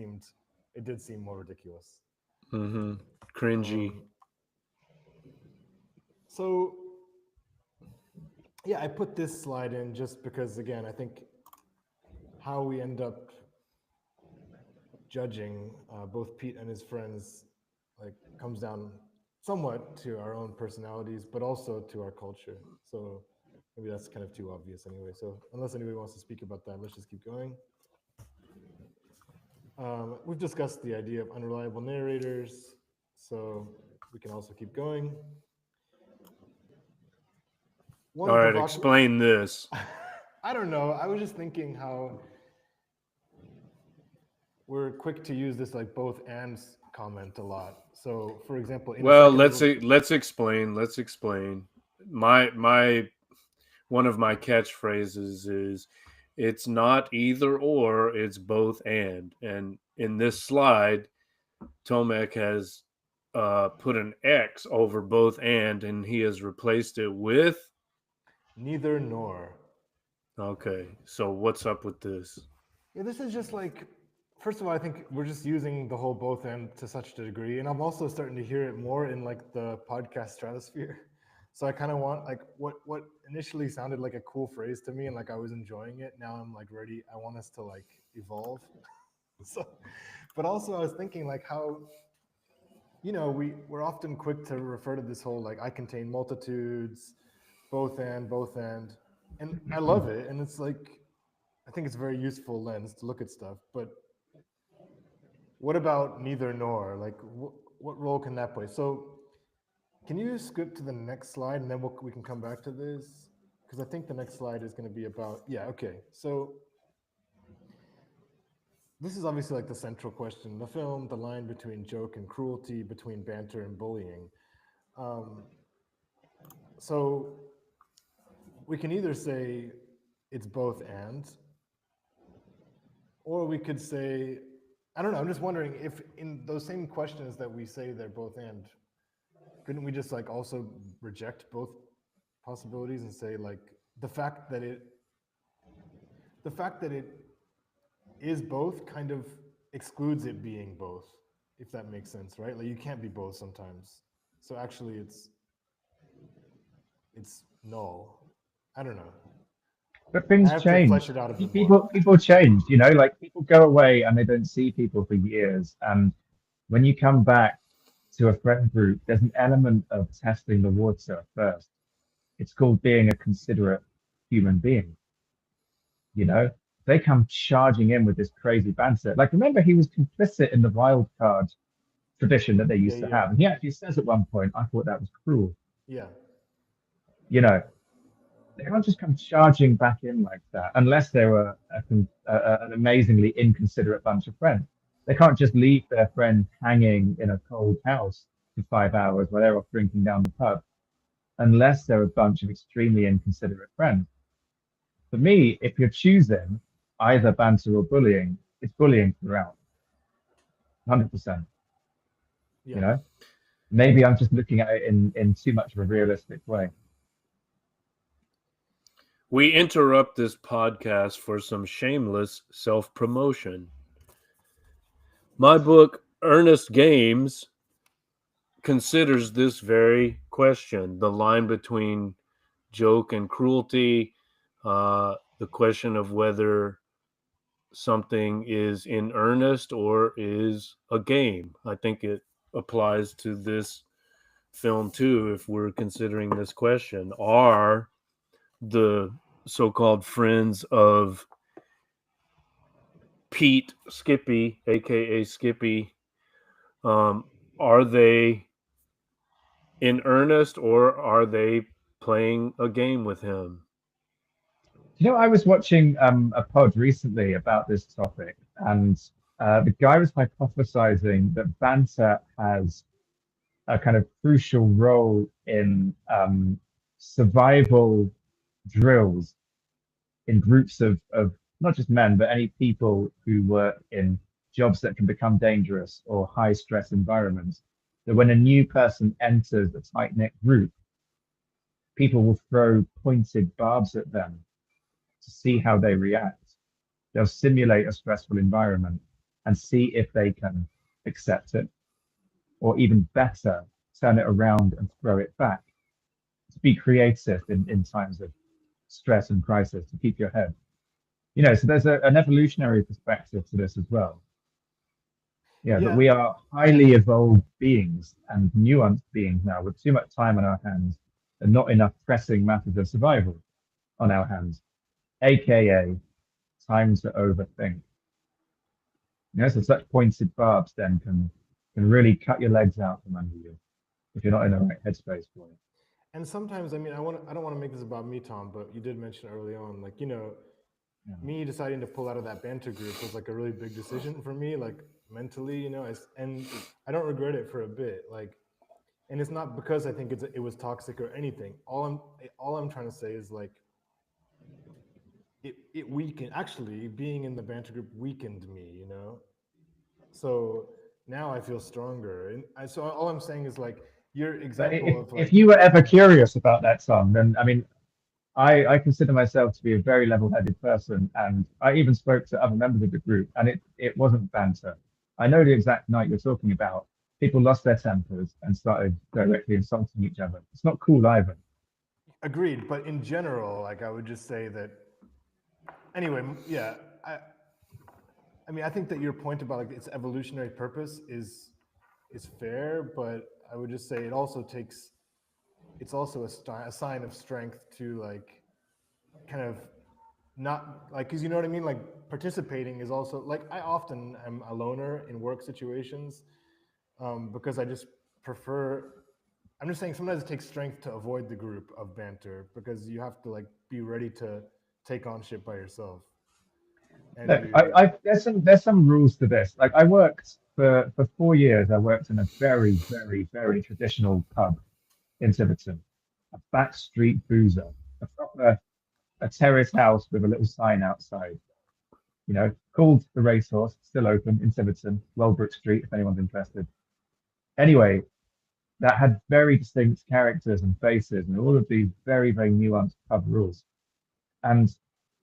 did seem more ridiculous. Cringy. So, yeah, I put this slide in just because, again, I think how we end up judging both Pete and his friends like comes down somewhat to our own personalities, but also to our culture. So maybe that's kind of too obvious anyway. So unless anybody wants to speak about that, let's just keep going. We've discussed the idea of unreliable narrators, so we can also keep going. All right, explain this. I don't know. I was just thinking how we're quick to use this like both and comment a lot. So, for example, let's explain. Let's explain. My one of my catchphrases is, "It's not either or, it's both and." And in this slide, Tomek has put an X over both and he has replaced it with neither nor. Okay, so what's up with this? Yeah, this is just like, first of all, I think we're just using the whole both and to such a degree, and I'm also starting to hear it more in like the podcast stratosphere. So I kind of want like what initially sounded like a cool phrase to me, and like I was enjoying it. Now I'm like ready. I want us to like evolve. So, but also I was thinking like how, you know, we're often quick to refer to this whole like I contain multitudes, both and, and I love it, and it's like I think it's a very useful lens to look at stuff. But what about neither nor? Like, what role can that play? So, can you skip to the next slide, and then we can come back to this? Because I think the next slide is going to be about, yeah, okay. So this is obviously like the central question in the film, the line between joke and cruelty, between banter and bullying. So we can either say it's both and, or we could say, I don't know, I'm just wondering if in those same questions that we say they're both and, couldn't we just like also reject both possibilities and say like the fact that it is both kind of excludes it being both, if that makes sense, right? Like you can't be both sometimes. So actually it's null. I don't know. But I things have to flesh change. it out a bit more. People change, you know, like people go away and they don't see people for years. And when you come back to a friend group, there's an element of testing the water first. It's called being a considerate human being. You know, they come charging in with this crazy banter. Like, remember, he was complicit in the wild card tradition that they used to have. And he actually says at one point, I thought that was cruel. Yeah. You know, they can't just come charging back in like that unless they were an amazingly inconsiderate bunch of friends. They can't just leave their friend hanging in a cold house for 5 hours while they're off drinking down the pub unless they're a bunch of extremely inconsiderate friends. For me, if you're choosing either banter or bullying, it's bullying throughout, 100%. Yeah. You know, maybe I'm just looking at it in too much of a realistic way. We interrupt this podcast for some shameless self-promotion. My book, Earnest Games, considers this very question, the line between joke and cruelty, the question of whether something is in earnest or is a game. I think it applies to this film too, if we're considering this question. Are the so-called friends of Pete Skippy, aka Skippy, are they in earnest or are they playing a game with him? You know, I was watching a pod recently about this topic, and the guy was hypothesizing that banter has a kind of crucial role in survival drills in groups of not just men, but any people who work in jobs that can become dangerous or high stress environments. That when a new person enters a tight knit group, people will throw pointed barbs at them to see how they react. They'll simulate a stressful environment and see if they can accept it, or even better, turn it around and throw it back. To be creative in times of stress and crisis, to keep your head. You know, so there's an evolutionary perspective to this as well. Yeah, that we are highly evolved beings and nuanced beings now with too much time on our hands and not enough pressing matters of survival on our hands, aka time to overthink. You know, so such pointed barbs then can really cut your legs out from under you if you're not in the right headspace for it. And sometimes, I mean, I don't want to make this about me, Tom, but you did mention early on, like, you know, me deciding to pull out of that banter group was like a really big decision for me, like mentally, you know, and I don't regret it for a bit. Like, and it's not because I think it was toxic or anything. All I'm trying to say is like, it weakened, actually being in the banter group weakened me, you know? So now I feel stronger. And so all I'm saying is like, your example of like, if you were ever curious about that song, then I mean, I consider myself to be a very level-headed person, and I even spoke to other members of the group, and it wasn't banter. I know the exact night you're talking about. People lost their tempers and started directly insulting each other. It's not cool either. agreed, but in general, like I would just say that. Anyway, yeah, I mean, I think that your point about like its evolutionary purpose is fair, but I would just say it also takes. It's also a sign of strength to like, kind of not like, because you know what I mean, like participating is also like, I often am a loner in work situations, because I just prefer, I'm just saying sometimes it takes strength to avoid the group of banter, because you have to like be ready to take on shit by yourself. And Look, you, there's some rules to this. Like I worked for 4 years. I worked in a very, very, very traditional pub in Tiverton, a back street boozer, a proper a terrace house with a little sign outside. You know, called the Racehorse, still open in Tiverton, Welbrook Street, if anyone's interested. Anyway, that had very distinct characters and faces and all of these very, very nuanced pub rules. And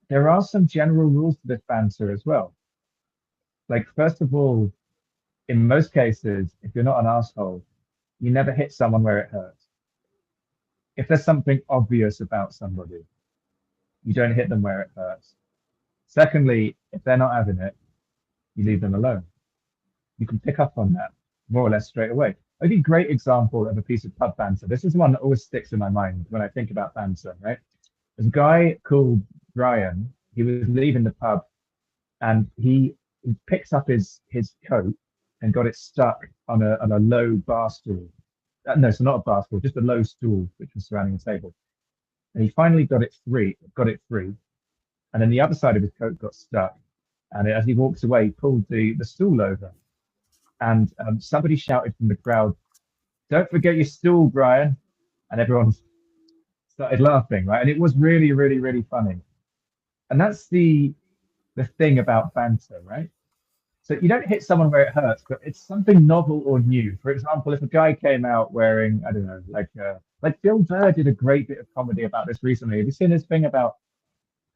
there are some general rules to this banter as well. Like, first of all, in most cases, if you're not an asshole, you never hit someone where it hurts. If there's something obvious about somebody, you don't hit them where it hurts. Secondly, if they're not having it, you leave them alone. You can pick up on that more or less straight away. I think a great example of a piece of pub banter. This is one that always sticks in my mind when I think about banter, right? There's a guy called Brian. He was leaving the pub and he picks up his coat and got it stuck on a low bar stool. No, so not a bar stool, just a low stool which was surrounding the table. And he finally got it free. And then the other side of his coat got stuck. And as he walked away, he pulled the stool over. And somebody shouted from the crowd, "Don't forget your stool, Brian." And everyone started laughing, right? And it was really, really, really funny. And that's the thing about banter, right? So you don't hit someone where it hurts, but it's something novel or new. For example, if a guy came out wearing, I don't know, like Bill Burr did a great bit of comedy about this recently. Have you seen this thing about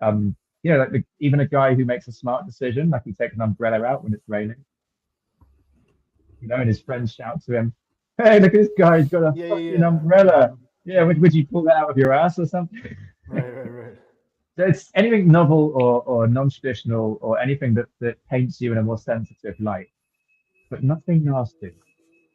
like even a guy who makes a smart decision, like he takes an umbrella out when it's raining, and his friends shout to him, "Hey, look at this guy, he's got a fucking umbrella." Yeah, would you pull that out of your ass or something? right. So it's anything novel or non-traditional or anything that paints you in a more sensitive light, but nothing nasty.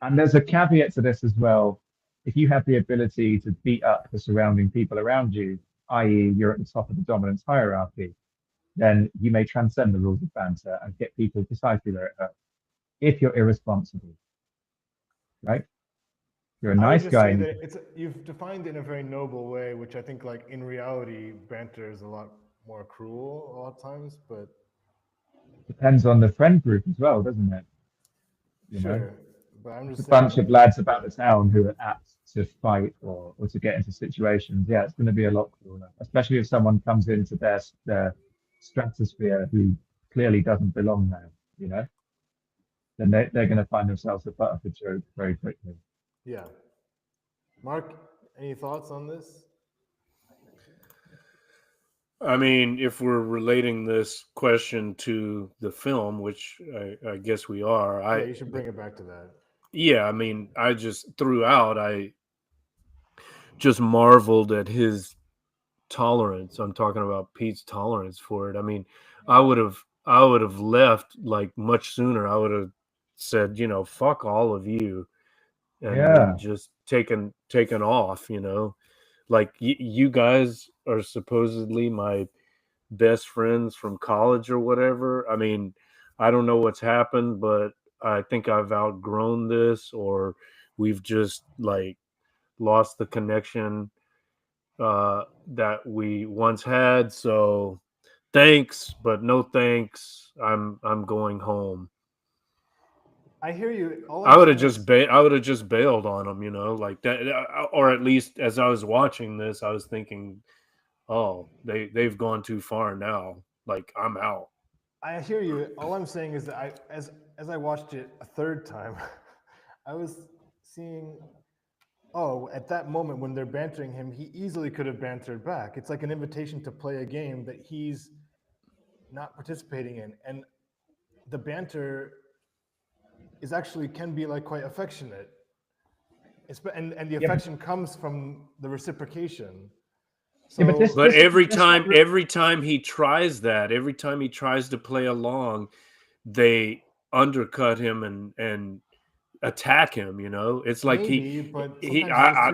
And there's a caveat to this as well. If you have the ability to beat up the surrounding people around you, i.e., you're at the top of the dominance hierarchy, then you may transcend the rules of banter and hit people precisely where it hurts. If you're irresponsible, right? You're a I would nice just guy. say that you've defined it in a very noble way, which I think, like in reality, banter is a lot more cruel a lot of times. But Depends on the friend group as well, doesn't it? sure, but I'm It's a just bunch saying. of lads about the town who are apt to fight or to get into situations. Yeah, it's going to be a lot crueler, especially if someone comes into their stratosphere who clearly doesn't belong there. Then they're going to find themselves a butt of a joke very quickly. Yeah. Mark, any thoughts on this? I mean, if we're relating this question to the film, which I guess we are, you should bring it back to that. Yeah, I mean, I just just marveled at his tolerance. I'm talking about Pete's tolerance for it. I mean, I would have left like much sooner. I would have said, fuck all of you, and then just taken off. Like you guys are supposedly my best friends from college or whatever. I mean, I don't know what's happened, but I think I've outgrown this, or we've just like lost the connection that we once had. So thanks, but no thanks. I'm going home. I hear you. I would have just bailed on him, like that, or at least as I was watching this, I was thinking, oh, they've gone too far now. Like I'm out. I hear you. All I'm saying is that as I watched it a third time, I was seeing, at that moment when they're bantering him, he easily could have bantered back. It's like an invitation to play a game that he's not participating in, and the banter can be like quite affectionate. And the affection comes from the reciprocation. So, but every time he tries to play along, they undercut him and attack him. It's like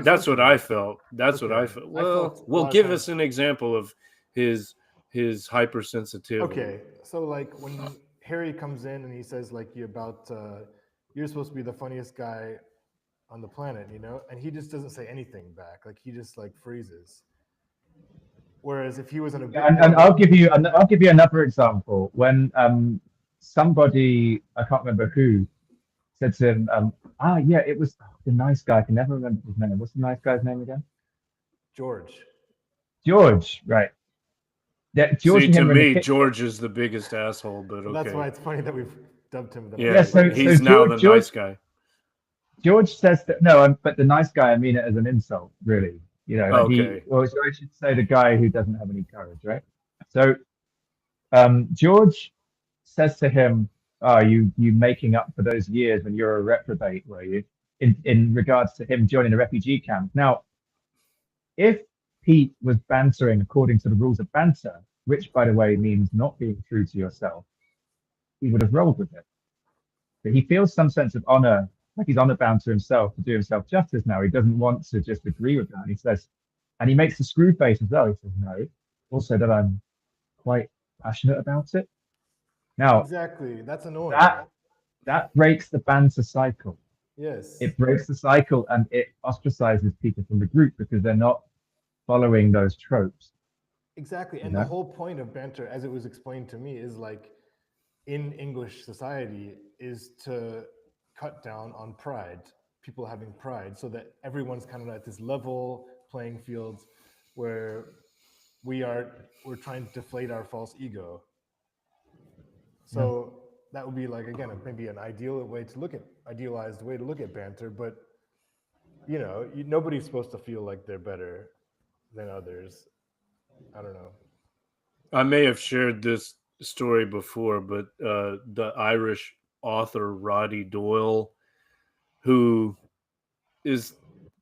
that's what I felt. That's what I felt. Well, give us an example of his his hypersensitivity. Okay, so like when Harry comes in and he says like you're supposed to be the funniest guy on the planet, you know, and he just doesn't say anything back. Like he just like freezes. Whereas if he was in a big And I'll give you another example. When somebody, I can't remember who, said to him, yeah, it was the nice guy. I can never remember his name. What's the nice guy's name again? George. George, right? Yeah, George See, and to him are in the me, kitchen. George is the biggest asshole, but okay. That's why it's funny that we've dubbed him the Yeah, so he's now George, the nice guy. George says that no, but the nice guy, I mean it as an insult, really. You know, Okay. or I should say the guy who doesn't have any courage, right? So George says to him, "Oh, you making up for those years when you're a reprobate, were you?" In regards to him joining a refugee camp. Now, if Pete was bantering according to the rules of banter, which, by the way, means not being true to yourself, he would have rolled with it. But he feels some sense of honor, like he's honor bound to himself to do himself justice now. He doesn't want to just agree with that. And he says, and he makes the screw face as well. He says, no, also that I'm quite passionate about it. Now, Exactly. That's annoying. That breaks the banter cycle. Yes. It breaks the cycle and it ostracizes people from the group because they're not following those tropes. Exactly. And the whole point of banter, as it was explained to me, is like in English society is to cut down on pride, people having pride, so that everyone's kind of at this level playing field where we're trying to deflate our false ego. So that would be like, again, maybe an idealized way to look at banter, but you know, nobody's supposed to feel like they're better than others. I don't know. I may have shared this story before, but the Irish author Roddy Doyle, who is,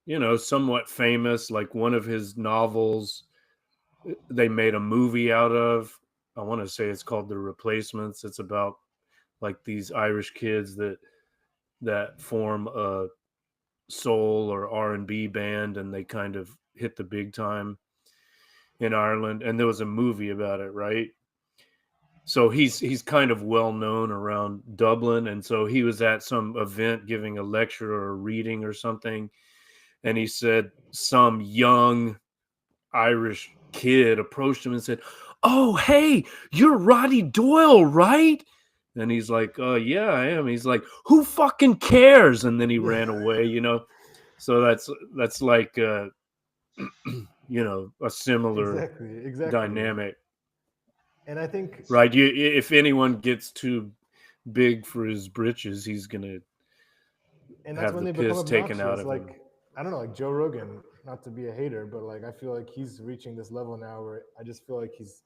you know, somewhat famous, like one of his novels they made a movie out of. I want to say it's called The Replacements. It's about like these Irish kids that form a soul or R&B band, and they kind of hit the big time in Ireland, and there was a movie about it, right? So he's kind of well known around Dublin, and so he was at some event giving a lecture or a reading or something, and he said some young Irish kid approached him and said, "Oh, hey, you're Roddy Doyle, right?" And he's like, "Oh, yeah, I am." He's like, "Who fucking cares?" And then he ran away, you know. So that's like you know, a similar exactly dynamic. And I think right, if anyone gets too big for his britches, he's gonna and that's have when the they become piss taken out obnoxious. of Like him. I don't know, like Joe Rogan, not to be a hater, but like I feel like he's reaching this level now where I just feel like he's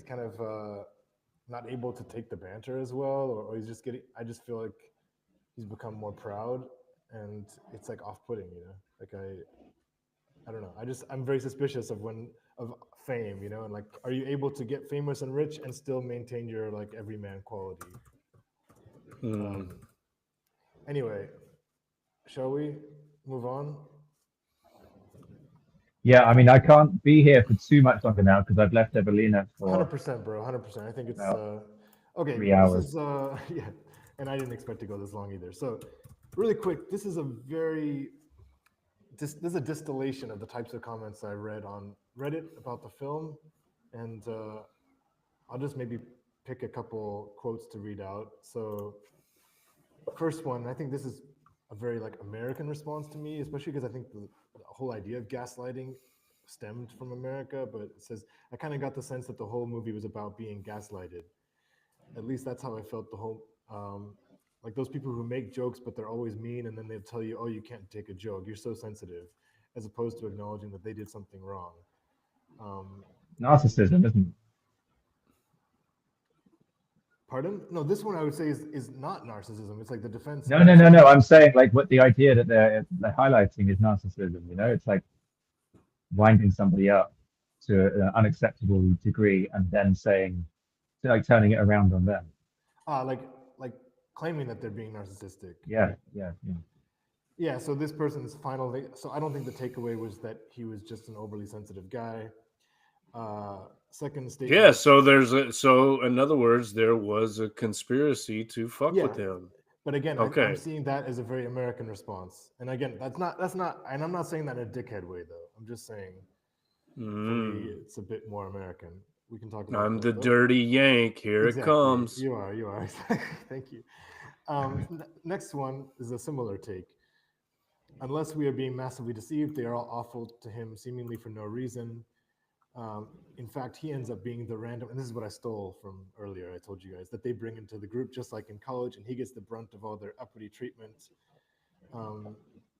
kind of not able to take the banter as well, or he's just getting. I just feel like he's become more proud, and it's like off-putting, you know. Like I don't know. I'm very suspicious of fame, you know, and like, are you able to get famous and rich and still maintain your like everyman quality? Anyway, shall we move on? Yeah, I mean, I can't be here for too much longer now because I've left Evelina for 100%, bro. 100%. I think it's okay. 3 hours. This is yeah, and I didn't expect to go this long either. So, really quick, this is this is a distillation of the types of comments I read on Reddit about the film, and I'll just maybe pick a couple quotes to read out. So, first one, I think this is a very like American response to me, especially because I think the whole idea of gaslighting stemmed from America. But it says, I kind of got the sense that the whole movie was about being gaslighted. At least that's how I felt the whole. Like those people who make jokes, but they're always mean, and then they tell you, "Oh, you can't take a joke. You're so sensitive," as opposed to acknowledging that they did something wrong. Narcissism, isn't it? Pardon? No, this one I would say is not narcissism. It's like the defense. No. I'm saying like what the idea that they're highlighting is narcissism. You know, it's like winding somebody up to an unacceptable degree and then saying, like turning it around on them. Like claiming that they're being narcissistic. Yeah. So this person's final. So I don't think the takeaway was that he was just an overly sensitive guy. Second statement. Yeah, so in other words, there was a conspiracy to fuck Yeah. with him. But again, Okay. I'm seeing that as a very American response. And again, that's not, and I'm not saying that in a dickhead way though. I'm just saying for me, it's a bit more American. We can talk about I'm that, the though. dirty Yank. Here Exactly. it comes. You are. Thank you. Next one is a similar take. Unless we are being massively deceived, they are all awful to him seemingly for no reason. In fact, he ends up being the random, and this is what I stole from earlier. I told you guys that they bring into the group just like in college, and he gets the brunt of all their uppity treatment.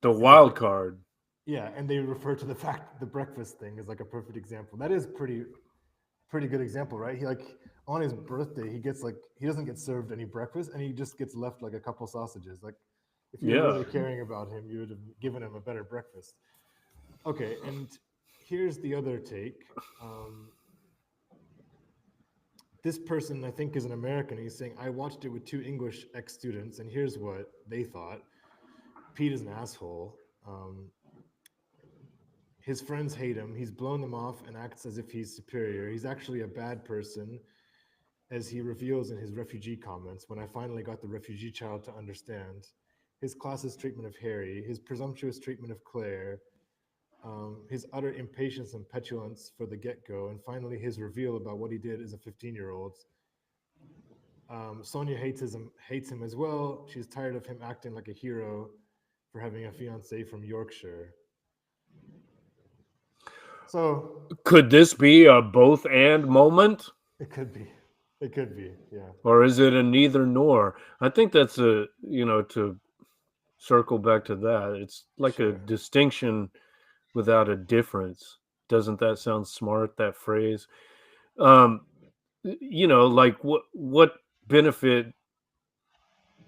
The wild card. Yeah, and they refer to the fact the breakfast thing is like a perfect example. That is pretty good example, right? He like on his birthday, he doesn't get served any breakfast, and he just gets left like a couple sausages. Like if you're really caring about him, you would have given him a better breakfast. Okay, and here's the other take. This person, I think, is an American. He's saying, I watched it with 2 English ex-students, and here's what they thought. Pete is an asshole. His friends hate him. He's blown them off and acts as if he's superior. He's actually a bad person, as he reveals in his refugee comments, when I finally got the refugee child to understand. His classist treatment of Harry, his presumptuous treatment of Claire, his utter impatience and petulance for the get-go, and finally his reveal about what he did as a 15-year-old. Sonia hates him as well. She's tired of him acting like a hero for having a fiancé from Yorkshire. So could this be a both and moment? It could be. It could be, yeah. Or is it a neither nor? I think that's to circle back to that. It's like a distinction without a difference. Doesn't that sound smart, that phrase? Like what benefit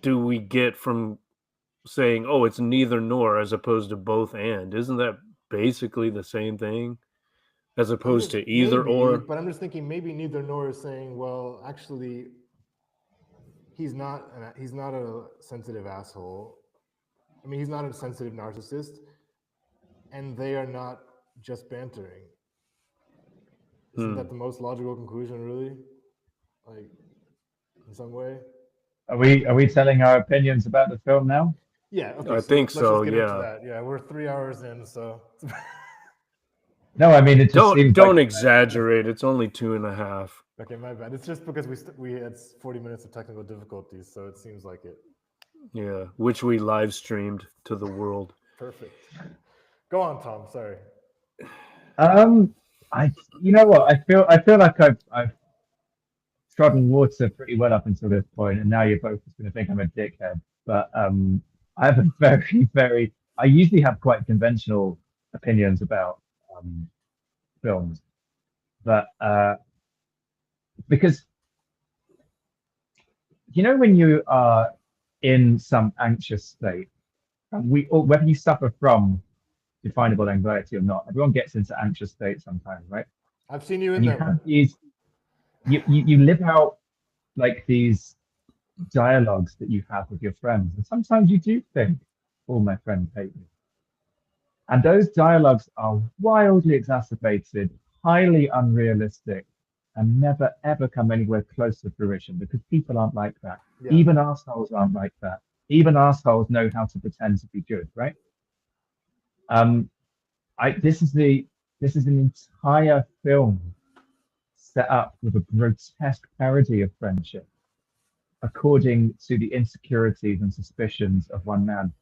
do we get from saying, oh, it's neither nor as opposed to both and? Isn't that basically the same thing as opposed to either or? But I'm just thinking maybe neither nor is saying, well, actually, he's not a sensitive asshole. I mean, he's not a sensitive narcissist, and they are not just bantering. Isn't that the most logical conclusion, really? Like, in some way? Are we telling our opinions about the film now? Yeah, okay. I think let's just get yeah. into that. Yeah, we're 3 hours in, so. No, I mean, it just seems don't like exaggerate. It's only 2.5. Okay, my bad. It's just because we had 40 minutes of technical difficulties, so it seems like it. Yeah, which we live streamed to the world. Perfect. Go on, Tom. Sorry. You know what? I feel like I've trodden water pretty well up until this point, and now you're both just going to think I'm a dickhead. But I have a very I usually have quite conventional opinions about films, but because when you are in some anxious state, whether you suffer from definable anxiety or not, everyone gets into anxious states sometimes, right? I've seen you in them. Have these, you live out like these dialogues that you have with your friends, and sometimes you do think, all my friends hate me. And those dialogues are wildly exacerbated, highly unrealistic, and never ever come anywhere close to fruition because people aren't like that. Yeah. Even assholes aren't like that. Even assholes know how to pretend to be good, right? This is an entire film set up with a grotesque parody of friendship, according to the insecurities and suspicions of one man.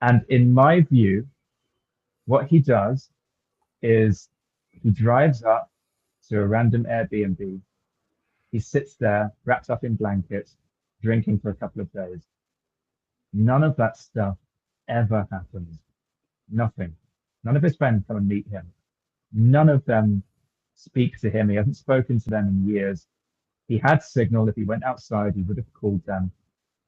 And in my view, what he does is he drives up to a random Airbnb. He sits there, wrapped up in blankets, drinking for a couple of days. None of that stuff ever happens. Nothing. None of his friends come and meet him. None of them speak to him. He hasn't spoken to them in years. He had signal. If he went outside, he would have called them.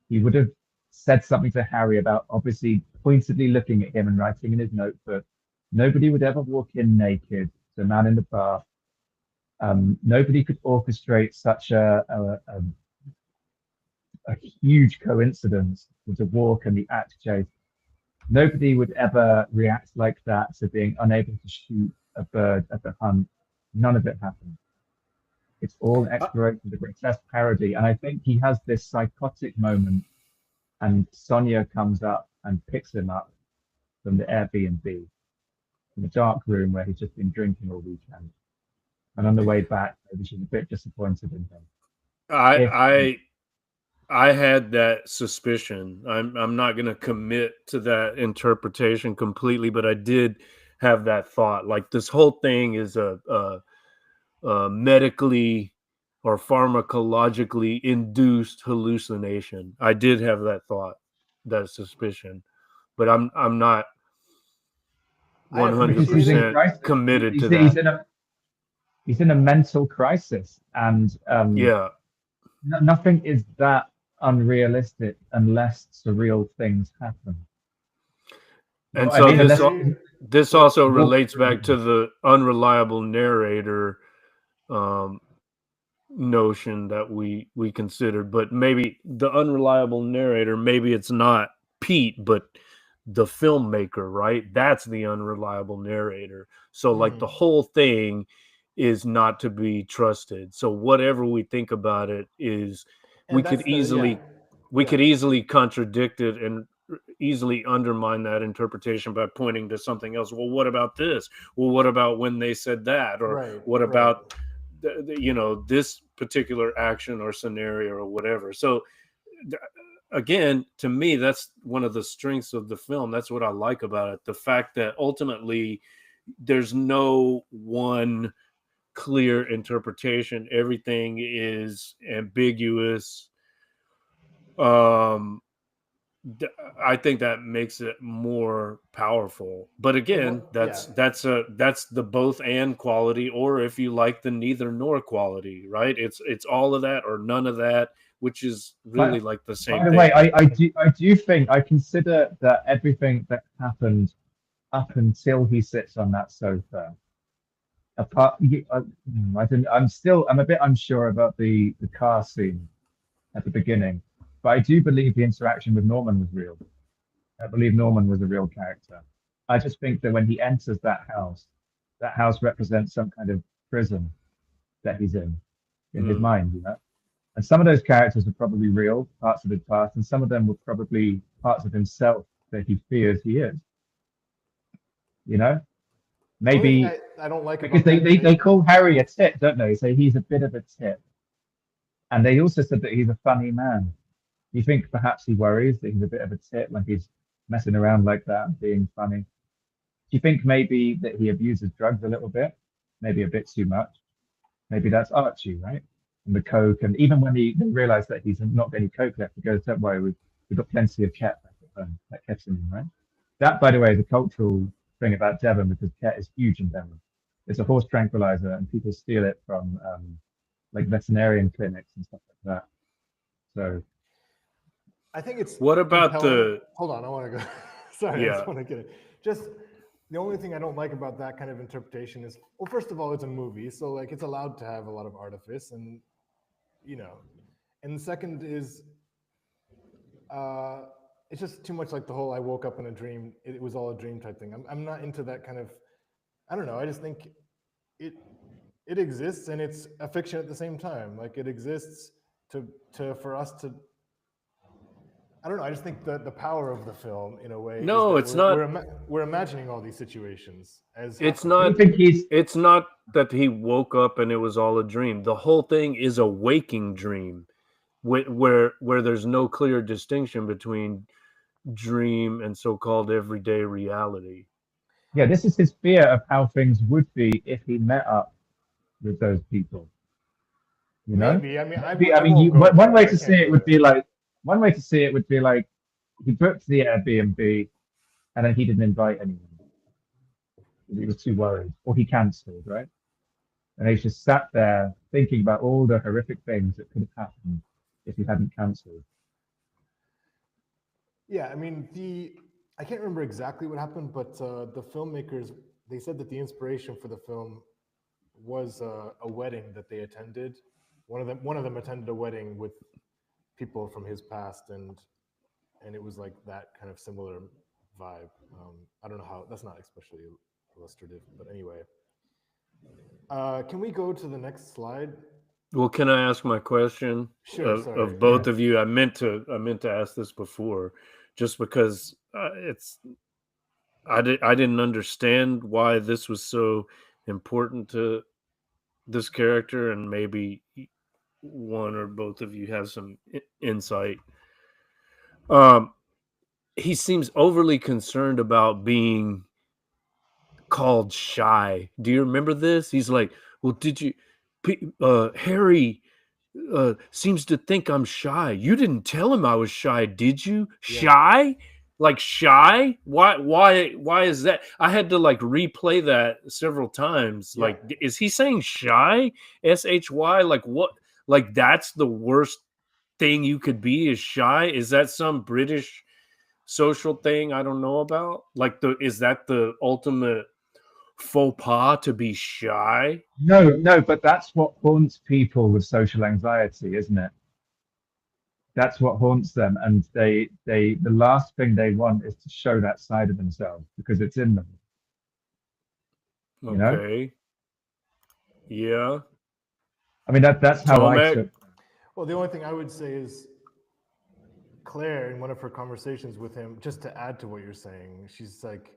He would have said something to Harry about obviously pointedly looking at him and writing in his notebook. Nobody would ever walk in naked. The man in the bath. Nobody could orchestrate such a huge coincidence with the walk and the act chase. Nobody would ever react like that to being unable to shoot a bird at the hunt. None of it happened. It's all exploration, the grotesque parody. And I think he has this psychotic moment, and Sonia comes up and picks him up from the Airbnb, from the dark room where he's just been drinking all weekend. And on the way back, maybe she's a bit disappointed in him. I had that suspicion. I'm not going to commit to that interpretation completely, but I did have that thought. Like this whole thing is a medically or pharmacologically induced hallucination. I did have that thought, that suspicion, but I'm not 100% committed to that. He's in a mental crisis, and Yeah. Nothing is that unrealistic unless surreal things happen. And so this also relates back to the unreliable narrator notion that we considered, but maybe the unreliable narrator, maybe it's not Pete, but the filmmaker, right? That's the unreliable narrator. So like the whole thing is not to be trusted. So whatever we think about it is, we could easily contradict it and easily undermine that interpretation by pointing to something else. Well, what about this? Well, what about when they said that? Or what about this particular action or scenario or whatever? So again, to me, that's one of the strengths of the film. That's what I like about it. The fact that ultimately there's no one clear interpretation. Everything is ambiguous. I think that makes it more powerful. But again, that's the both and quality, or if you like, the neither nor quality, right? It's all of that or none of that, which is really like the same thing. By the way, I do think, I consider that everything that happened up until he sits on that sofa, I'm a bit unsure about the car scene at the beginning, but I do believe the interaction with Norman was real. I believe Norman was a real character. I just think that when he enters that house represents some kind of prison that he's in his mind, you know? And some of those characters are probably real, parts of his past, and some of them were probably parts of himself that he fears he is. You know? Maybe I don't like because they call Harry a tit, don't they? So he's a bit of a tit. And they also said that he's a funny man. You think perhaps he worries that he's a bit of a tit when he's messing around like that and being funny? Do you think maybe that he abuses drugs a little bit? Maybe a bit too much? Maybe that's Archie, right? And the coke, and even when they realize that he's not getting coke left, he goes, "Don't worry, we've got plenty of ket back at home." That kept him, right? That, by the way, is a cultural thing about Devon, because ket is huge in Devon. It's a horse tranquilizer, and people steal it from like veterinarian clinics and stuff like that. So I think it's what about compelling. Hold on, I want to go. Sorry, yeah. I just want to get it. Just the only thing I don't like about that kind of interpretation is, well, first of all, it's a movie, so like it's allowed to have a lot of artifice, and and the second is, it's just too much like the whole "I woke up in a dream, it was all a dream" type thing. I'm not into that kind of. I don't know. I just think it exists, and it's a fiction at the same time. Like it exists for us to. I don't know. I just think that the power of the film, in a way, no, is that it's not. We're imagining all these situations as. It's not. It's not that he woke up and it was all a dream. The whole thing is a waking dream, where there's no clear distinction between dream and so-called everyday reality. Yeah, this is his fear of how things would be if he met up with those people. You know? Maybe. I mean, one way to see it would be like he booked the Airbnb and then he didn't invite anyone because he was too worried, or he cancelled, right? And he just sat there thinking about all the horrific things that could have happened if he hadn't cancelled. Yeah, I mean, I can't remember exactly what happened, but the filmmakers, they said that the inspiration for the film was a wedding that they attended. One of them attended a wedding with people from his past, and it was like that kind of similar vibe. I don't know how. That's not especially illustrative, but anyway. Can we go to the next slide? Well, can I ask my question Sure. Sorry. of both of you? I meant to ask this before, just because I didn't understand why this was so important to this character, and maybe one or both of you have some insight. He seems overly concerned about being called shy. Do you remember this? He's like, "Well, did you Harry seems to think I'm shy. You didn't tell him I was shy, did you? Yeah. Shy? Like shy? Why is that? I had to like replay that several times. Yeah. Like, is he saying shy? SHY? Like what? Like that's the worst thing you could be is shy? Is that some British social thing I don't know about? Like is that the ultimate faux pas to be shy? No, but that's what haunts people with social anxiety, isn't it? That's what haunts them, and the last thing they want is to show that side of themselves because it's in them. You know? Okay. Yeah. I mean that's how I Tomek? took. Well, the only thing I would say is Claire, in one of her conversations with him, just to add to what you're saying, she's like,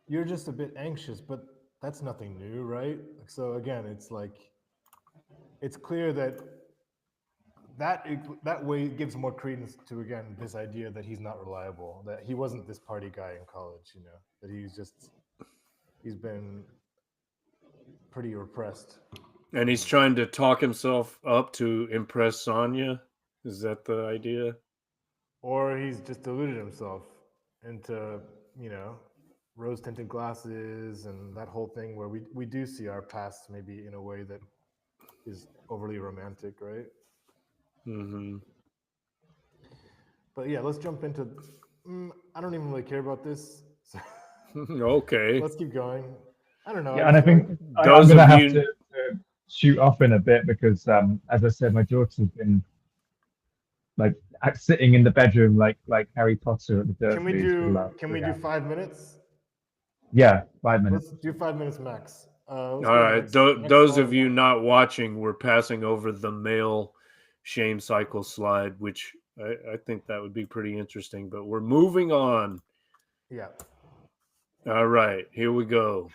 "You're just a bit anxious, but that's nothing new, right?" So again, it's like, it's clear that that way gives more credence to again this idea that he's not reliable, that he wasn't this party guy in college, that he's been pretty repressed. And he's trying to talk himself up to impress Sonya. Is that the idea? Or he's just deluded himself into, rose tinted glasses and that whole thing where we do see our past maybe in a way that is overly romantic, right? Mm-hmm. But yeah, let's jump into. I don't even really care about this. So Okay. let's keep going. I don't know. Yeah, and I think I'm Those going to of have you- to shoot off in a bit because, as I said, my daughter's been like sitting in the bedroom like Harry Potter at the Dursleys. Can we do 5 minutes? Yeah, 5 minutes. Let's do 5 minutes max. All right. Those of you not watching, we're passing over the male shame cycle slide, which I think that would be pretty interesting. But we're moving on. Yeah. All right. Here we go.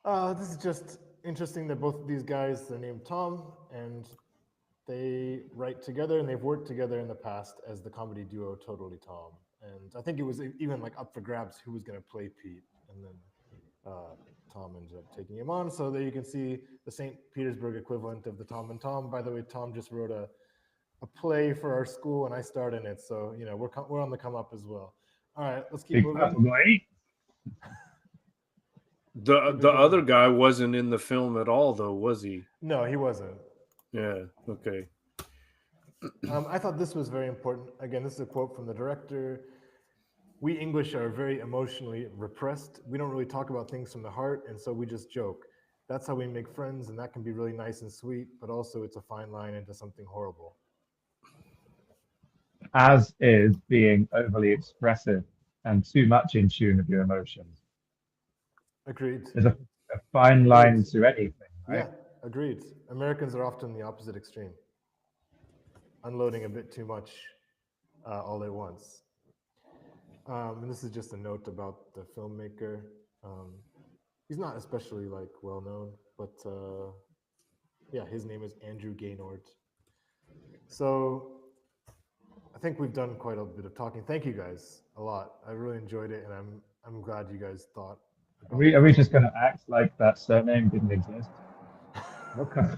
This is just interesting that both of these guys, they're named Tom, and they write together and they've worked together in the past as the comedy duo Totally Tom. And I think it was even like up for grabs who was going to play Pete. And then Tom ended up taking him on. So there you can see the St. Petersburg equivalent of the Tom and Tom. By the way, Tom just wrote a play for our school and I starred in it. So, we're on the come up as well. All right, let's keep moving. The other guy wasn't in the film at all, though, was he? No, he wasn't. Yeah. Okay. I thought this was very important. Again, this is a quote from the director. "We English are very emotionally repressed. We don't really talk about things from the heart, and so we just joke. That's how we make friends, and that can be really nice and sweet, but also it's a fine line into something horrible." As is being overly expressive and too much in tune with your emotions. Agreed. There's a fine line to anything, right? Yeah, agreed. Americans are often the opposite extreme, unloading a bit too much all at once. And this is just a note about the filmmaker. He's not especially well known, but yeah, his name is Andrew Gaynord. So I think we've done quite a bit of talking. Thank you guys a lot. I really enjoyed it, and I'm glad you guys thought. Are we just going to act like that surname didn't exist? What kind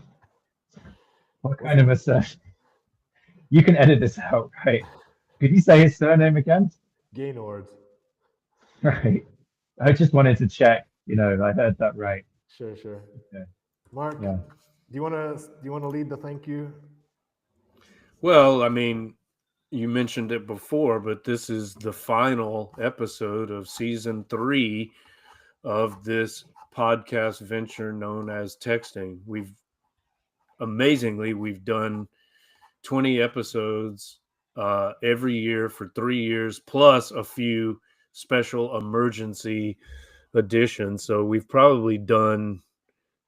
of a surname? You can edit this out, right? Could you say his surname again? Gaynord. Right. I just wanted to check. I heard that right. Sure. Okay. Mark, Yeah. do you want to lead the thank you? Well, I mean, you mentioned it before, but this is the final episode of season 3 of this podcast venture known as Texting. We've done 20 episodes every year for 3 years, plus a few special emergency editions. So we've probably done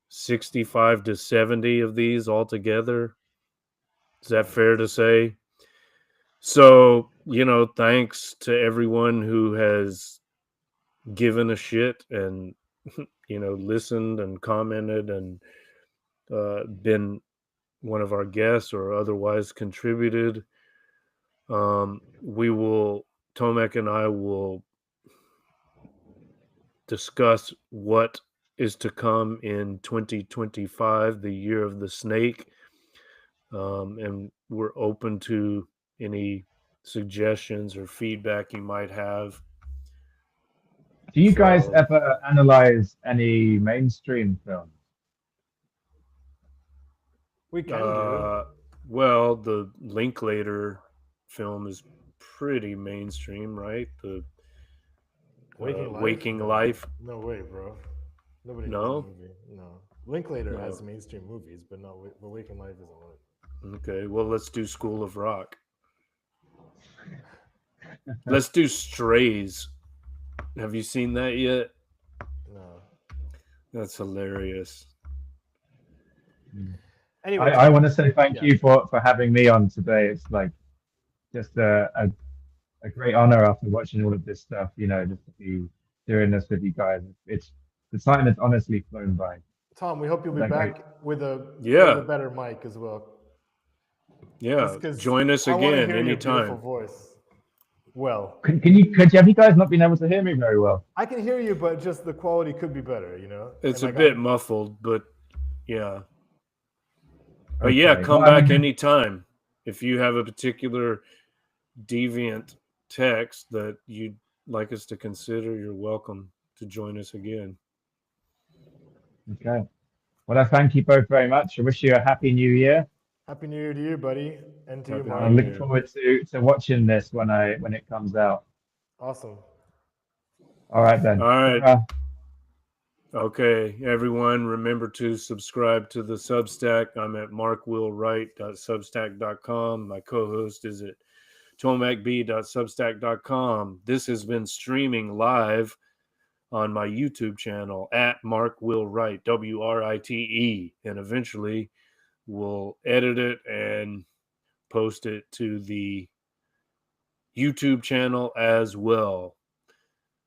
65 to 70 of these altogether. Is that fair to say? So, thanks to everyone who has given a shit and, listened and commented and been one of our guests or otherwise contributed. Tomek and I will discuss what is to come in 2025, the year of the snake. And we're open to any suggestions or feedback you might have. Do you guys ever analyze any mainstream films? We can do. Well, the Linklater film is pretty mainstream, right? The Waking Life. No way, bro. Nobody knows No? that movie. No. Linklater No. has mainstream movies, but Waking Life isn't one. Okay, well, let's do School of Rock. Let's do Strays. Have you seen that yet? No. That's hilarious. Anyway, I want to say thank you for having me on today. It's like just a great honor after watching all of this stuff, just to be doing this with you guys. The time has honestly flown by. Tom, we hope you'll be back with a better mic as well. Yeah, join us again anytime. Your beautiful voice. Well, have you guys not been able to hear me very well? I can hear you, but just the quality could be better. It's a bit muffled, but yeah. But come back anytime. If you have a particular deviant text that you'd like us to consider, you're welcome to join us again. Okay. Well, I thank you both very much. I wish you a happy new year. Happy New Year to you, buddy, and to you, Mark. I look forward to watching this when it comes out. Awesome. All right then. All right. Okay, everyone, remember to subscribe to the Substack. I'm at markwillwright.substack.com. My co-host is at tomekb.substack.com. This has been streaming live on my YouTube channel at Mark Will Write, WRITE, and eventually we'll edit it and post it to the YouTube channel as well.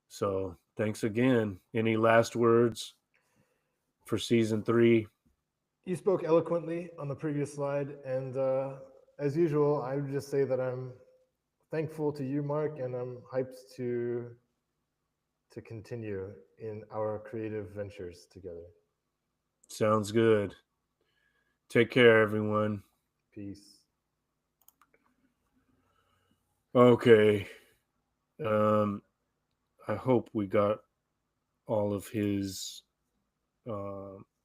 So thanks again. Any last words for season 3? You spoke eloquently on the previous slide, and as usual, I would just say that I'm thankful to you, Mark, and I'm hyped to continue in our creative ventures together. Sounds good. Take care, everyone. Peace. Okay. I hope we got all of his